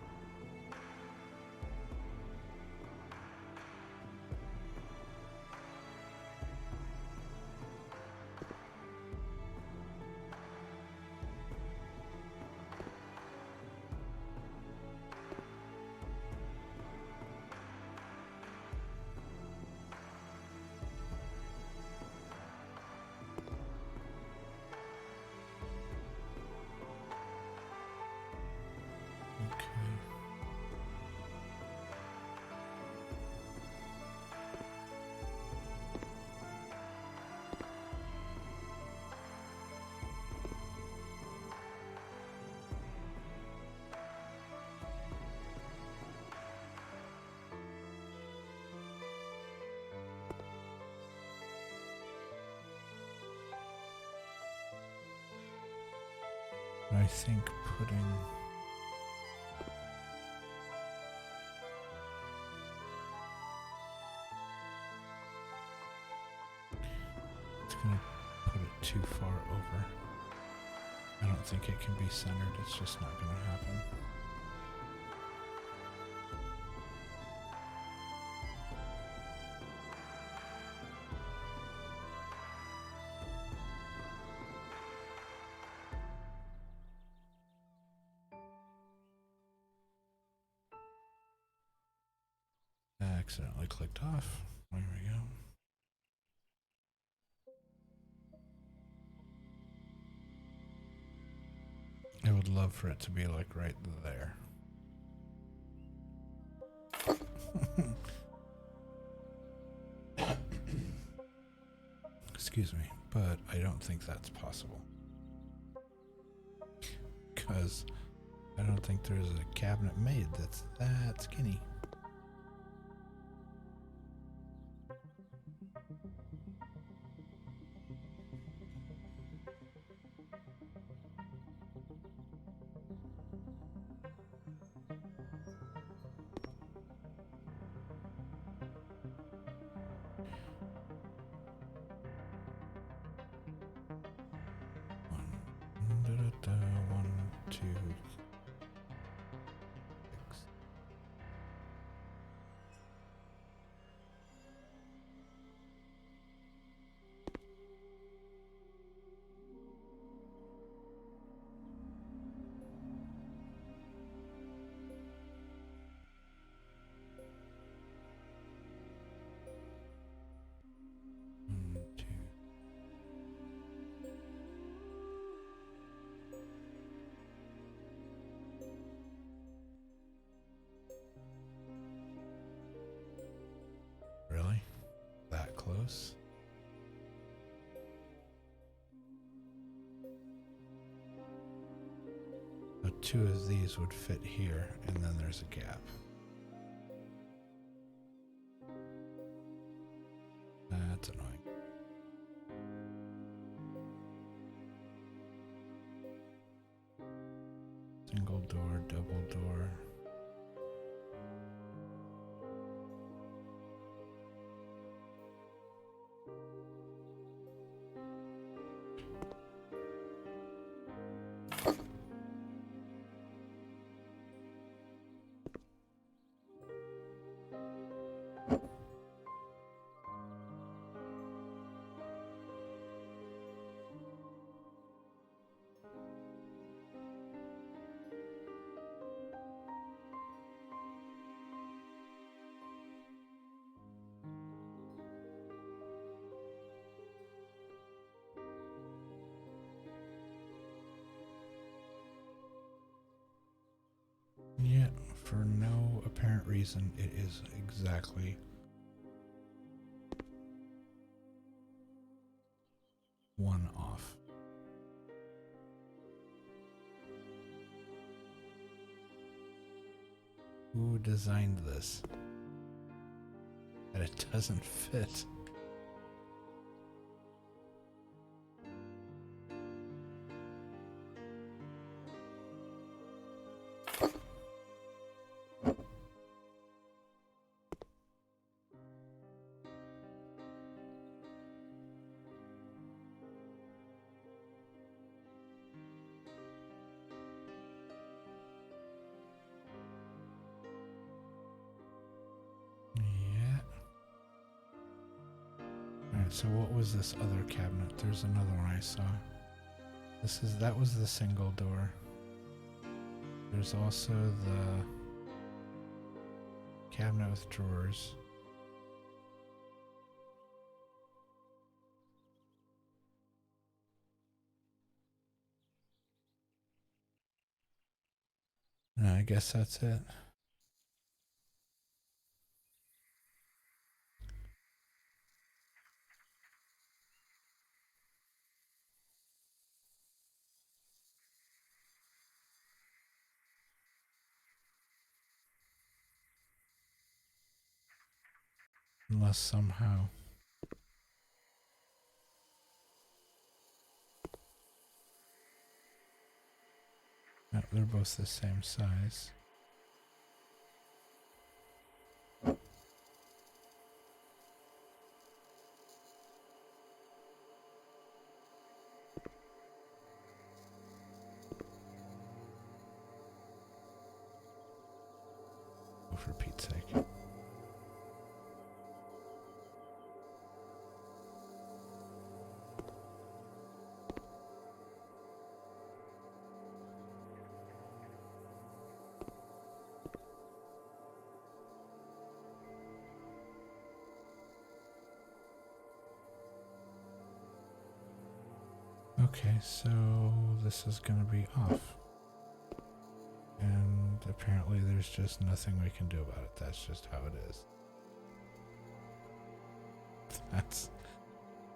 I think putting it's gonna put it too far over. I don't think it can be centered, it's just not gonna happen. I accidentally clicked off. There we go. I would love for it to be like right there. Excuse me, but I don't think that's possible. Because I don't think there's a cabinet made that's that skinny. But two of these would fit here, and then there's a gap. That's annoying. Single door, double door. Yet, for no apparent reason, it is exactly one off. Who designed this? That it doesn't fit. So what was this other cabinet? There's another one I saw. That was the single door. There's also the cabinet with drawers. I guess that's it. Unless somehow... No, they're both the same size. Oh, for Pete's sake. Okay, so this is going to be off. And apparently there's just nothing we can do about it. That's just how it is.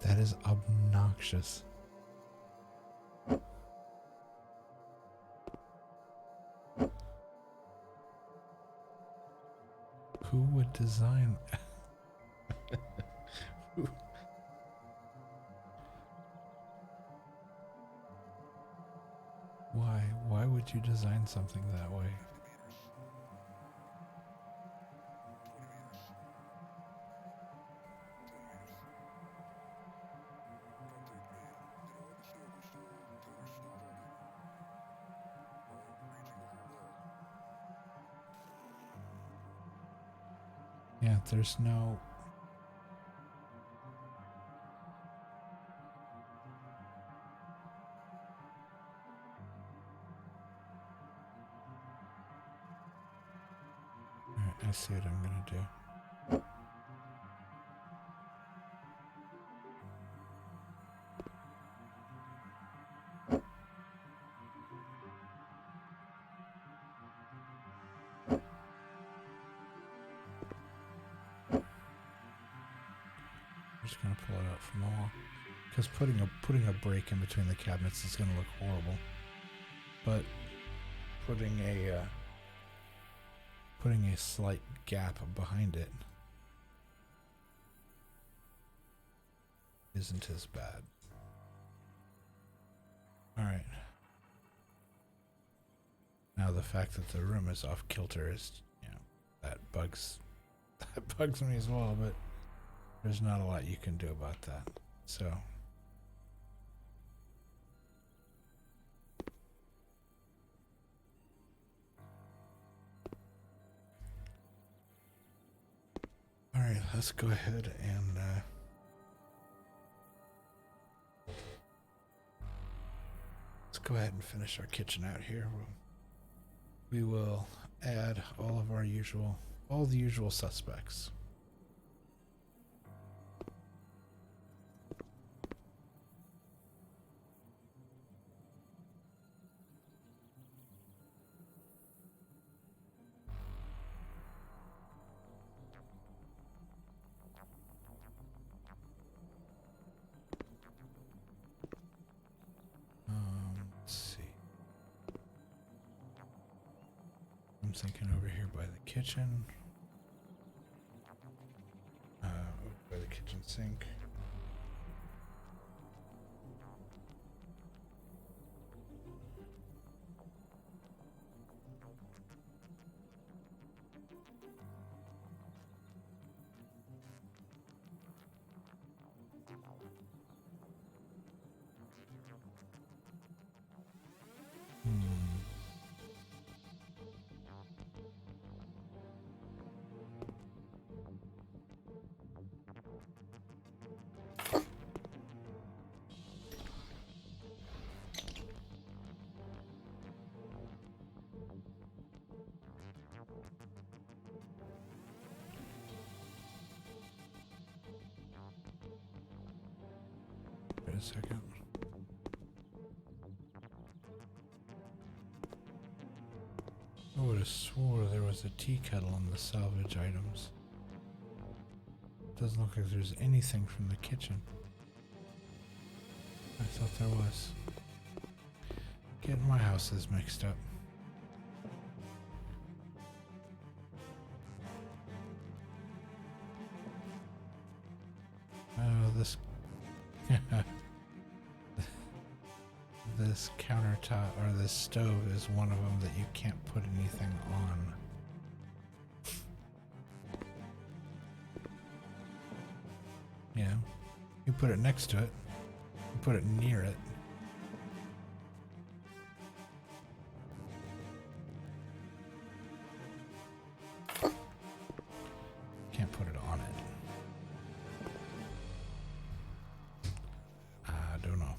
That is obnoxious. Who would design... Why? Why would you design something that way? Yeah, there's no... Alright, I see what I'm gonna do. I'm just gonna pull it out from the wall. Because putting a break in between the cabinets is gonna look horrible. But putting a slight gap behind it isn't as bad. All right. Now the fact that the room is off kilter is, that bugs me as well, but there's not a lot you can do about that. So all right, let's go ahead and finish our kitchen out here. We will add all the usual suspects. Let's see. I'm thinking over here by the kitchen. By the kitchen sink. Wait a second. I would have swore there was a tea kettle in the salvage items. Doesn't look like there's anything from the kitchen. I thought there was. Getting my houses mixed up. Oh, this this countertop or this stove is one of them that you can't put anything on. You know, you put it next to it, you put it near it. Can't put it on it. I don't know.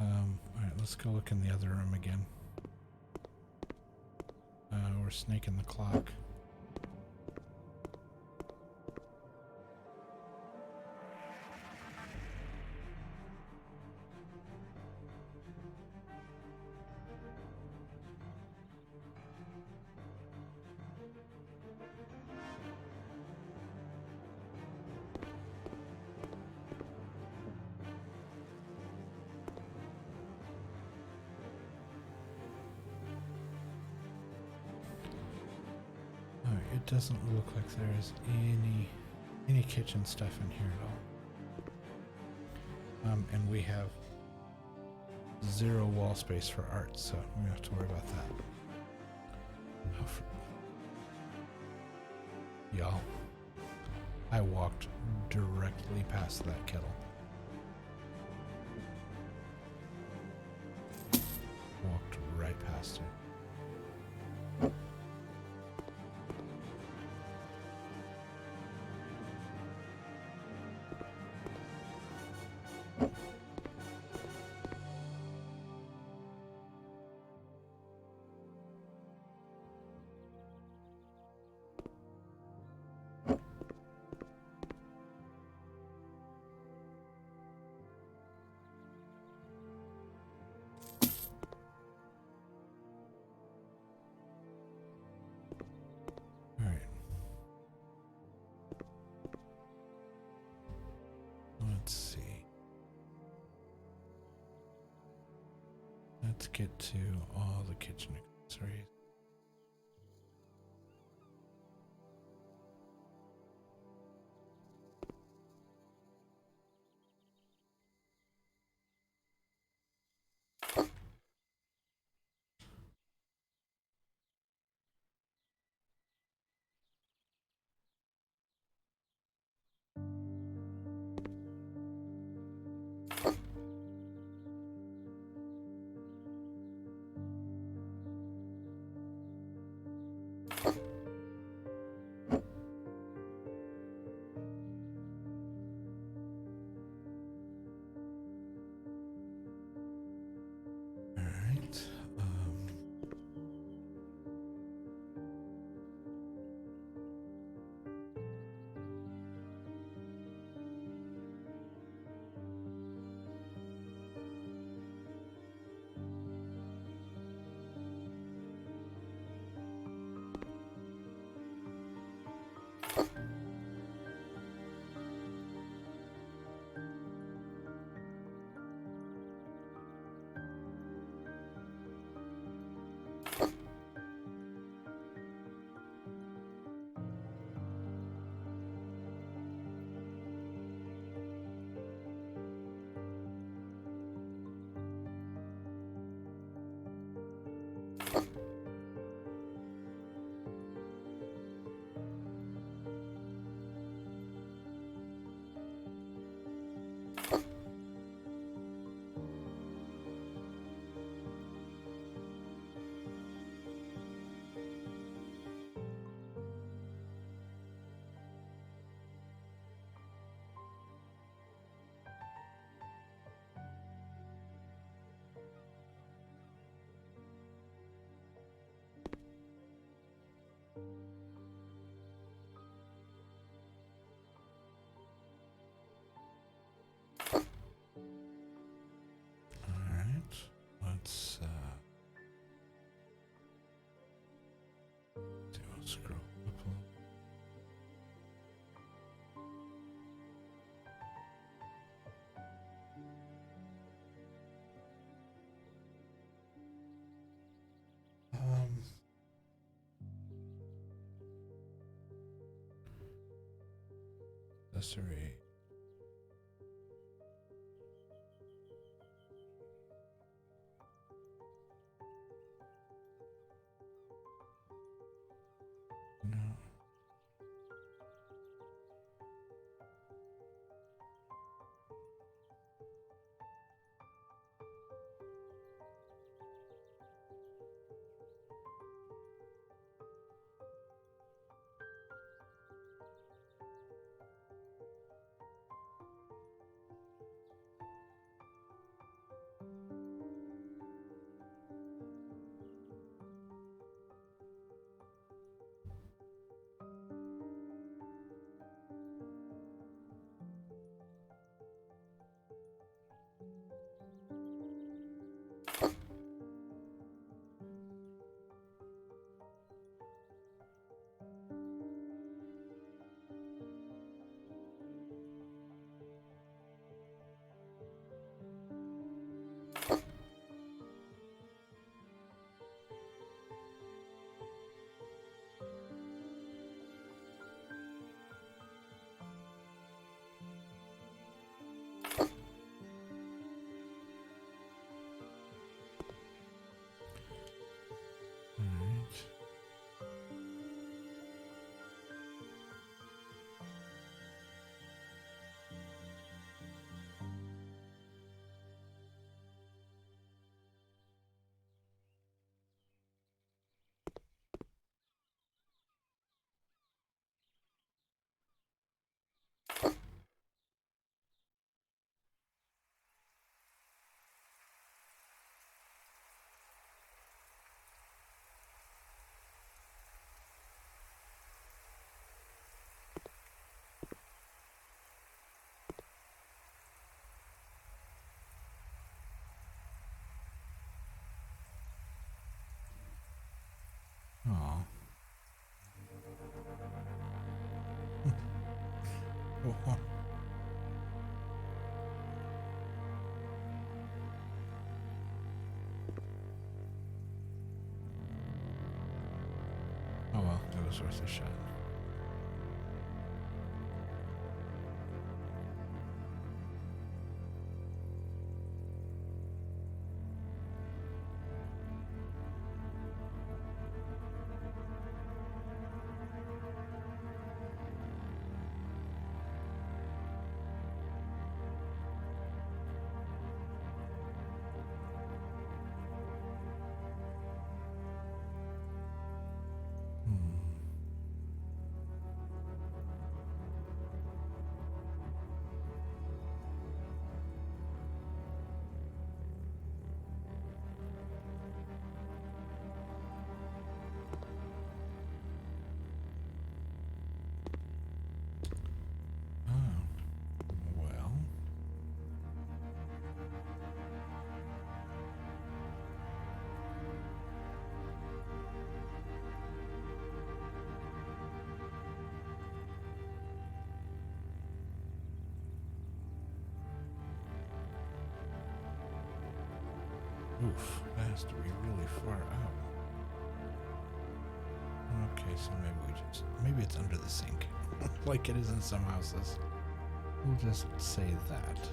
Alright, let's go look in the other room again. We're snaking the clock. It doesn't look like there's any kitchen stuff in here at all. And we have 0 wall space for art, so we don't have to worry about that. Y'all, I walked directly past that kettle. Walked right past it. let's get to all the kitchen accessories. Alright. Alright. Let's do a scroll up a little. Accessory. No. Alright. Aw. Oh. $5 worth of shot. Well. Oof, that has to be really far out. Okay, so maybe it's under the sink, like it is in some houses. We'll just say that.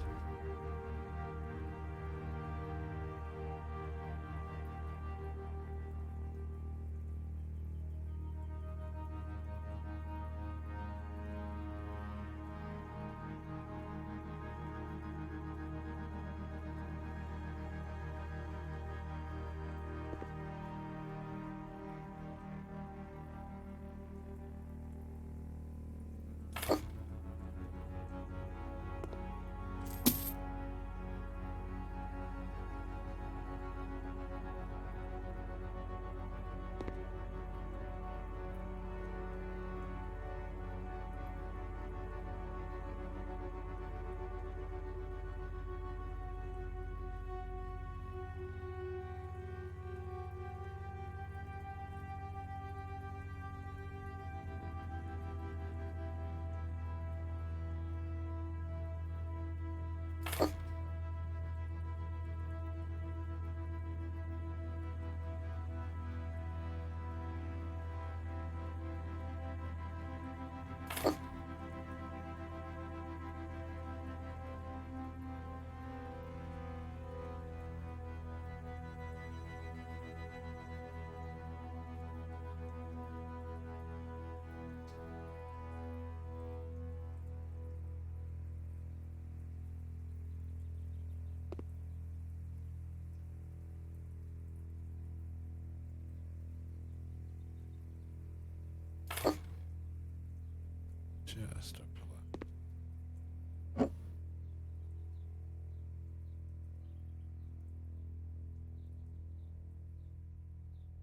Just a pull up.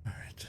All right.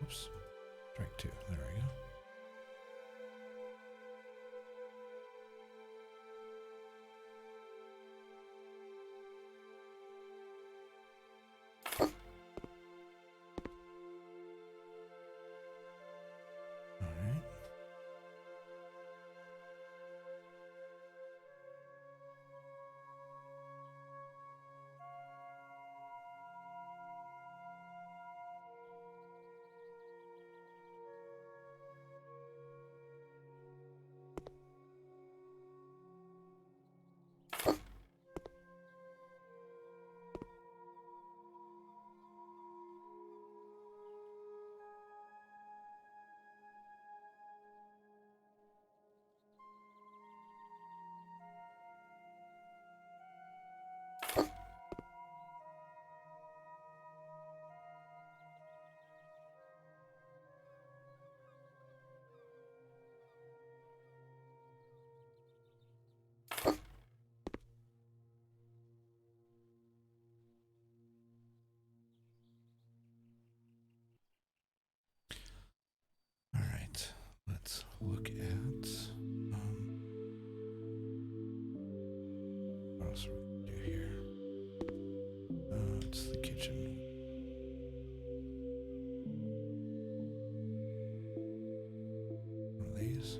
Oops. Strike 2. There we go. All right, let's look at what else we can do here. It's the kitchen. One of these.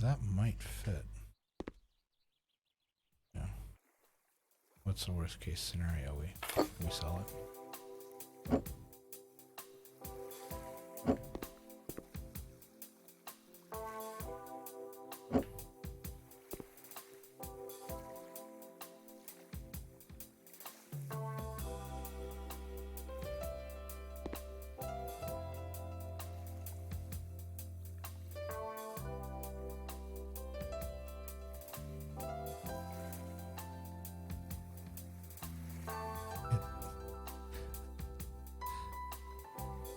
that might fit. Yeah. What's the worst case scenario? We sell it.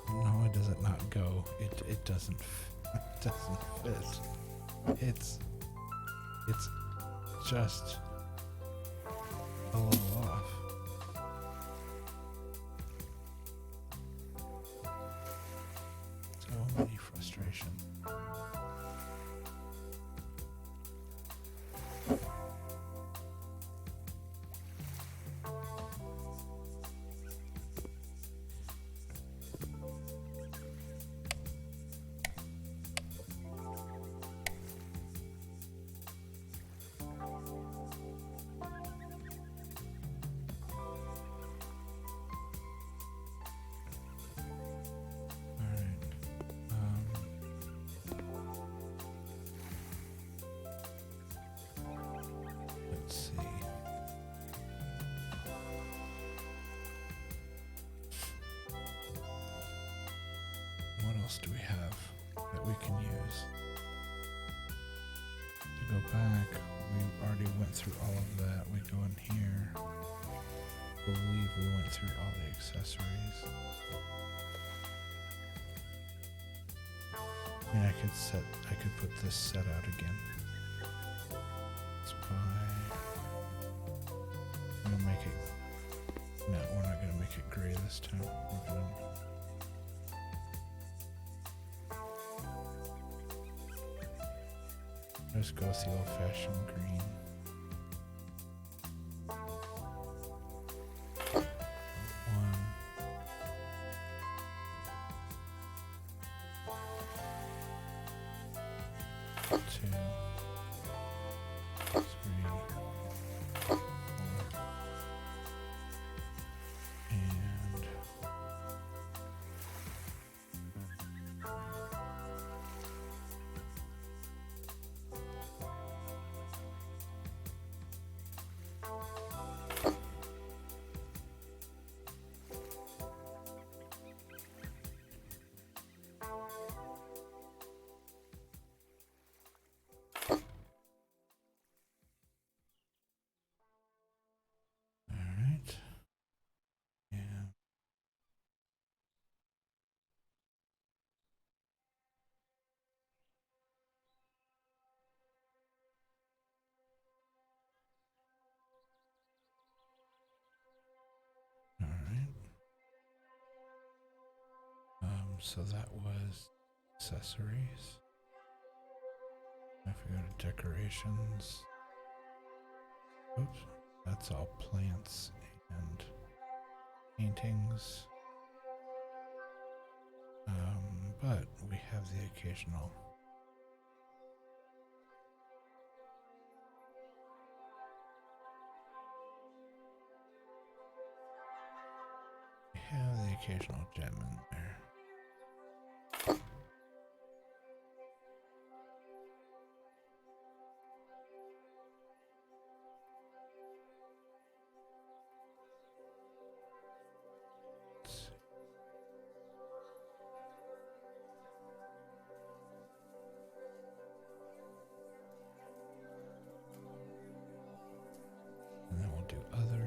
No, does it not go? It doesn't. It doesn't fit. It's just a little off. So many frustration. Do we have that we can use? To go back, we already went through all of that. We go in here. I believe we went through all the accessories. I mean, I could put this set out again. Let's buy. I'm gonna make it. No, we're not gonna make it gray this time. We're gonna. Just go with the old-fashioned green. One. Two. Three. Four. And so that was accessories. If we go to decorations, oops, that's all plants and paintings. But we have the occasional. We have the occasional gem in there. And then we'll do other.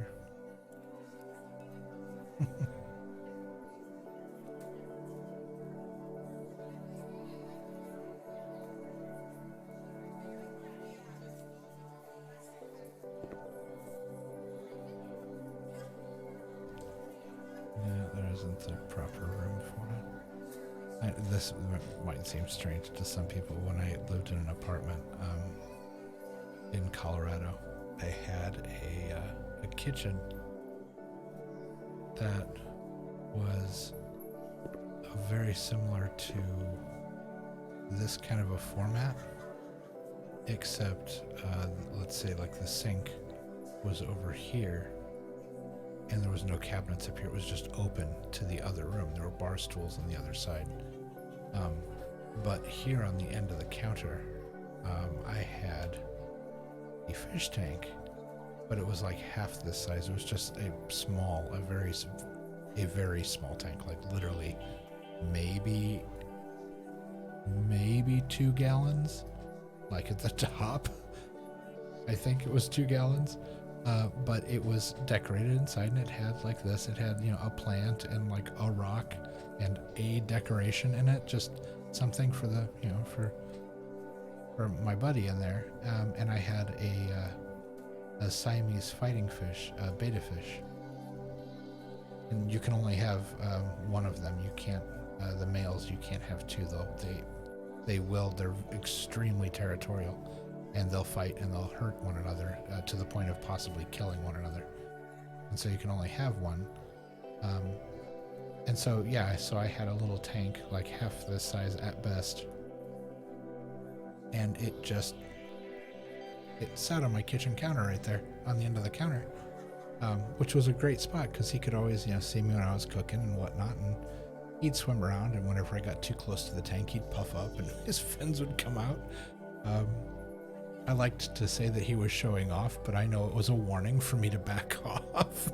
There isn't the proper room for it. This might seem strange to some people. When I lived in an apartment in Colorado, I had a kitchen that was very similar to this kind of a format, except let's say like the sink was over here and there was no cabinets up here. It was just open to the other room. There were bar stools on the other side. But here on the end of the counter, I had a fish tank, but it was like half this size. It was just a very small tank, like literally maybe 2 gallons, like at the top. I think it was 2 gallons. But it was decorated inside, and it had like this. It had, a plant and like a rock and a decoration in it, just something for the, for my buddy in there. And I had a Siamese fighting fish, a beta fish. And you can only have one of them. You can't, the males, you can't have two though. They're extremely territorial. And they'll fight and they'll hurt one another to the point of possibly killing one another. And so you can only have one. And so, so I had a little tank, like half this size at best. And it sat on my kitchen counter right there on the end of the counter, which was a great spot because he could always, see me when I was cooking and whatnot. And he'd swim around, and whenever I got too close to the tank, he'd puff up and his fins would come out. I liked to say that he was showing off, but I know it was a warning for me to back off.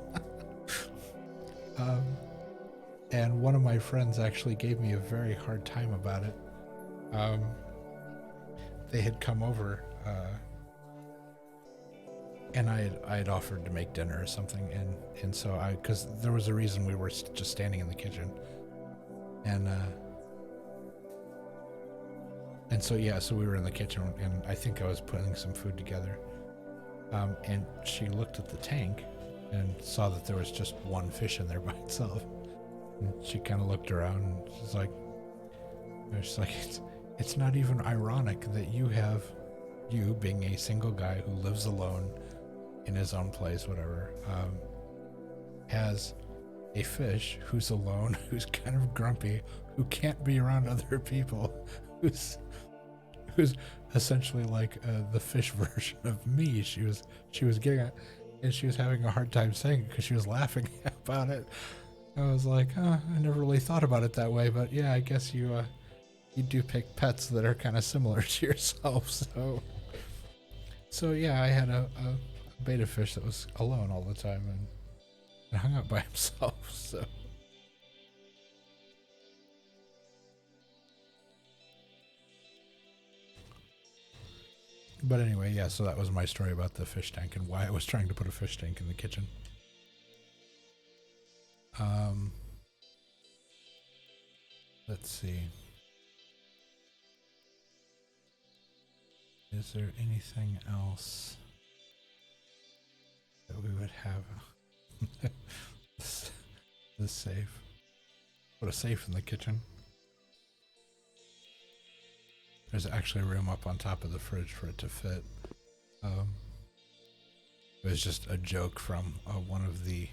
And one of my friends actually gave me a very hard time about it. They had come over, and I had offered to make dinner or something, and so because there was a reason we were just standing in the kitchen, and so we were in the kitchen, and I think I was putting some food together. And she looked at the tank and saw that there was just one fish in there by itself. And she kind of looked around and she's like, it's not even ironic that you being a single guy who lives alone in his own place, whatever, has a fish who's alone, who's kind of grumpy, who can't be around other people, who's essentially like the fish version of me. She was getting it, and she was having a hard time saying it because she was laughing about it. I was like, I never really thought about it that way, but yeah, I guess you do pick pets that are kind of similar to yourself. So yeah, I had a beta fish that was alone all the time and hung out by himself. So. But anyway, so that was my story about the fish tank and why I was trying to put a fish tank in the kitchen. Let's see. Is there anything else that we would have? This safe. Put a safe in the kitchen. There's actually room up on top of the fridge for it to fit. It was just a joke from one of the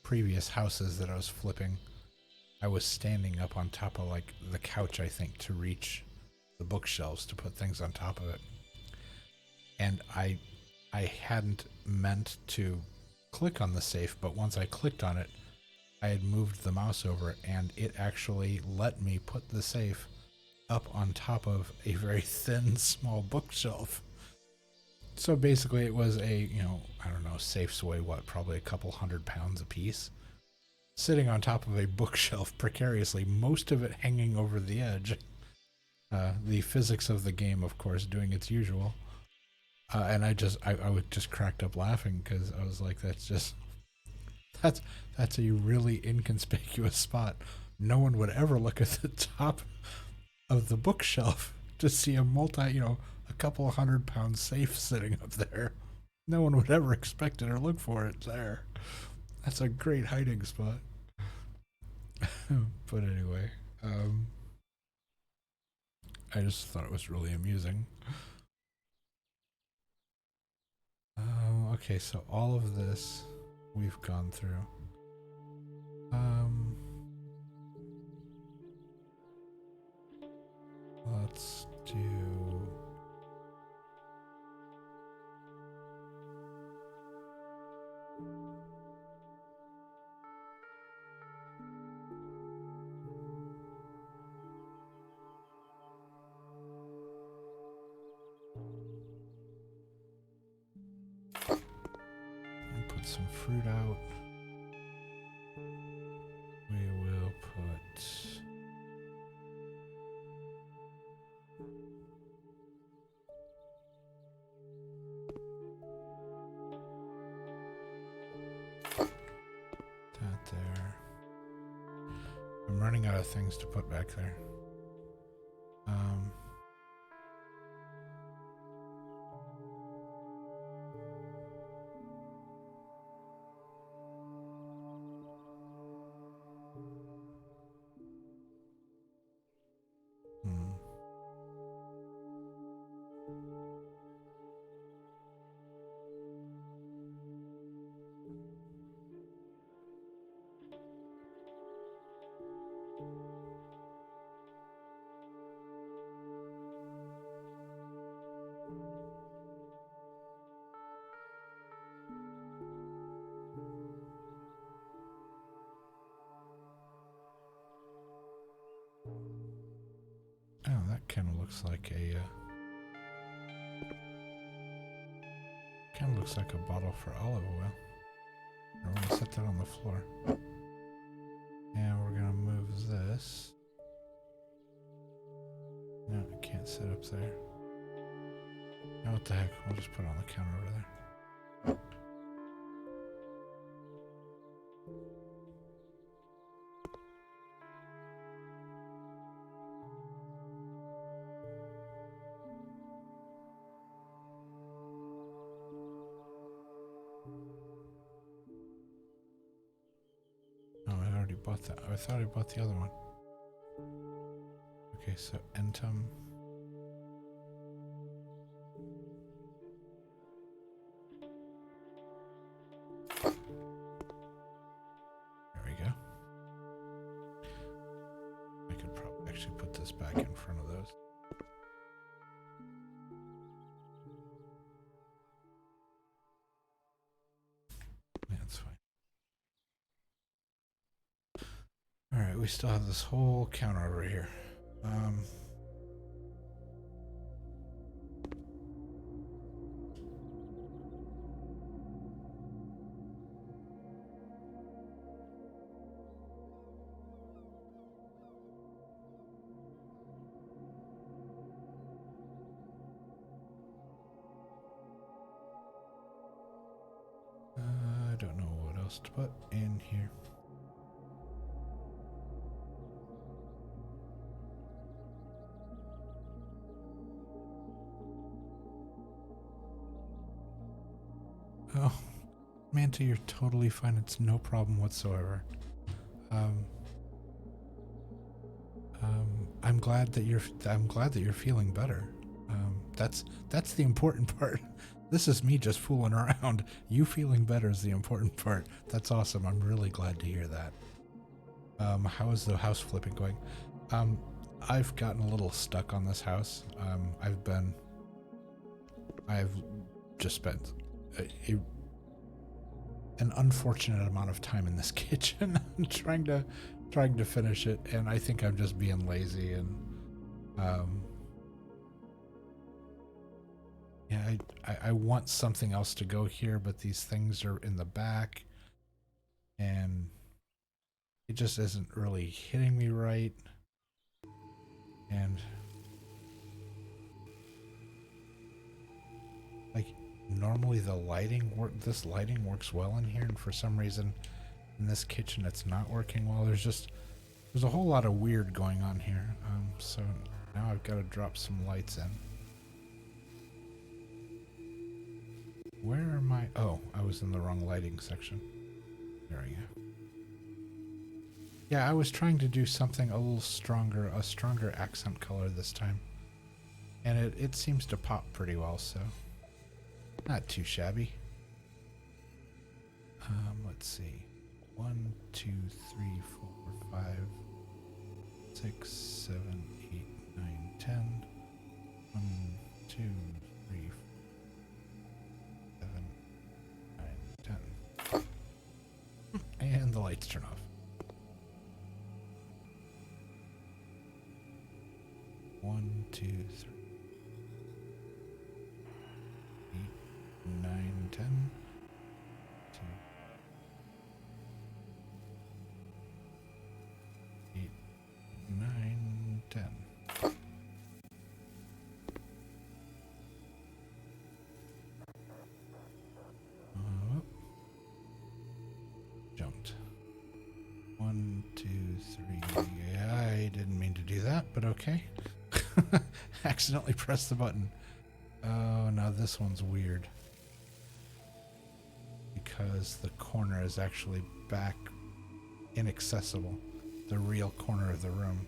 previous houses that I was flipping. I was standing up on top of like the couch, I think, to reach the bookshelves to put things on top of it. And I hadn't meant to click on the safe, but once I clicked on it, I had moved the mouse over and it actually let me put the safe up on top of a very thin, small bookshelf. So basically it was a, I don't know, safes weigh probably a couple 100 pounds a piece, sitting on top of a bookshelf precariously, most of it hanging over the edge. The physics of the game, of course, doing its usual. And I would just cracked up laughing because I was like, that's a really inconspicuous spot. No one would ever look at the top of the bookshelf to see a a couple 100-pound safe sitting up there. No one would ever expect it or look for it there. That's a great hiding spot. But anyway, I just thought it was really amusing. Okay, so all of this we've gone through. Let's do put some fruit out. We will put... that there. I'm running out of things to put back there. Oh, that kind of looks like a bottle for olive oil. We're gonna set that on the floor, and we're gonna move this. No, it can't sit up there. Now what the heck? We'll just put it on the counter over there. Oh, I already bought that. I thought I bought the other one. Okay, so Entum. There we go. I could probably actually put this back in front of those. Yeah, that's fine. Alright, we still have this whole counter over here. I don't know what else to put in here. Oh, Manta, you're totally fine. It's no problem whatsoever. I'm glad that you're feeling better. That's the important part. This is me just fooling around. You feeling better is the important part. That's awesome. I'm really glad to hear that. How is the house flipping going? I've gotten a little stuck on this house. I've just spent an unfortunate amount of time in this kitchen trying to finish it, and I think I'm just being lazy, and yeah, I want something else to go here, but these things are in the back and it just isn't really hitting me right. And like normally this lighting works well in here, and for some reason in this kitchen it's not working well. There's a whole lot of weird going on here. So now I've got to drop some lights in. Where am I? Oh, I was in the wrong lighting section. There we go. Yeah, I was trying to do something a little stronger, a stronger accent color this time. And it seems to pop pretty well, so not too shabby. Let's see. 1, 2, 3, 4, 5, 6, 7, 8, 9, 10. 1, 2, 3, 4, 7, 9, 10. And the lights turn off. 1, 2, 3, 8, 9, 10. 2, 3. I didn't mean to do that, but okay. Accidentally pressed the button. Oh, now this one's weird. Because the corner is actually back inaccessible. The real corner of the room.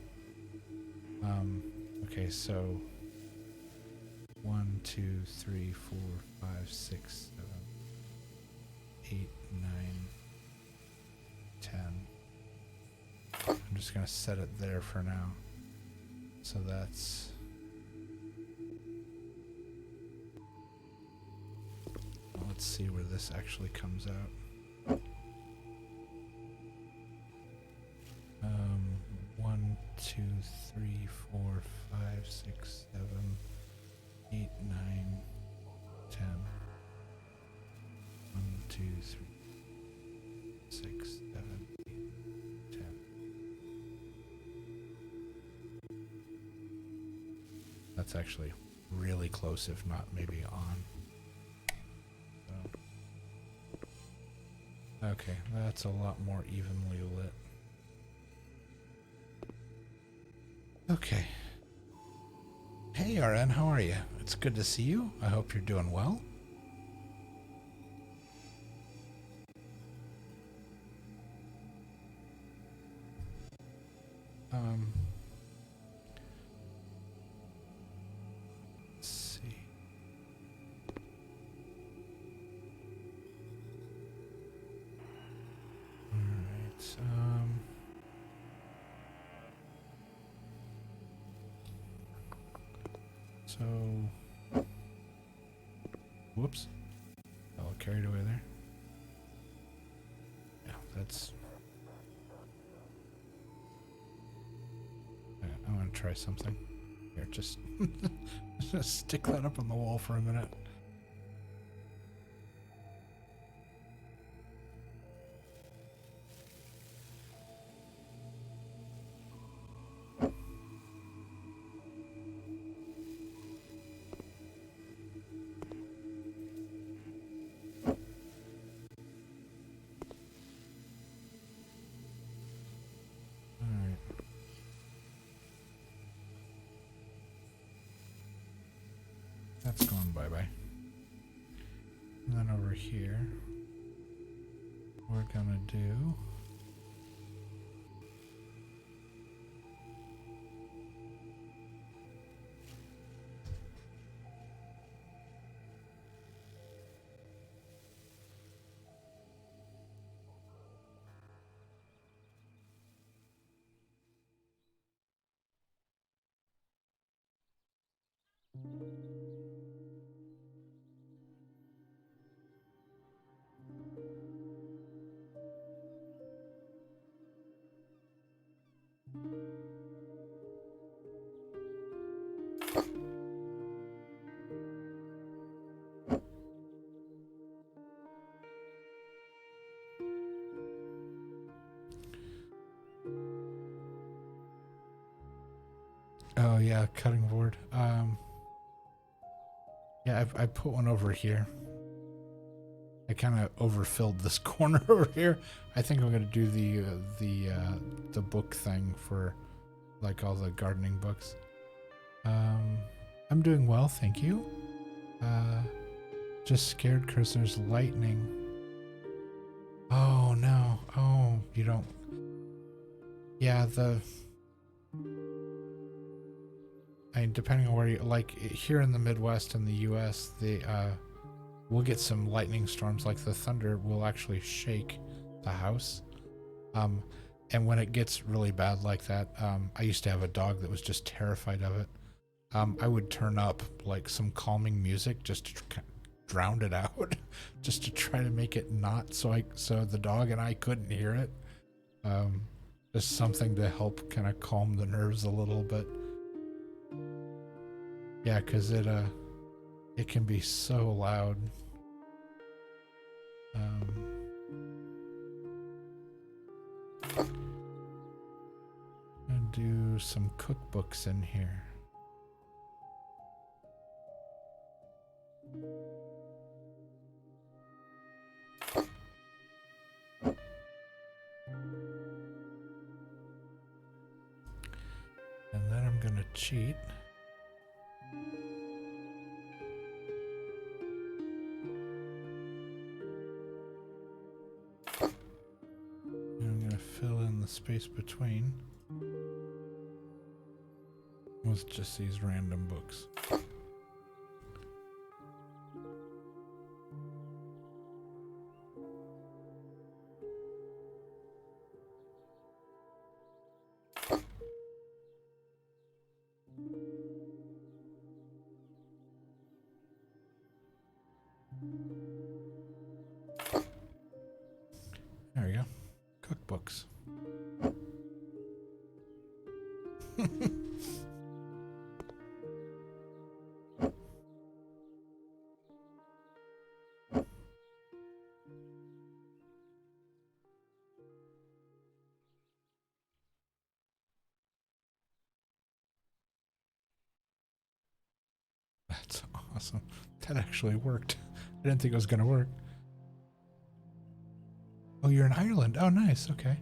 Okay, so 1, 2, 3, 4, 5, 6, 7, 8, 9, 10. I'm just gonna set it there for now. So that's let's see where this actually comes out. 1, 2, 3, 4, 5, 6, 7, 8, 9, 10. 1, 2, 3, 6, 7, 8, 10. That's actually really close, if not maybe on. So. Okay, that's a lot more evenly lit. Okay. Hey RN, how are you? It's good to see you. I hope you're doing well. Let's see. All right. So, whoops. Oh, carried away there. Yeah, that's. I want to try something. Here, just stick that up on the wall for a minute. That's going bye-bye. And then over here, we're gonna do... Oh yeah, cutting board. Yeah, I put one over here. I kind of overfilled this corner over here. I think I'm gonna do the book thing for like all the gardening books. I'm doing well, thank you. Just scared because there's lightning. Oh no! Oh, you don't. Yeah, I mean, depending on where you like here in the Midwest and the U.S., we'll get some lightning storms. Like the thunder will actually shake the house. And when it gets really bad like that, I used to have a dog that was just terrified of it. I would turn up like some calming music just to drown it out, just to try to make it not so the dog and I couldn't hear it. Just something to help kind of calm the nerves a little bit. Yeah, because it can be so loud. And do some cookbooks in here. gonna cheat. And I'm gonna fill in the space between with just these random books. There we go. Cookbooks. That's awesome. That actually worked. I didn't think it was going to work. Oh, you're in Ireland. Oh, nice. Okay.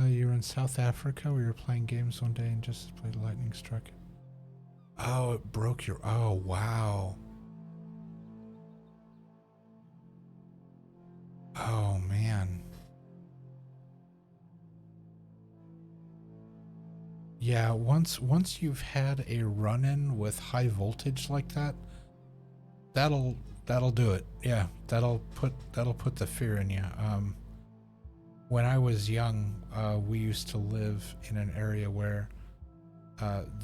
You were in South Africa. We were playing games one day and just played lightning struck. Oh, it broke your... Oh, wow. Oh, man. Yeah, once you've had a run-in with high voltage like that, that'll do it. Yeah, that'll put the fear in you. When I was young, we used to live in an area where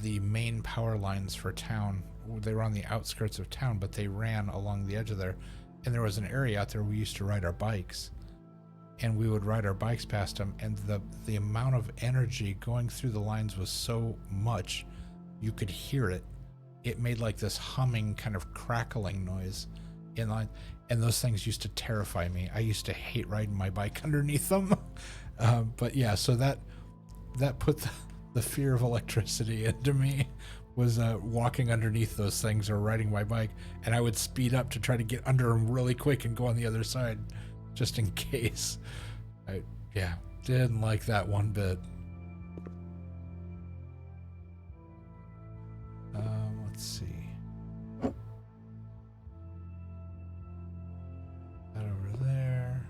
the main power lines for town, they were on the outskirts of town, but they ran along the edge of there. And there was an area out there we used to ride our bikes. And we would ride our bikes past them, and the amount of energy going through the lines was so much, you could hear it. It made like this humming kind of crackling noise in line, and those things used to terrify me. I used to hate riding my bike underneath them. But yeah, so that put the fear of electricity into me, was walking underneath those things or riding my bike, and I would speed up to try to get under them really quick and go on the other side, just in case. Yeah, didn't like that one bit. Let's see. That over there.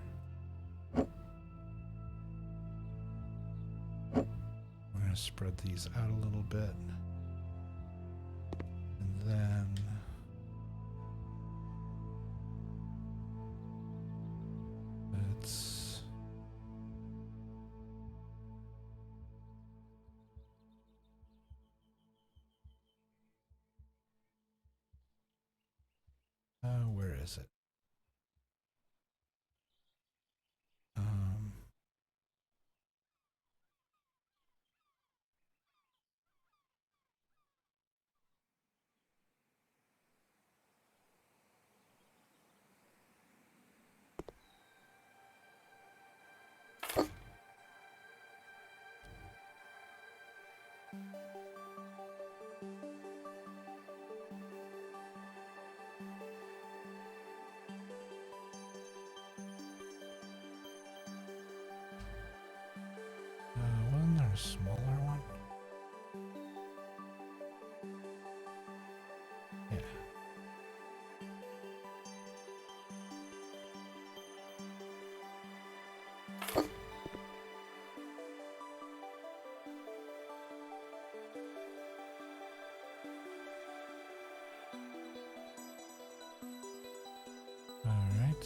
We're gonna spread these out a little bit. And then let's... where is it? Wasn't there a smaller one? Yeah. All right.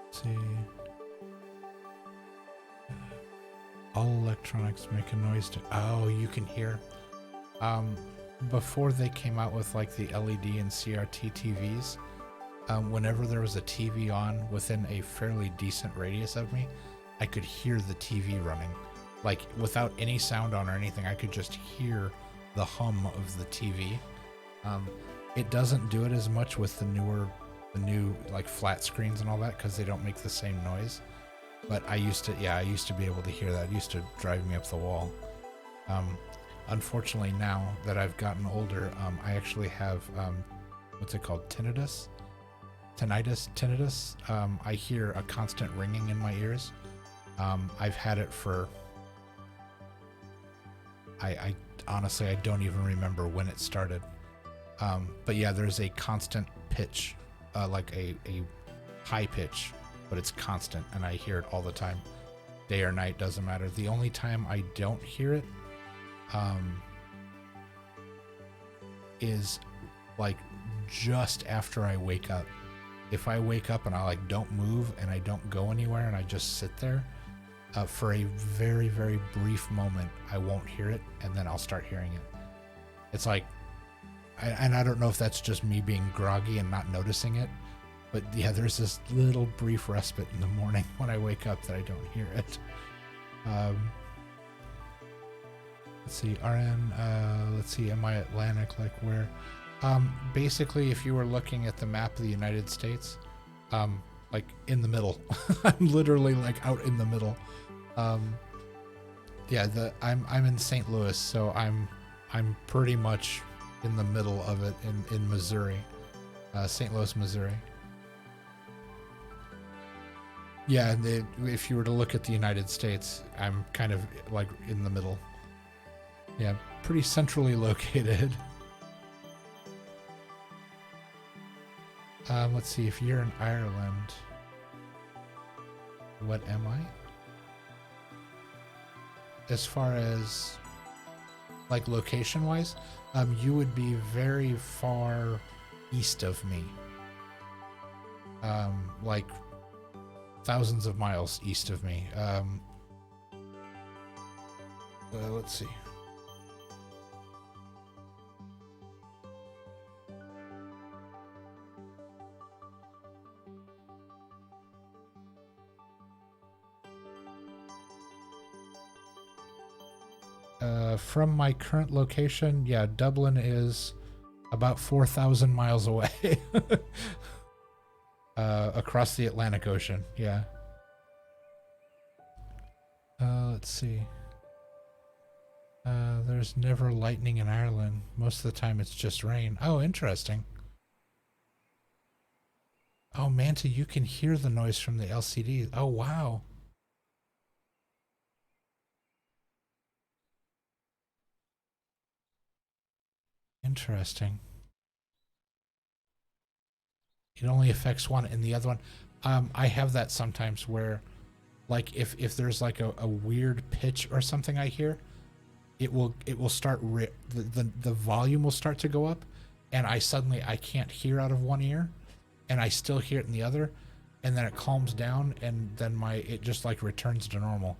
Let's see. All electronics make a noise to... Oh, you can hear. Before they came out with like the LED and CRT TVs, whenever there was a TV on within a fairly decent radius of me, I could hear the TV running. Like without any sound on or anything, I could just hear the hum of the TV. It doesn't do it as much with the new like flat screens and all that, because they don't make the same noise. But I used to be able to hear that. It used to drive me up the wall. Unfortunately, now that I've gotten older, I actually have what's it called? Tinnitus. I hear a constant ringing in my ears, I've had it for, I honestly, I don't even remember when it started. But yeah, there's a constant pitch, like a high pitch, but it's constant, and I hear it all the time. Day or night, doesn't matter. The only time I don't hear it is like just after I wake up. If I wake up and I like don't move and I don't go anywhere and I just sit there, for a very, very brief moment, I won't hear it, and then I'll start hearing it. It's like, and I don't know if that's just me being groggy and not noticing it, but yeah, there's this little brief respite in the morning when I wake up that I don't hear it. Let's see, RN, let's see, am I Atlantic, like where? Basically, if you were looking at the map of the United States, like in the middle. I'm literally like out in the middle. Yeah, I'm in St. Louis, so I'm pretty much in the middle of it in Missouri, St. Louis, Missouri. Yeah, if you were to look at the United States, I'm kind of like in the middle. Yeah, pretty centrally located. Let's see, if you're in Ireland, what am I? As far as like location wise, you would be very far east of me. Like thousands of miles east of me. Let's see. From my current location, yeah, Dublin is about 4,000 miles away. Across the Atlantic Ocean, yeah. Let's see. There's never lightning in Ireland. Most of the time it's just rain. Oh, interesting. Oh, Manta, you can hear the noise from the LCD. Oh, wow. Interesting. It only affects one, and the other one, I have that sometimes where, like, if there's like a weird pitch or something I hear, it will start the volume will start to go up, and I can't hear out of one ear, and I still hear it in the other, and then it calms down, and then it just like returns to normal.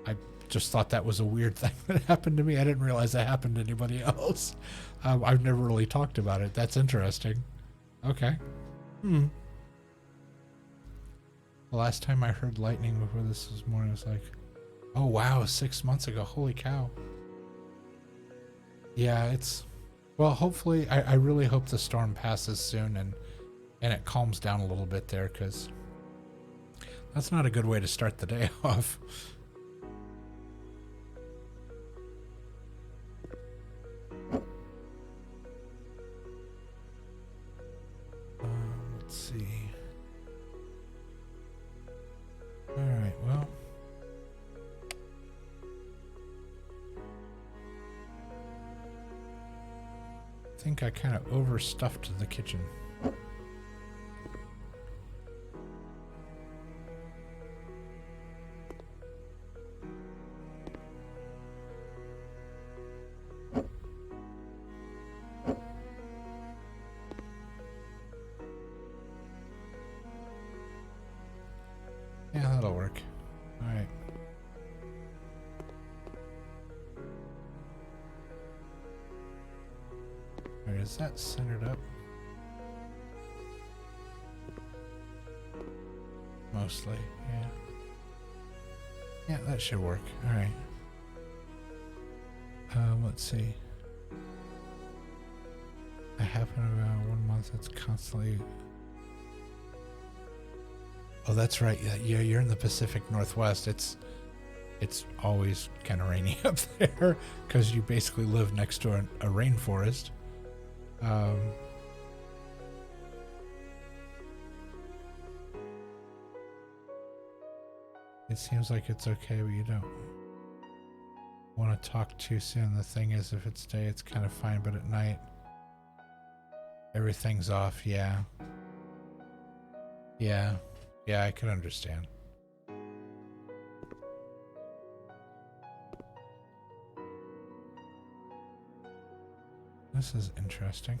I just thought that was a weird thing that happened to me. I didn't realize that happened to anybody else. I've never really talked about it. That's interesting. Okay. The last time I heard lightning before this morning was like, oh wow, 6 months ago. Holy cow. Yeah, well, hopefully, I really hope the storm passes soon and it calms down a little bit there, because that's not a good way to start the day off. Let's see. All right, well. I think I kind of overstuffed the kitchen. Yeah, that'll work. All right. All right, is that centered up? Mostly, yeah. Yeah, that should work. All right. Let's see. I happen around 1 month. That's constantly. Oh, that's right. Yeah, you're in the Pacific Northwest. It's always kind of rainy up there because you basically live next to a rainforest. It seems like it's okay, but you don't want to talk too soon. The thing is, if it's day, it's kind of fine, but at night, everything's off. Yeah. Yeah. Yeah, I can understand. This is interesting.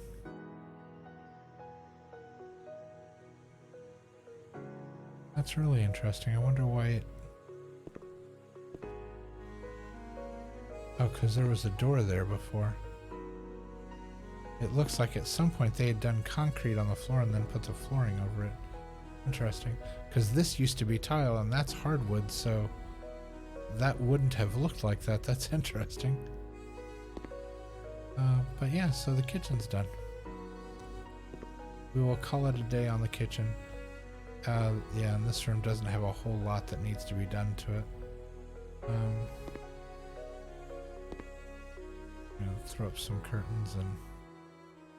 That's really interesting. I wonder why it... Oh, because there was a door there before. It looks like at some point they had done concrete on the floor and then put the flooring over it. Interesting. Because this used to be tile and that's hardwood, so that wouldn't have looked like that. That's interesting. But yeah, so the kitchen's done. We will call it a day on the kitchen. Yeah, and this room doesn't have a whole lot that needs to be done to it. You know, throw up some curtains and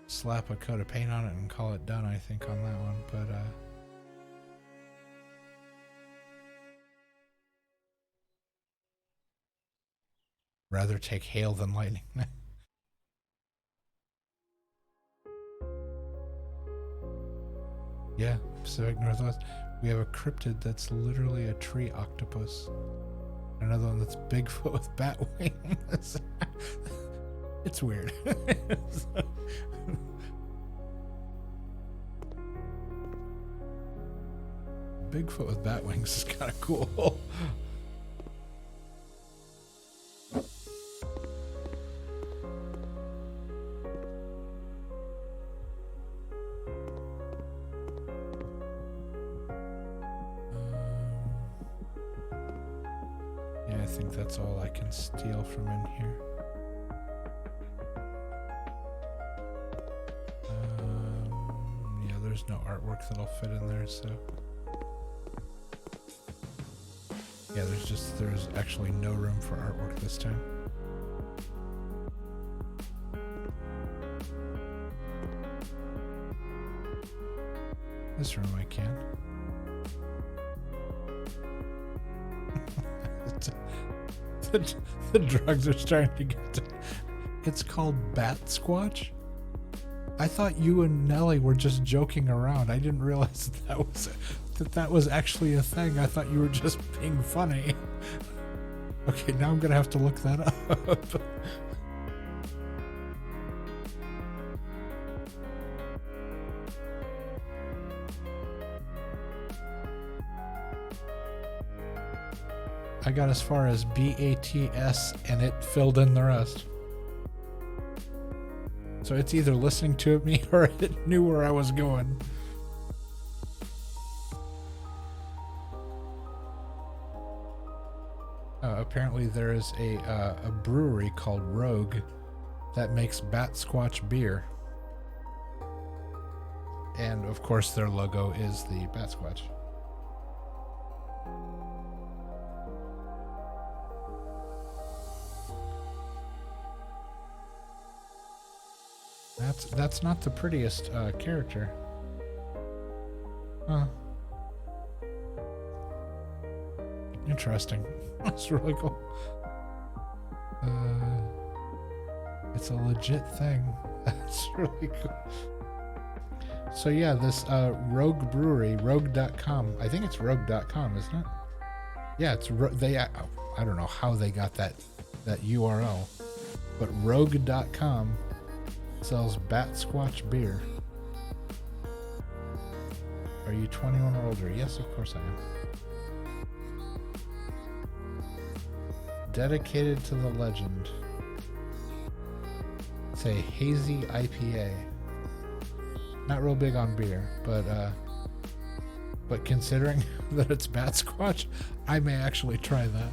slap a coat of paint on it and call it done, I think, on that one. But, rather take hail than lightning. Yeah, Pacific Northwest. We have a cryptid that's literally a tree octopus. Another one that's Bigfoot with bat wings. It's weird. Bigfoot with bat wings is kind of cool. Yeah, I think that's all I can steal from in here. Yeah, there's no artwork that'll fit in there, so... Yeah, there's actually no room for artwork this time. This room I can. The drugs are starting to get to... It's called Bat Squatch? I thought you and Nelly were just joking around. I didn't realize that was actually a thing. I thought you were just being funny. Okay, now I'm gonna have to look that up. I got as far as BATS and it filled in the rest. So it's either listening to me or it knew where I was going. Apparently there is a brewery called Rogue that makes Bat Squatch beer. And of course their logo is the Bat Squatch. That's not the prettiest character. Huh. Interesting. That's really cool. It's a legit thing. That's really cool. So yeah, this Rogue Brewery, rogue.com. I think it's rogue.com, isn't it? Yeah, it's I don't know how they got that URL, but rogue.com sells Bat Squatch beer. Are you 21 or older? Yes, of course I am. Dedicated to the legend. It's a hazy IPA. Not real big on beer, but considering that it's Bat Squatch, I may actually try that.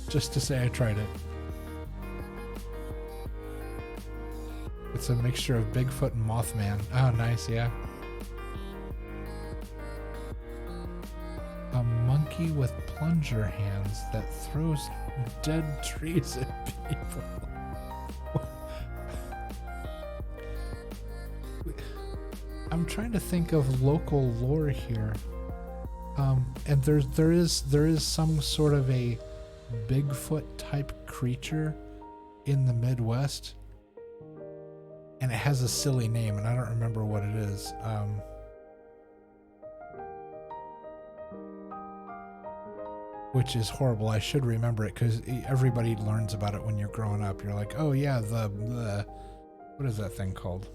Just to say I tried it. It's a mixture of Bigfoot and Mothman. Oh, nice, yeah. A monkey with plunger hands that throws dead trees at people. I'm trying to think of local lore here. And there is some sort of a Bigfoot type creature in the Midwest, and it has a silly name, and I don't remember what it is. Which is horrible. I should remember it because everybody learns about it when you're growing up. You're like, oh yeah, the what is that thing called?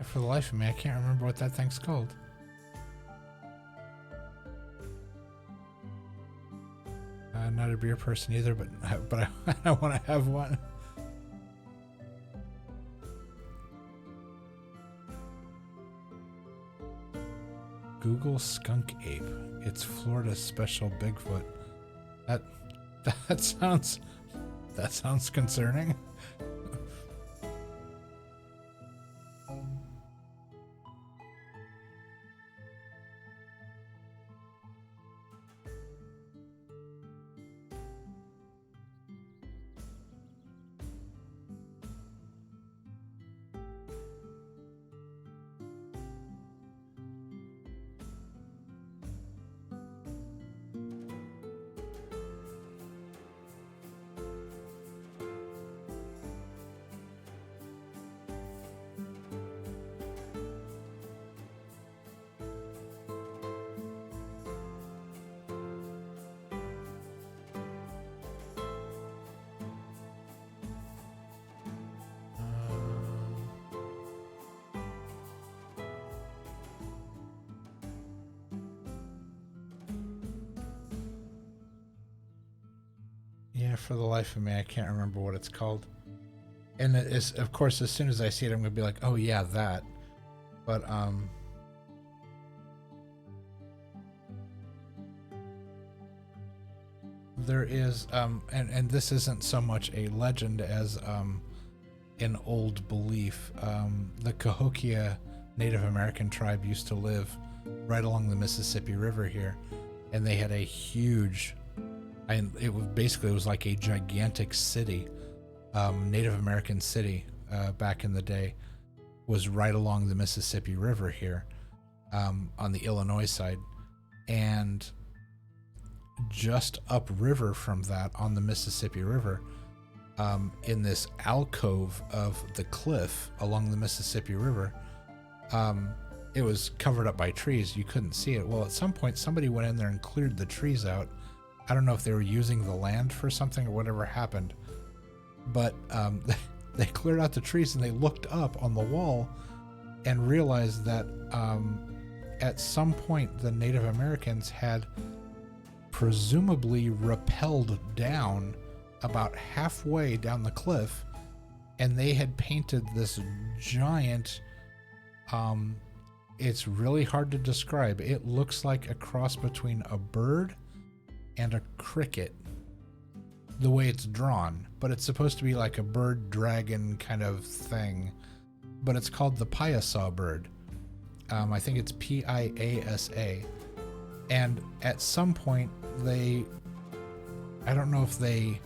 For the life of me, I can't remember what that thing's called. Not a beer person either, but I want to have one. Google skunk ape. It's Florida's special Bigfoot. That sounds concerning. Yeah, for the life of me, I can't remember what it's called. And it is, of course, as soon as I see it, I'm gonna be like, "Oh yeah, that." But there is and this isn't so much a legend as an old belief. The Cahokia Native American tribe used to live right along the Mississippi River here, and they had a huge, and it was like a gigantic city. Native American city back in the day was right along the Mississippi River here, on the Illinois side, and just upriver from that on the Mississippi River, in this alcove of the cliff along the Mississippi River, it was covered up by trees. You couldn't see it. Well, at some point, somebody went in there and cleared the trees out. I don't know if they were using the land for something or whatever happened, but they cleared out the trees and they looked up on the wall and realized that at some point the Native Americans had presumably rappelled down about halfway down the cliff, and they had painted this giant, it's really hard to describe. It looks like a cross between a bird and a cricket, the way it's drawn, but it's supposed to be like a bird dragon kind of thing, but it's called the Piasa bird. I think it's Piasa. And at some point I don't know if they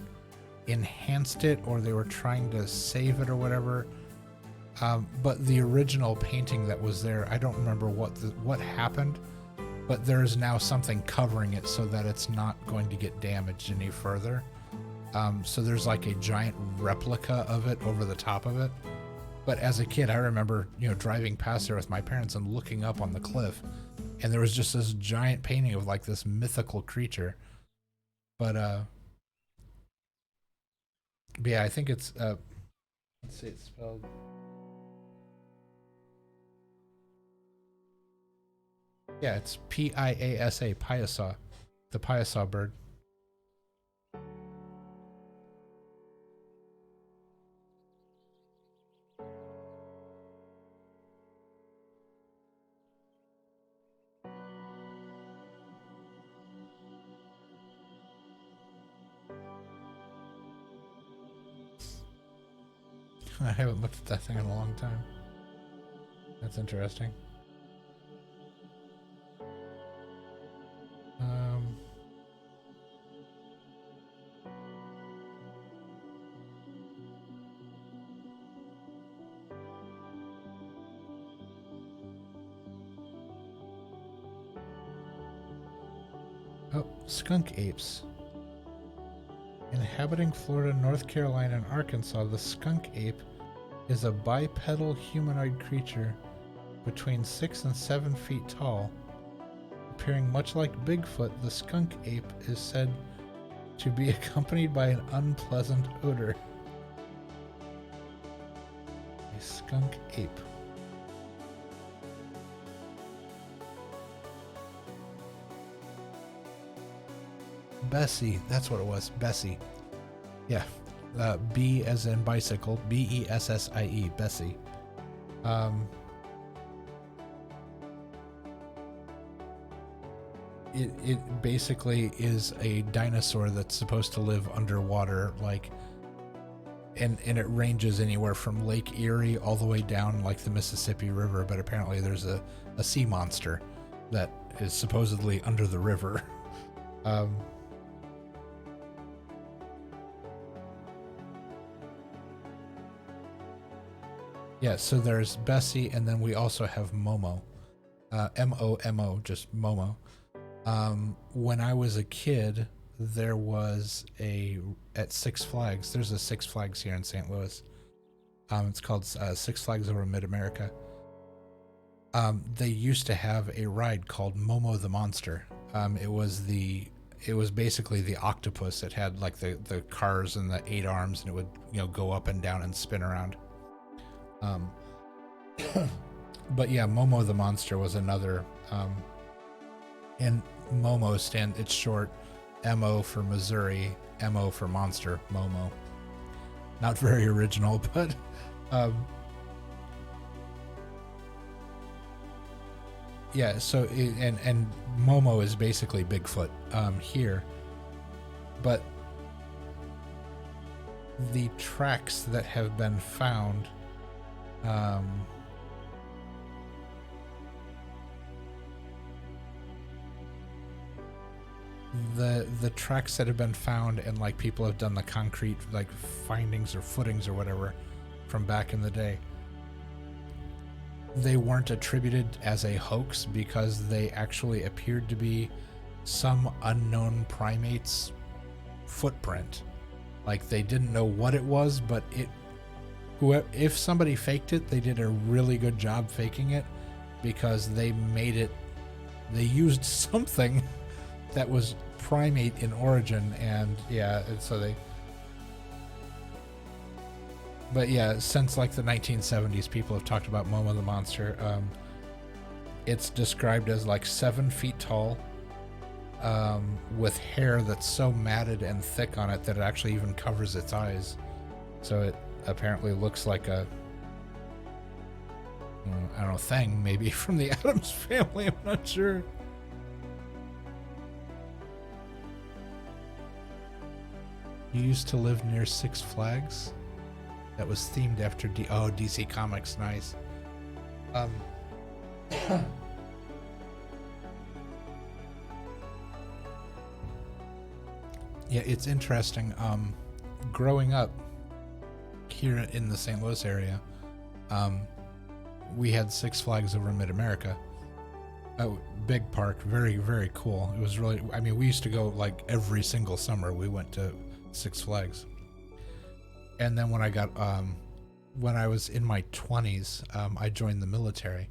enhanced it or they were trying to save it or whatever, but the original painting that was there, I don't remember what happened, but there's now something covering it so that it's not going to get damaged any further. So there's like a giant replica of it over the top of it. But as a kid, I remember, driving past there with my parents and looking up on the cliff, and there was just this giant painting of like this mythical creature. But yeah, I think it's let's see, it's spelled. Yeah, it's Piasa, Piasa, the Piasa bird. I haven't looked at that thing in a long time. That's interesting. Oh, skunk apes. Inhabiting Florida, North Carolina, and Arkansas, the skunk ape is a bipedal humanoid creature between 6 and 7 feet tall. Appearing much like Bigfoot, the skunk ape is said to be accompanied by an unpleasant odor. A skunk ape. Bessie, that's what it was. Bessie. Yeah. B as in bicycle. Bessie. Bessie. It basically is a dinosaur that's supposed to live underwater, like, and it ranges anywhere from Lake Erie all the way down like the Mississippi River, but apparently there's a sea monster that is supposedly under the river. Yeah, so there's Bessie, and then we also have Momo. Momo, just Momo. When I was a kid, there was at Six Flags, there's a Six Flags here in St. Louis. It's called Six Flags over Mid-America. They used to have a ride called Momo the Monster. It was basically the octopus. It had like the cars and the 8 arms, and it would go up and down and spin around. But yeah, Momo the Monster was another. And Momo it's short, MO for Missouri, MO for monster, Momo. Not very original, but yeah. So and Momo is basically Bigfoot here, but the tracks that have been found. The tracks that have been found, and like people have done the concrete like findings or footings or whatever from back in the day, they weren't attributed as a hoax because they actually appeared to be some unknown primate's footprint. Like they didn't know what it was, but if somebody faked it, they did a really good job faking it, because they used something that was primate in origin, and yeah, but yeah, since like the 1970s, people have talked about Momo the Monster. It's described as like 7 feet tall, with hair that's so matted and thick on it that it actually even covers its eyes. So it apparently looks like a, I don't know, thing maybe from the Addams Family. I'm not sure. You used to live near Six Flags? That was themed after DC Comics. Nice. Yeah, it's interesting. Growing up here in the St. Louis area, we had Six Flags over Mid-America. Big park, very, very cool. It was really, we used to go like every single summer. We went to Six Flags. And then when I was in my 20s, I joined the military.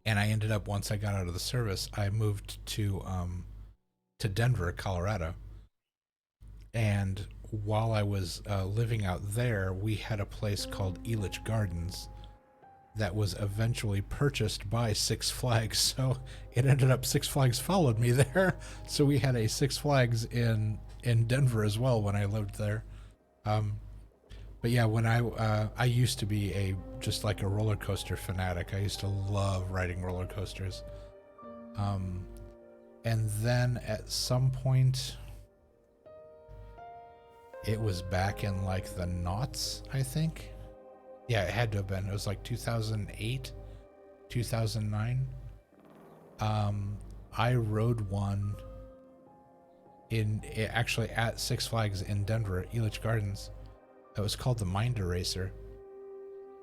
And I ended up, once I got out of the service, I moved to Denver, Colorado. And while I was living out there, we had a place called Elitch Gardens that was eventually purchased by Six Flags. So it ended up Six Flags followed me there. So we had a Six Flags in Denver as well when I lived there. But yeah, when I used to be just like a roller coaster fanatic. I used to love riding roller coasters. And then at some point, it was back in like the noughts, I think. Yeah, it had to have been. It was like 2008, 2009. I rode one actually at Six Flags in Denver at Elitch Gardens. That was called the Mind Eraser.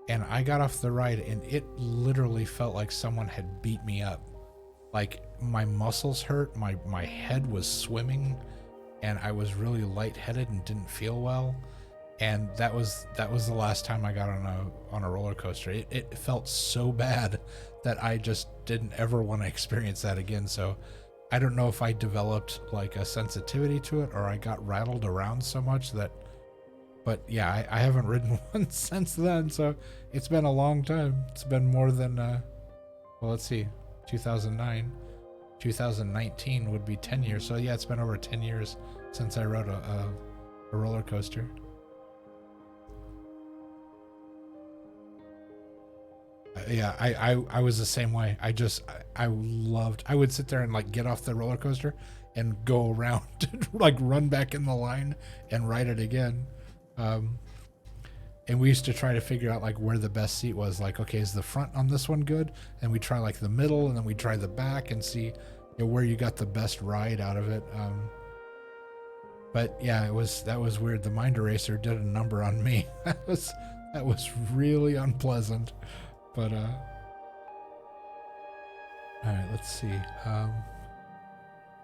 And I got off the ride and it literally felt like someone had beat me up. Like my muscles hurt, my head was swimming, and I was really lightheaded and didn't feel well. And that was the last time I got on a roller coaster. It felt so bad that I just didn't ever want to experience that again. So I don't know if I developed like a sensitivity to it or I got rattled around so much that, but yeah, I haven't ridden one since then. So it's been a long time. It's been more than, well, let's see, 2009, 2019 would be 10 years. So yeah, it's been over 10 years since I rode a roller coaster. Yeah, I was the same way. I would sit there and like get off the roller coaster and go around and like run back in the line and ride it again. And we used to try to figure out like where the best seat was. Like, okay, is the front on this one good? And we try like the middle, and then we try the back and see, you know, where you got the best ride out of it. But yeah, that was weird. The Mind Eraser did a number on me. that was really unpleasant. But all right, let's see.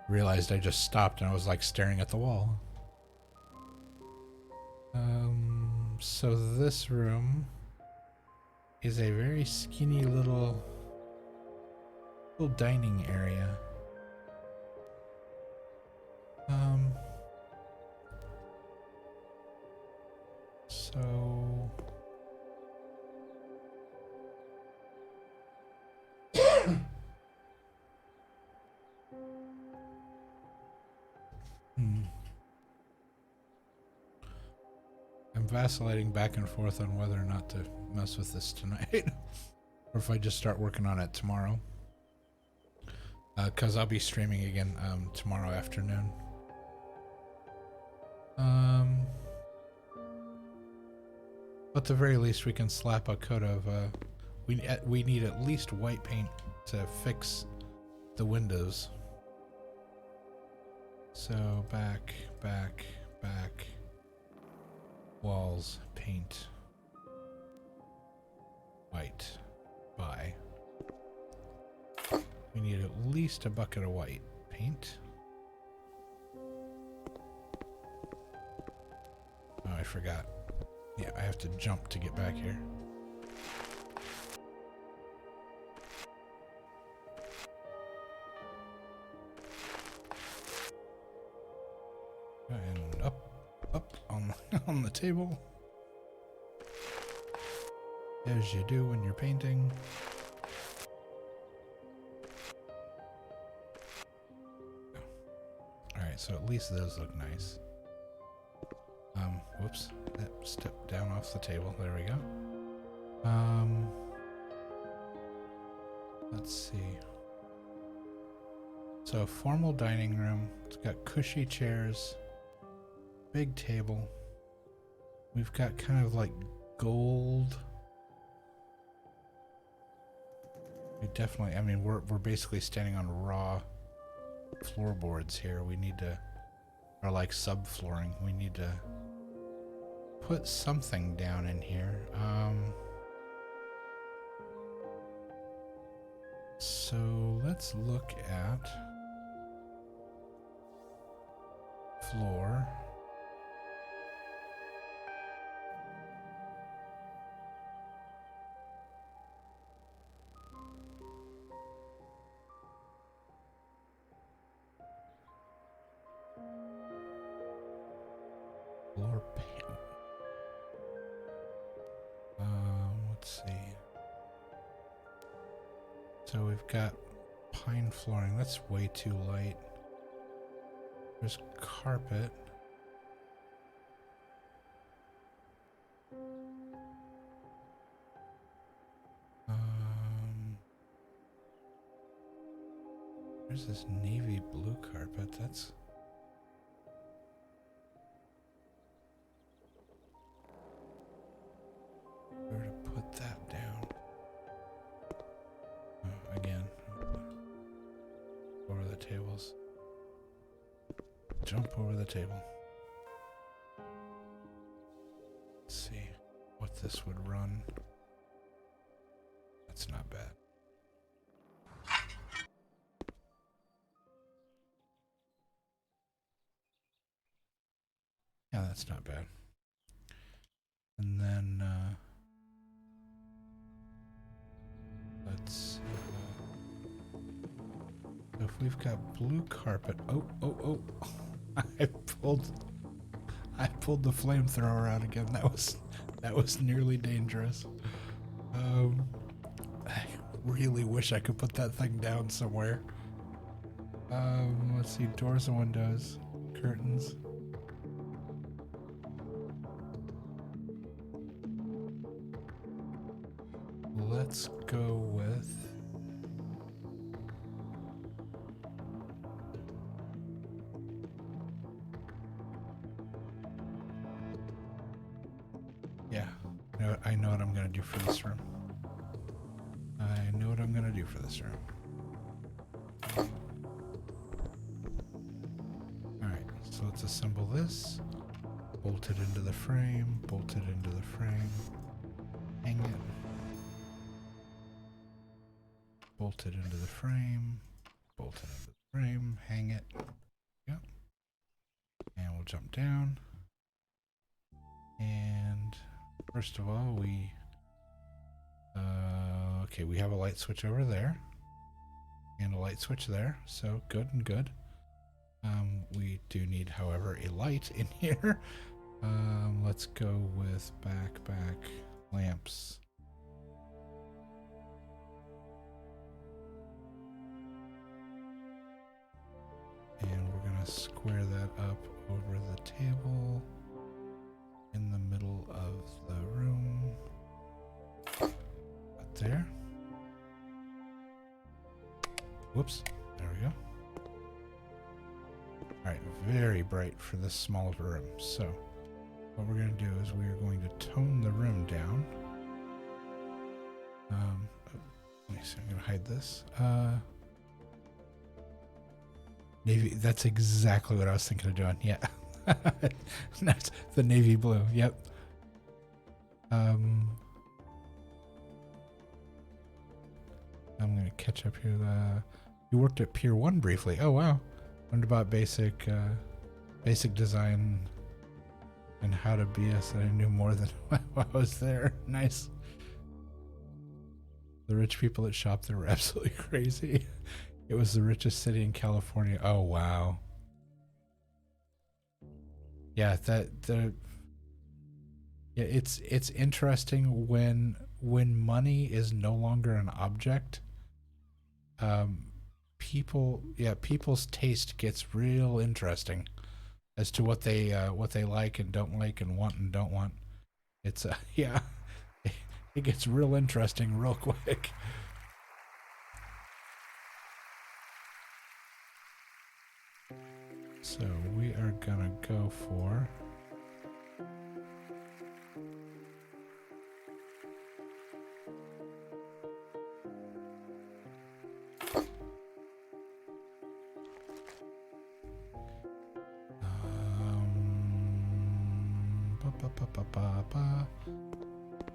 Realized I just stopped and I was like staring at the wall. So this room is a very skinny little dining area. So I'm vacillating back and forth on whether or not to mess with this tonight or if I just start working on it tomorrow. Because I'll be streaming again tomorrow afternoon. At the very least, we can slap a coat of... we need at least white paint to fix the windows. So back, walls, paint, white, buy. We need at least a bucket of white paint. Oh, I forgot. Yeah, I have to jump to get back here. And up on the table. As you do when you're painting. Alright, so at least those look nice. Whoops. That stepped down off the table. There we go. Let's see. So, formal dining room. It's got cushy chairs. Big table. We've got kind of like gold. We definitely, I mean, we're basically standing on raw floorboards here. We need to, or like subflooring. We need to put something down in here. So let's look at floor. see. So we've got pine flooring. That's way too light. There's carpet. There's this navy blue carpet. That's... where to put that down? Oh, again. Over the tables. Jump over the table. Let's see what this would run. That's not bad. Yeah, that's not bad. And then let's so if we've got blue carpet. Oh. I pulled the flamethrower out again. That was nearly dangerous. I really wish I could put that thing down somewhere. Let's see, doors and windows, curtains. Let's go with I know what I'm gonna do for this room. Alright, so let's assemble this. Bolt it into the frame, hang it. Bolt it into the frame, hang it. Yep. And we'll jump down. And first of all, okay, we have a light switch over there and a light switch there, so good and good. We do need, however, a light in here. Let's go with back lamps. And we're gonna square that up over the table in the middle of the room. Right there. Whoops. There we go. Alright, very bright for this small of a room. So, what we're going to do is we are going to tone the room down. Let me see, I'm going to hide this. Navy, that's exactly what I was thinking of doing. Yeah. That's the navy blue. Yep. I'm going to catch up here. You worked at Pier 1 briefly. Oh, wow. Learned about basic design and how to BS that I knew more than while I was there. Nice. The rich people at shop, they were absolutely crazy. It was the richest city in California. Oh, wow. Yeah, it's interesting when money is no longer an object. People's taste gets real interesting as to what they like and don't like and want and don't want. It's it gets real interesting real quick. So we are gonna go for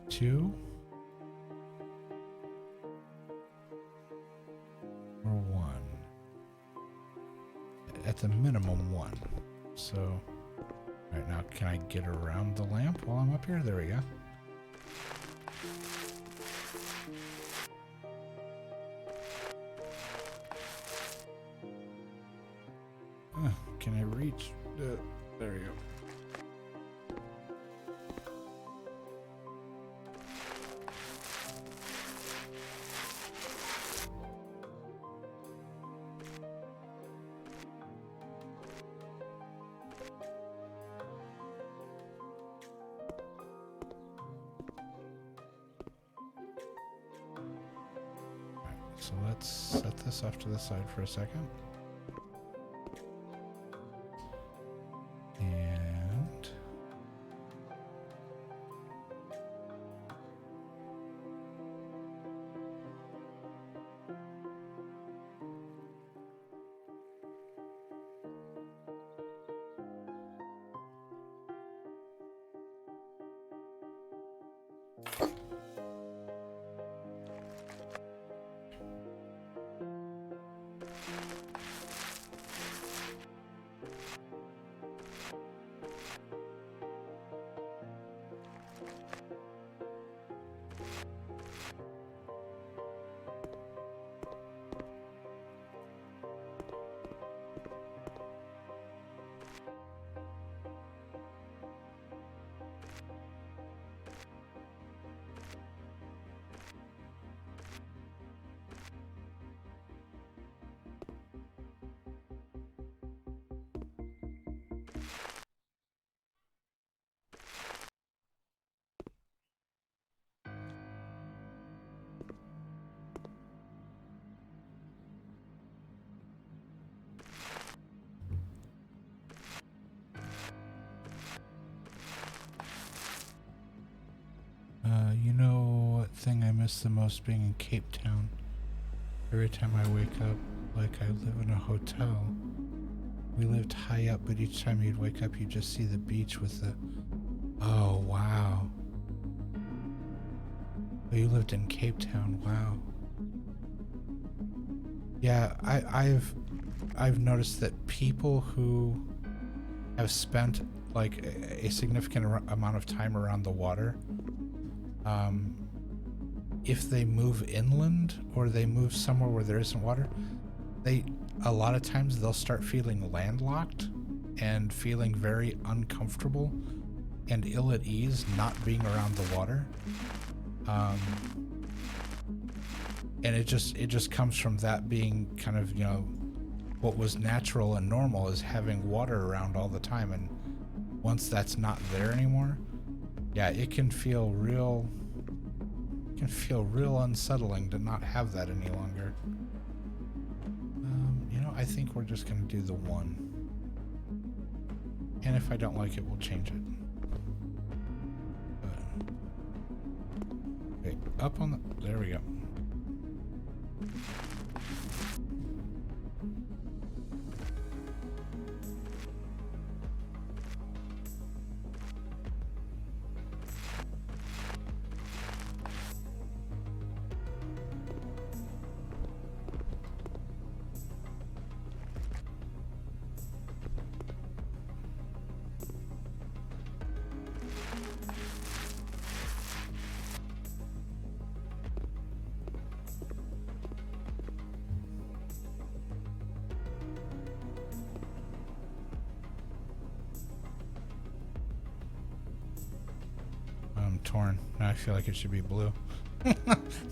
two or one. At the minimum one. So right now, can I get around the lamp while I'm up here? There we go. Can I reach? There we go. So let's set this off to the side for a second. And you know what thing I miss the most being in Cape Town? Every time I wake up, like I live in a hotel. We lived high up, but each time you'd wake up, you'd just see the beach with the... Oh, wow. Oh, you lived in Cape Town, wow. Yeah, I've noticed that people who have spent like a significant amount of time around the water, if they move inland or they move somewhere where there isn't water, a lot of times they'll start feeling landlocked and feeling very uncomfortable and ill at ease not being around the water. And it just comes from that being kind of, you know, what was natural and normal is having water around all the time, and once that's not there anymore, yeah, it can feel real unsettling to not have that any longer. You know, I think we're just gonna do the one, and if I don't like it, we'll change it. Okay, up on the, there we go. Torn. Now I feel like it should be blue.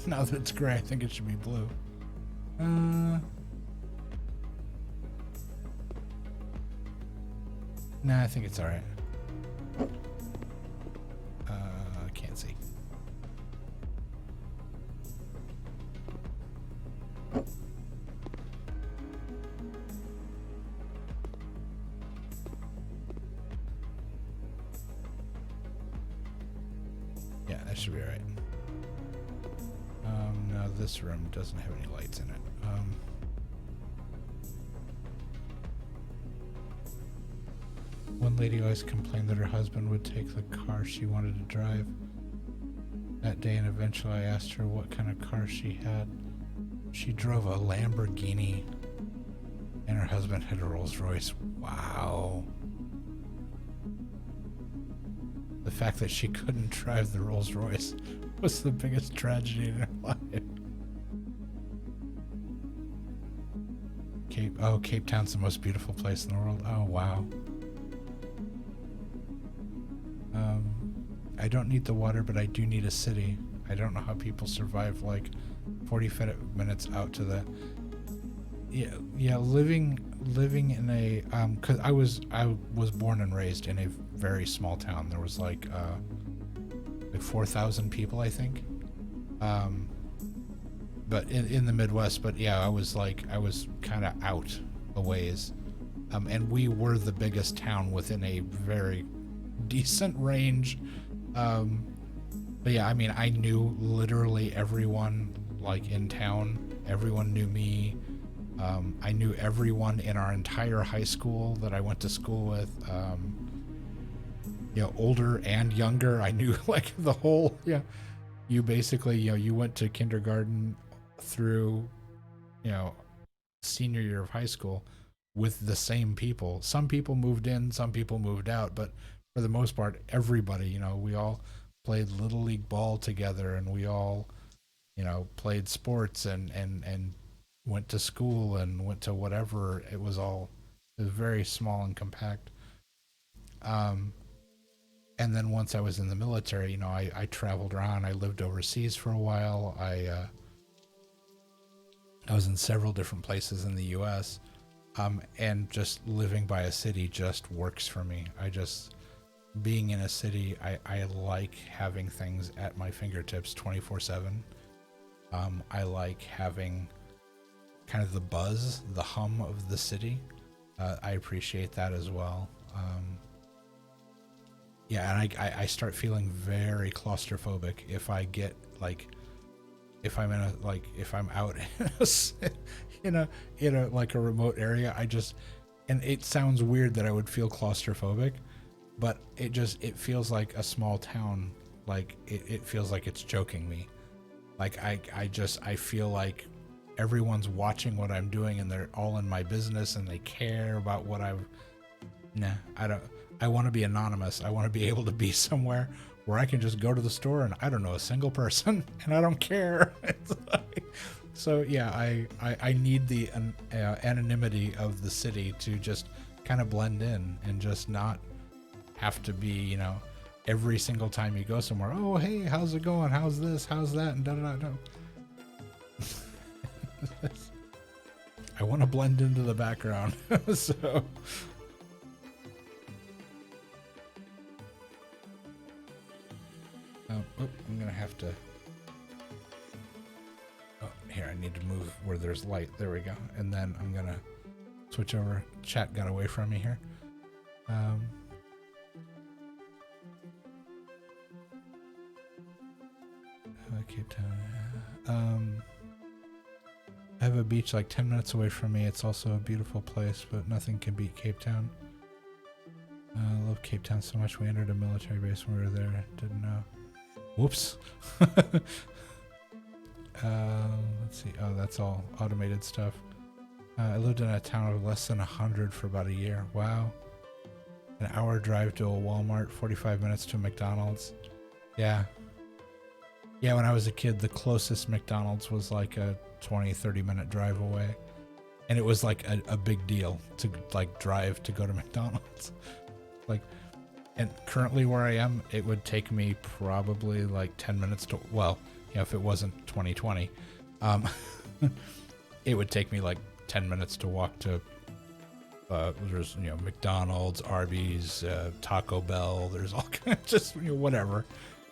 Now that it's gray, I think it should be blue. Nah, I think it's alright. I can't see. Yeah, that should be alright. Now this room doesn't have any lights in it. One lady always complained that her husband would take the car she wanted to drive that day, and eventually I asked her what kind of car she had. She drove a Lamborghini, and her husband had a Rolls Royce. Wow. The fact that she couldn't drive the Rolls Royce was the biggest tragedy in her life. Cape Town's the most beautiful place in the world. Oh, wow. I don't need the water, but I do need a city. I don't know how people survive like 40 minutes out to the... Yeah, living in a... cause I was born and raised in a very small town. There was like 4,000 people, I think. but in the Midwest. But yeah, I was kind of out a ways. And we were the biggest town within a very decent range. Um, but yeah, I mean, I knew literally everyone like in town. Everyone knew me. I knew everyone in our entire high school that I went to school with. Older and younger. I knew like the whole. Yeah, you basically, you went to kindergarten through, you know, senior year of high school with the same people. Some people moved in, some people moved out, but for the most part, everybody, we all played little league ball together, and we all, played sports and went to school and went to whatever. It was very small and compact. Um, and then once I was in the military, I traveled around. I lived overseas for a while. I was in several different places in the U.S. And just living by a city just works for me. Being in a city, I like having things at my fingertips 24/7. I like having kind of the buzz, the hum of the city. I appreciate that as well. Yeah, and I start feeling very claustrophobic if I get if I'm if I'm out in a like a remote area. And it sounds weird that I would feel claustrophobic, but it feels like a small town. Like it feels like it's choking me. Like I feel like everyone's watching what I'm doing, and they're all in my business, and they care about what I don't. I want to be anonymous. I want to be able to be somewhere where I can just go to the store and I don't know a single person and I don't care. So yeah, I need the anonymity of the city to just kind of blend in and just not have to be, every single time you go somewhere. Oh, hey, how's it going? How's this? How's that? And da da da. I want to blend into the background. So. I'm gonna have to. Oh, here, I need to move where there's light. There we go. And then I'm gonna switch over. Chat got away from me here. Cape Town. I have a beach like 10 minutes away from me. It's also a beautiful place, but nothing can beat Cape Town. I love Cape Town so much. We entered a military base when we were there. Didn't know. Whoops. Let's see. Oh, that's all automated stuff. I lived in a town of less than 100 for about a year. Wow. An hour drive to a Walmart, 45 minutes to a McDonald's. Yeah. Yeah, when I was a kid, the closest McDonald's was like a 20, 30-minute drive away. And it was like a big deal to like drive to go to McDonald's. Like, and currently where I am, it would take me probably like 10 minutes to, well, if it wasn't 2020, it would take me like 10 minutes to walk to, there's, McDonald's, Arby's, Taco Bell, there's all kinds, just, whatever.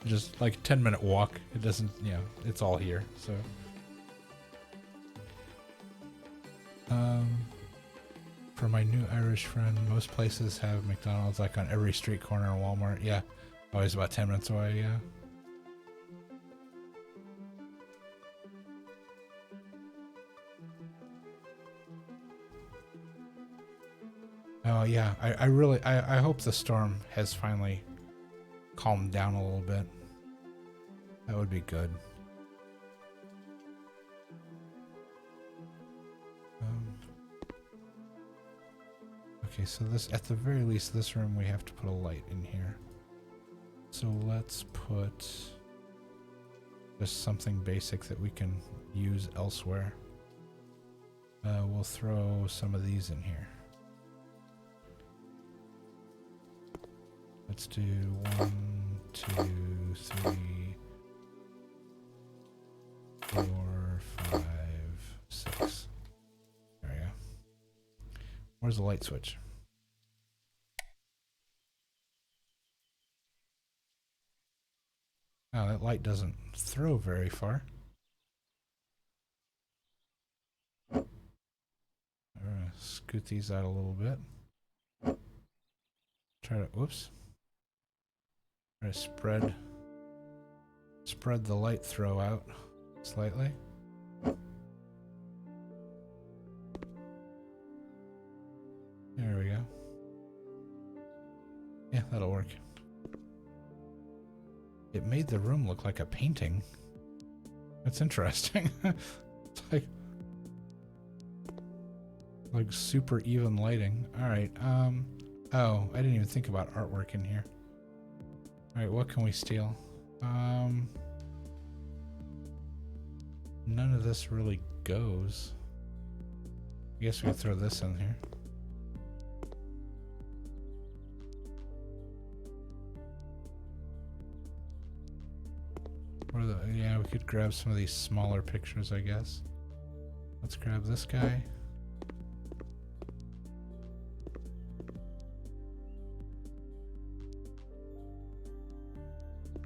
Just like a 10-minute walk. It doesn't, it's all here. So, for my new Irish friend, most places have McDonald's like on every street corner and Walmart. Yeah. Always about 10 minutes away. Yeah. Oh yeah. I hope the storm has finally calmed down a little bit. That would be good. Okay, so this, at the very least, this room, we have to put a light in here. So let's put just something basic that we can use elsewhere. We'll throw some of these in here. Let's do 1, 2, 3, 4, 5, 6. There we go. Where's the light switch? Oh, that light doesn't throw very far. scoot these out a little bit. Try to, whoops. Try to spread the light throw out slightly. There we go. Yeah, that'll work. It made the room look like a painting. That's interesting. It's like super even lighting. All right. Oh, I didn't even think about artwork in here. All right, what can we steal? None of this really goes. I guess we could throw this in here. Yeah, we could grab some of these smaller pictures, I guess. Let's grab this guy.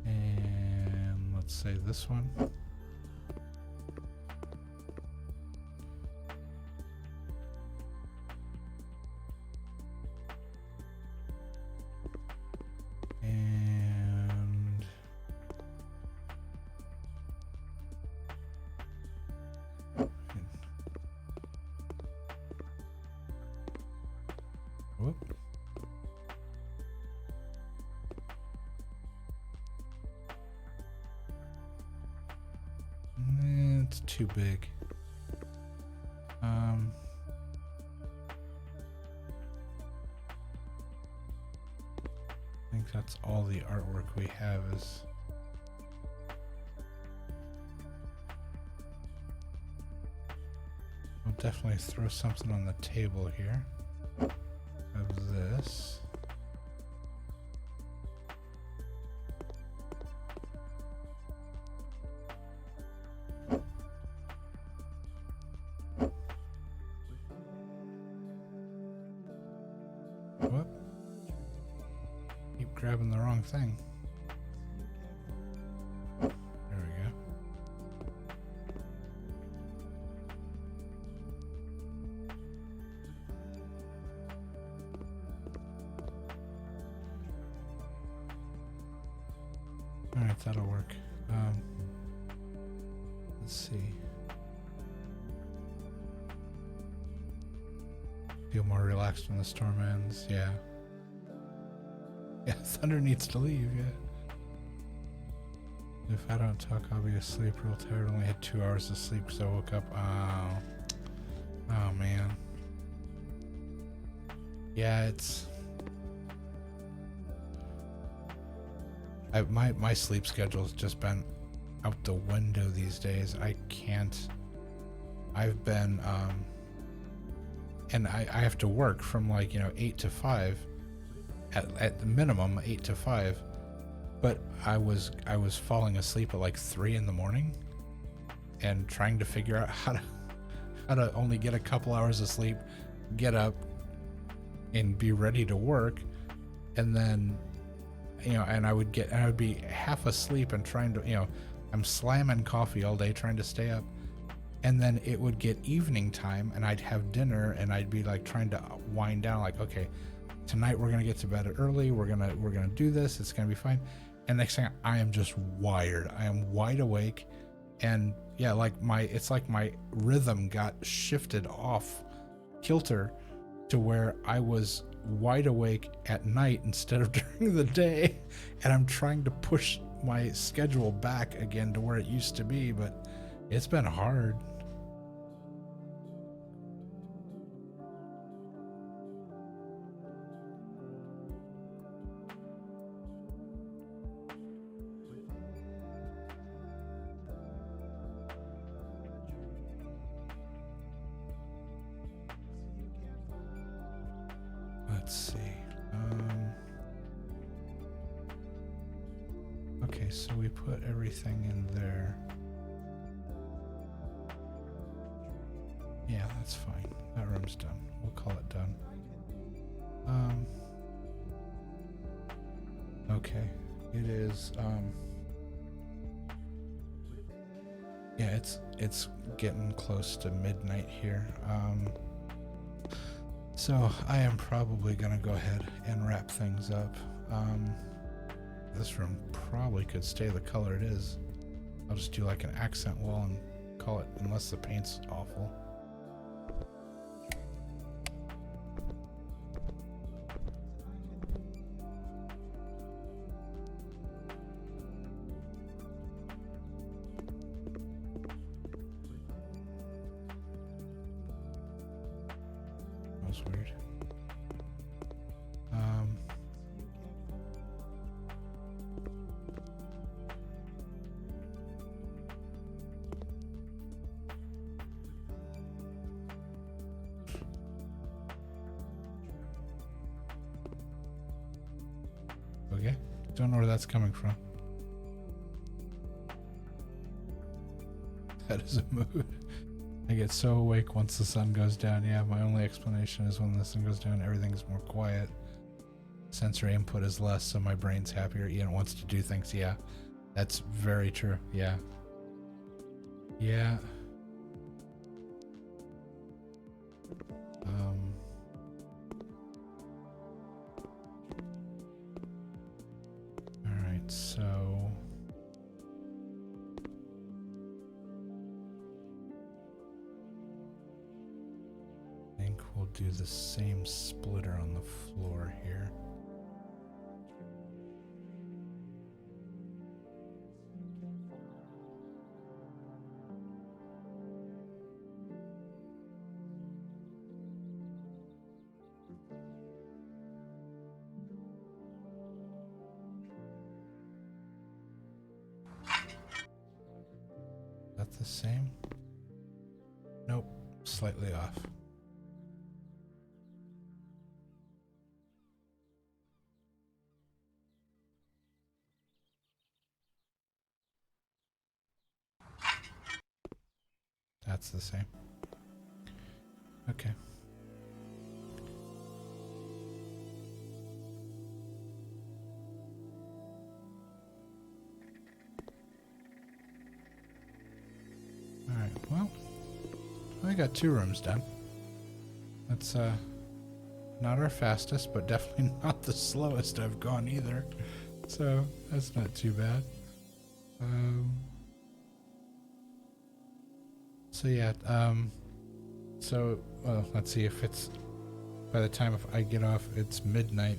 And let's say this one. It's too big. I think that's all the artwork we have is. I'll definitely throw something on the table here. Of this. Whoop. Keep grabbing the wrong thing. There we go. Alright, that'll work. Let's see. Feel more relaxed when the storm ends, yeah. Yeah, Thunder needs to leave, yeah. If I don't talk, I'll be asleep real tired. Only had 2 hours of sleep because I woke up. Oh man. Yeah, it's... My sleep schedule's just been out the window these days. I can't... I've been, and I have to work from like, 8 to 5 at the minimum 8 to 5, but I was falling asleep at like 3 in the morning and trying to figure out how to only get a couple hours of sleep, get up and be ready to work. And then, and I would be half asleep and trying to, I'm slamming coffee all day trying to stay up. And then it would get evening time and I'd have dinner and I'd be like trying to wind down, like, okay, tonight we're gonna get to bed early, we're gonna do this, it's gonna be fine. And next thing, I am just wired. I am wide awake, and yeah, it's like my rhythm got shifted off kilter to where I was wide awake at night instead of during the day, and I'm trying to push my schedule back again to where it used to be, but it's been hard. Let's see. Okay, so we put everything in there. Yeah, that's fine. That room's done. We'll call it done. Okay. It is, yeah, it's getting close to midnight here. So I am probably gonna go ahead and wrap things up. This room probably could stay the color it is. I'll just do like an accent wall and call it, unless the paint's awful. That was weird. Okay, don't know where that's coming from. That is a mood. I get so awake once the sun goes down. Yeah, my only explanation is when the sun goes down, everything's more quiet. Sensory input is less, so my brain's happier. You know, it wants to do things. Yeah, that's very true. Yeah. Yeah. All right, so I think we'll do the same splitter on the floor here. Is that the same? Nope, slightly off. That's the same. Okay. Alright, well, I got 2 rooms done. That's not our fastest, but definitely not the slowest I've gone either. So that's not too bad. So yeah, let's see if it's, by the time if I get off, it's midnight.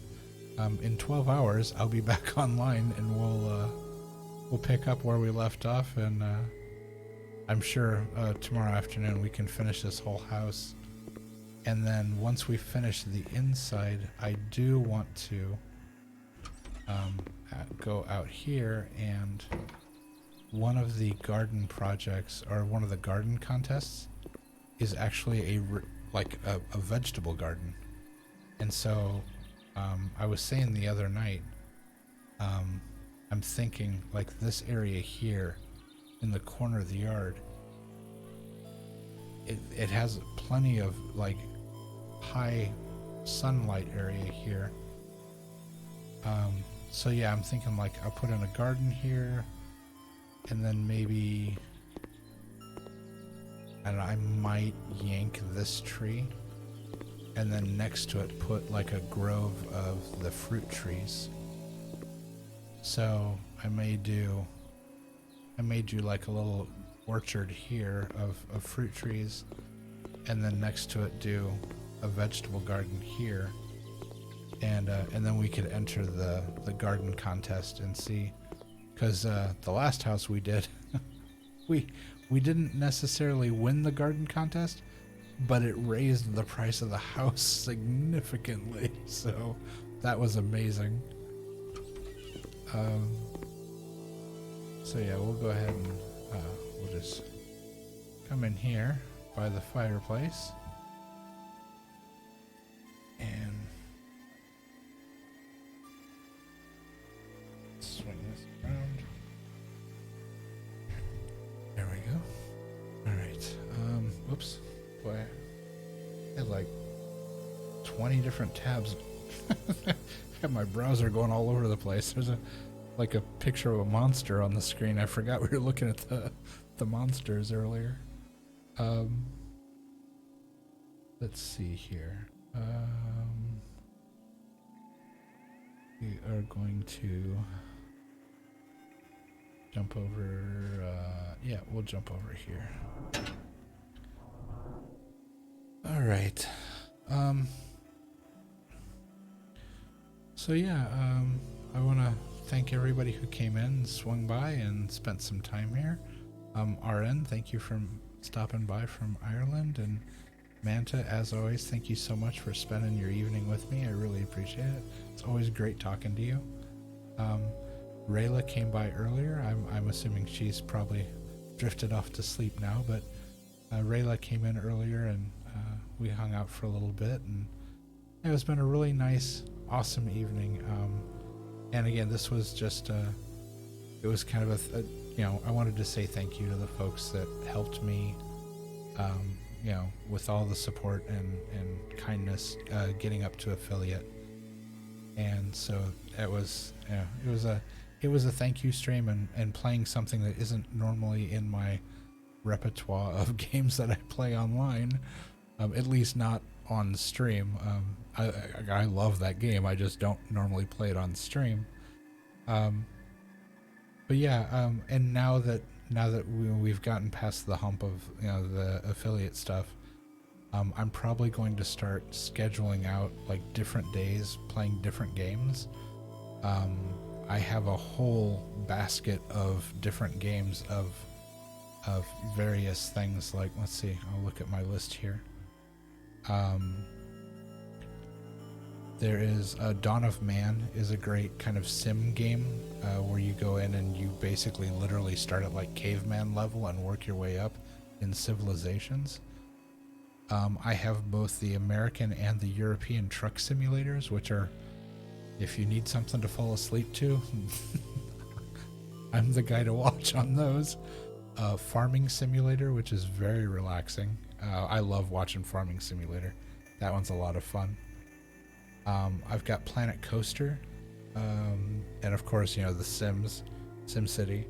In 12 hours, I'll be back online and we'll pick up where we left off, and I'm sure tomorrow afternoon we can finish this whole house. And then once we finish the inside, I do want to go out here, and one of the garden projects, or one of the garden contests, is actually a vegetable garden. And so I was saying the other night, I'm thinking like this area here in the corner of the yard, it has plenty of like high sunlight area here. So yeah, I'm thinking like I'll put in a garden here, and then maybe, I don't know, I might yank this tree, and then next to it put like a grove of the fruit trees. So I may do like a little orchard here of fruit trees, and then next to it do a vegetable garden here, and then we could enter the garden contest and see, because the last house we did, we didn't necessarily win the garden contest, but it raised the price of the house significantly, so that was amazing. So yeah, we'll go ahead and we'll just come in here by the fireplace and swing this around. There we go. Alright, whoops. Boy, I had like 20 different tabs. I had my browser going all over the place. There's like a picture of a monster on the screen. I forgot we were looking at the monsters earlier. Let's see here. We are going to jump over, yeah, we'll jump over here. All right. So yeah, I want to thank everybody who came in and swung by and spent some time here. RN, thank you for stopping by from Ireland, and Manta, as always, thank you so much for spending your evening with me. I really appreciate it. It's always great talking to you. Rayla came by earlier. I'm assuming she's probably drifted off to sleep now, but Rayla came in earlier and we hung out for a little bit, and it's been a really nice, awesome evening. And again, this was just it was kind of I wanted to say thank you to the folks that helped me, with all the support and kindness getting up to affiliate. And so it was a thank you stream, and playing something that isn't normally in my repertoire of games that I play online, at least not on stream. I love that game. I just don't normally play it on stream. But yeah, and now that we've gotten past the hump of the affiliate stuff, I'm probably going to start scheduling out like different days playing different games. I have a whole basket of different games of various things. Like, let's see, I'll look at my list here. There is Dawn of Man is a great kind of sim game where you go in and you basically literally start at like caveman level and work your way up in civilizations. I have both the American and the European truck simulators, which are, if you need something to fall asleep to, I'm the guy to watch on those. Farming Simulator, which is very relaxing. I love watching Farming Simulator. That one's a lot of fun. I've got Planet Coaster, and of course, the Sims, SimCity,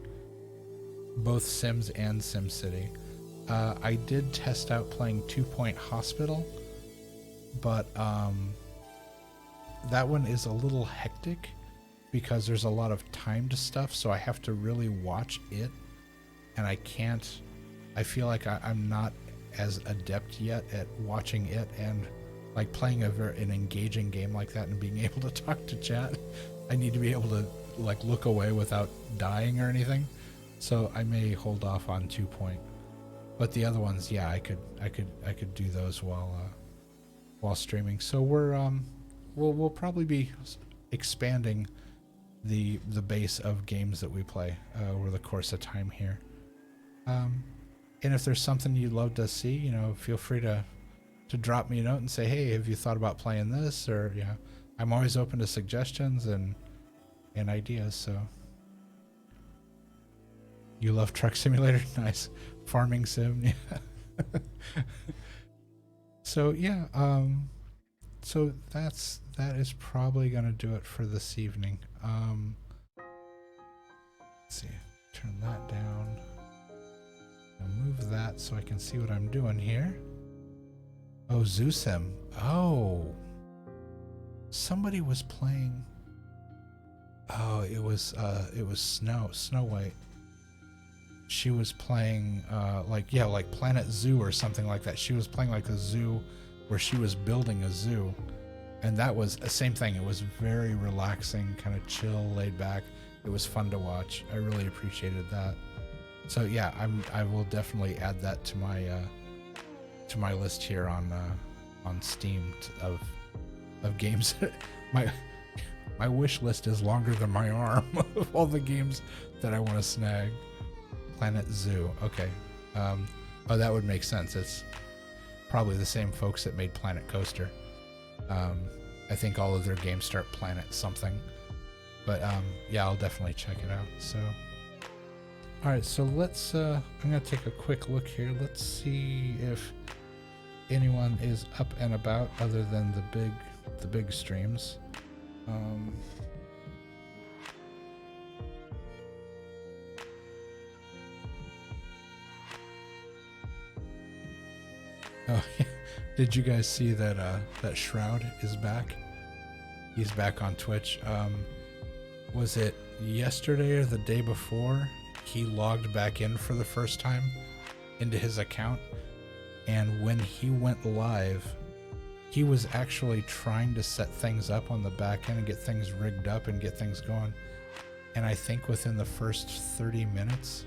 both Sims and SimCity. I did test out playing 2 Point Hospital, but that one is a little hectic because there's a lot of timed stuff, so I have to really watch it, and I feel like I'm not as adept yet at watching it and like playing an engaging game like that and being able to talk to chat. I need to be able to like look away without dying or anything, so I may hold off on 2 Point. But the other ones, yeah, I could do those while streaming. So we'll probably be expanding the base of games that we play over the course of time here. And if there's something you'd love to see, feel free to drop me a note and say, hey, have you thought about playing this? Or I'm always open to suggestions and ideas. So you love Truck Simulator? Nice. Farming Sim, yeah. So yeah, so that is probably gonna do it for this evening. Let's see, turn that down. I'll move that so I can see what I'm doing here. Oh, Zoosim. Oh, somebody was playing. Oh, it was Snow White. She was playing like Planet Zoo or something like that. She was playing like a zoo where she was building a zoo, and that was the same thing. It was very relaxing, kind of chill, laid back. It was fun to watch. I really appreciated that. So yeah, I will definitely add that to my list here on Steam of games. My wish list is longer than my arm of all the games that I want to snag. Planet Zoo. Okay. Oh, that would make sense. It's probably the same folks that made Planet Coaster. I think all of their games start Planet something. But yeah, I'll definitely check it out. So, all right. So let's. I'm gonna take a quick look here. Let's see if anyone is up and about other than the big streams. Oh, yeah. Did you guys see that that Shroud is back? He's back on Twitch. Was it yesterday or the day before? He logged back in for the first time into his account, and when he went live, he was actually trying to set things up on the back end and get things rigged up and get things going. And I think within the first 30 minutes,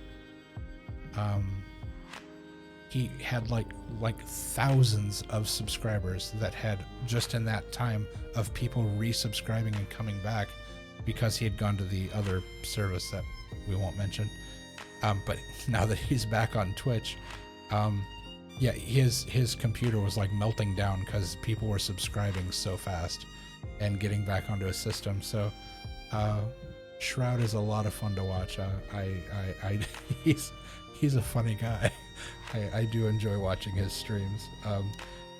he had like thousands of subscribers that had just in that time of people resubscribing and coming back because he had gone to the other service that we won't mention. But now that he's back on Twitch, yeah, his computer was like melting down because people were subscribing so fast and getting back onto his system. So Shroud is a lot of fun to watch. He's a funny guy. I do enjoy watching his streams.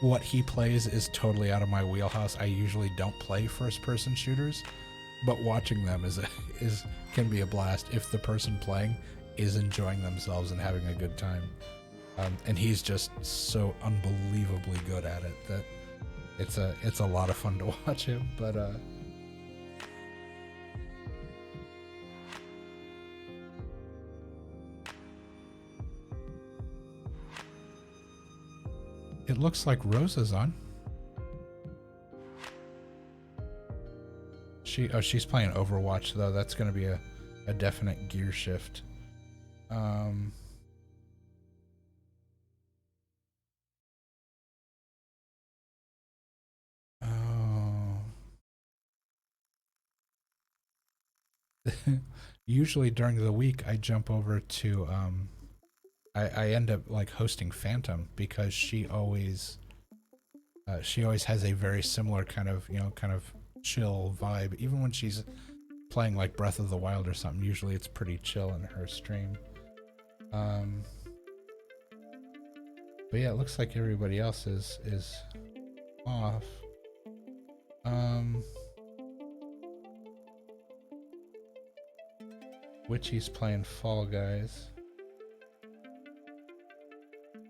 What he plays is totally out of my wheelhouse. I usually don't play first-person shooters, but watching them can be a blast if the person playing is enjoying themselves and having a good time. And he's just so unbelievably good at it that it's a lot of fun to watch him. But it looks like Rosa's on. She's playing Overwatch though. That's going to be a definite gear shift. Usually during the week I jump over to I end up like hosting Phantom because she always has a very similar kind of chill vibe. Even when she's playing like Breath of the Wild or something, usually it's pretty chill in her stream. But yeah, it looks like everybody else is off. Witchy's playing Fall Guys.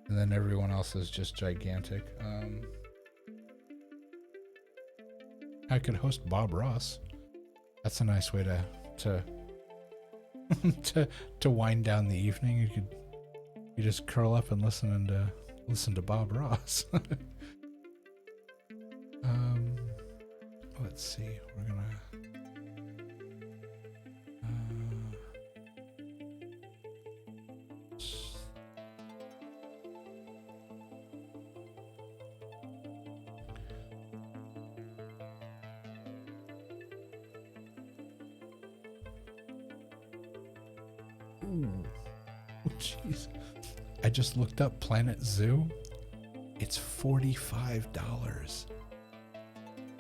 And then everyone else is just gigantic. I could host Bob Ross. That's a nice way to to wind down the evening. You just curl up and listen to Bob Ross. Let's see. We're gonna. Jeez. I just looked up Planet Zoo. It's $45.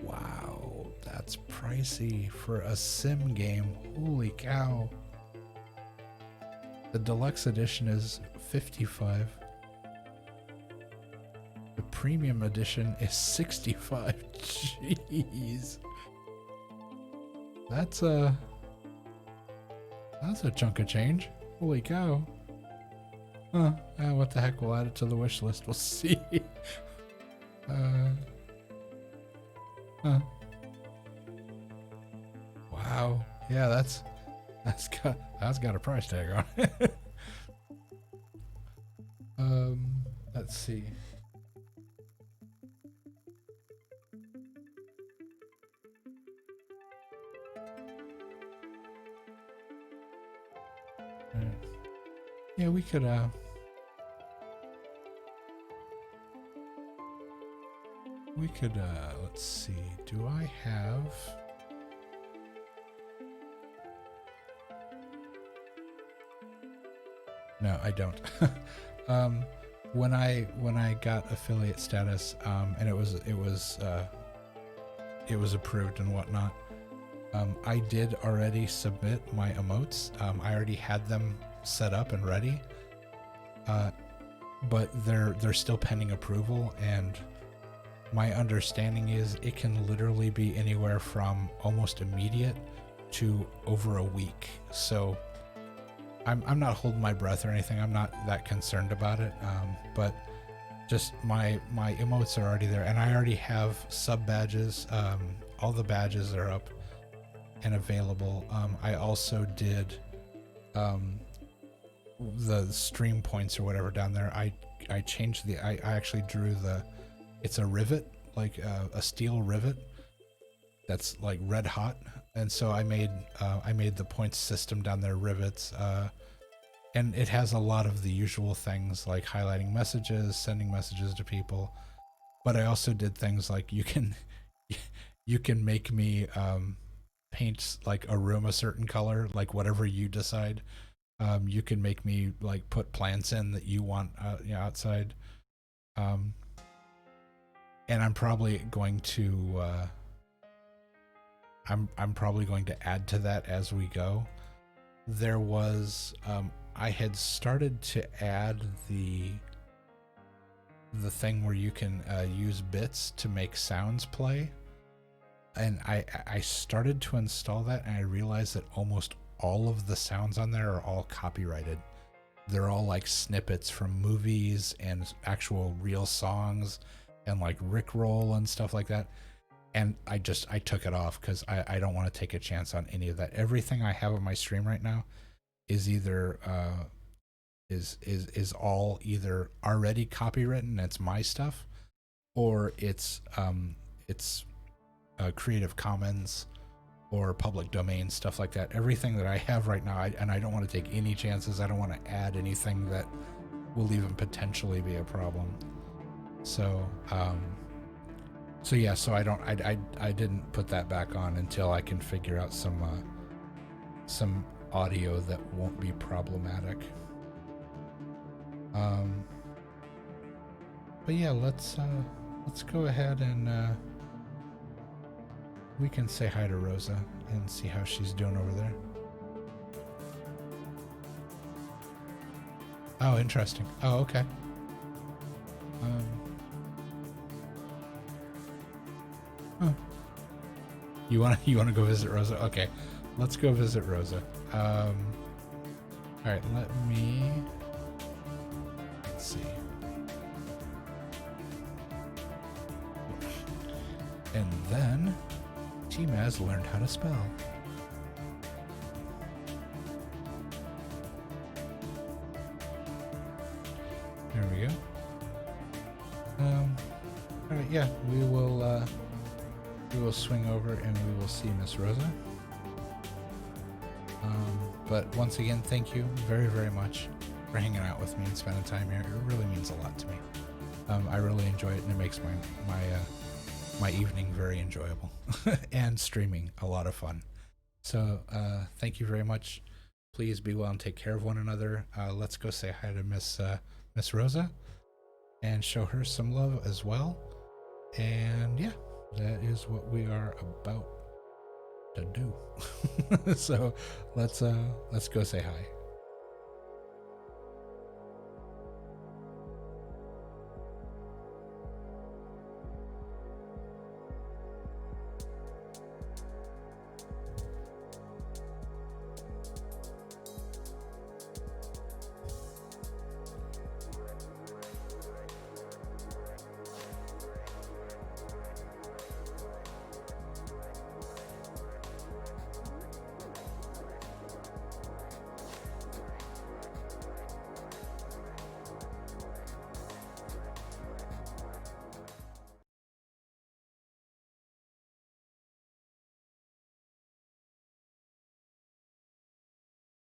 Wow, that's pricey for a sim game. Holy cow. The deluxe edition is $55. The premium edition is $65. Jeez. That's a chunk of change. Holy cow. Huh. What the heck? We'll add it to the wish list. We'll see. Huh. Wow. Yeah, that's got a price tag on it. Let's see. Yeah, we could let's see. Do I have No, I don't. When I got affiliate status, and it was approved and whatnot, I did already submit my emotes. I already had them set up and ready, but they're still pending approval, and my understanding is it can literally be anywhere from almost immediate to over a week. So I'm not holding my breath or anything. I'm not that concerned about it, but just my emotes are already there, and I already have sub badges. All the badges are up and available. I also did the stream points or whatever down there. I changed I actually drew it's a rivet, like a steel rivet that's like red hot, and so I made the points system down there rivets, and it has a lot of the usual things like highlighting messages, sending messages to people, but I also did things like you can make me paint like a room a certain color, like whatever you decide. You can make me like put plants in that you want outside, and I'm probably going to I'm probably going to add to that as we go. There was I had started to add the thing where you can use bits to make sounds play, and I started to install that, and I realized that almost all of the sounds on there are all copyrighted. They're all like snippets from movies and actual real songs and like Rickroll and stuff like that. And I took it off because I don't want to take a chance on any of that. Everything I have on my stream right now is either is all either already copywritten, it's my stuff, or it's Creative Commons or public domain, stuff like that. Everything that I have right now, and I don't want to take any chances. I don't want to add anything that will even potentially be a problem. So yeah, so I didn't put that back on until I can figure out some audio that won't be problematic. But yeah, let's go ahead and we can say hi to Rosa and see how she's doing over there. Oh, interesting. Oh, okay. Oh. You wanna go visit Rosa? Okay, let's go visit Rosa. All right, let's see. And then tmaaz learned how to spell. There we go. All right, yeah, we will swing over and we will see Miss Rosa. But once again, thank you very, very much for hanging out with me and spending time here. It really means a lot to me. I really enjoy it, and it makes my evening very enjoyable and streaming a lot of fun. So thank you very much. Please be well and take care of one another. Let's go say hi to Miss Rosa and show her some love as well. And yeah, that is what we are about to do. So let's go say hi.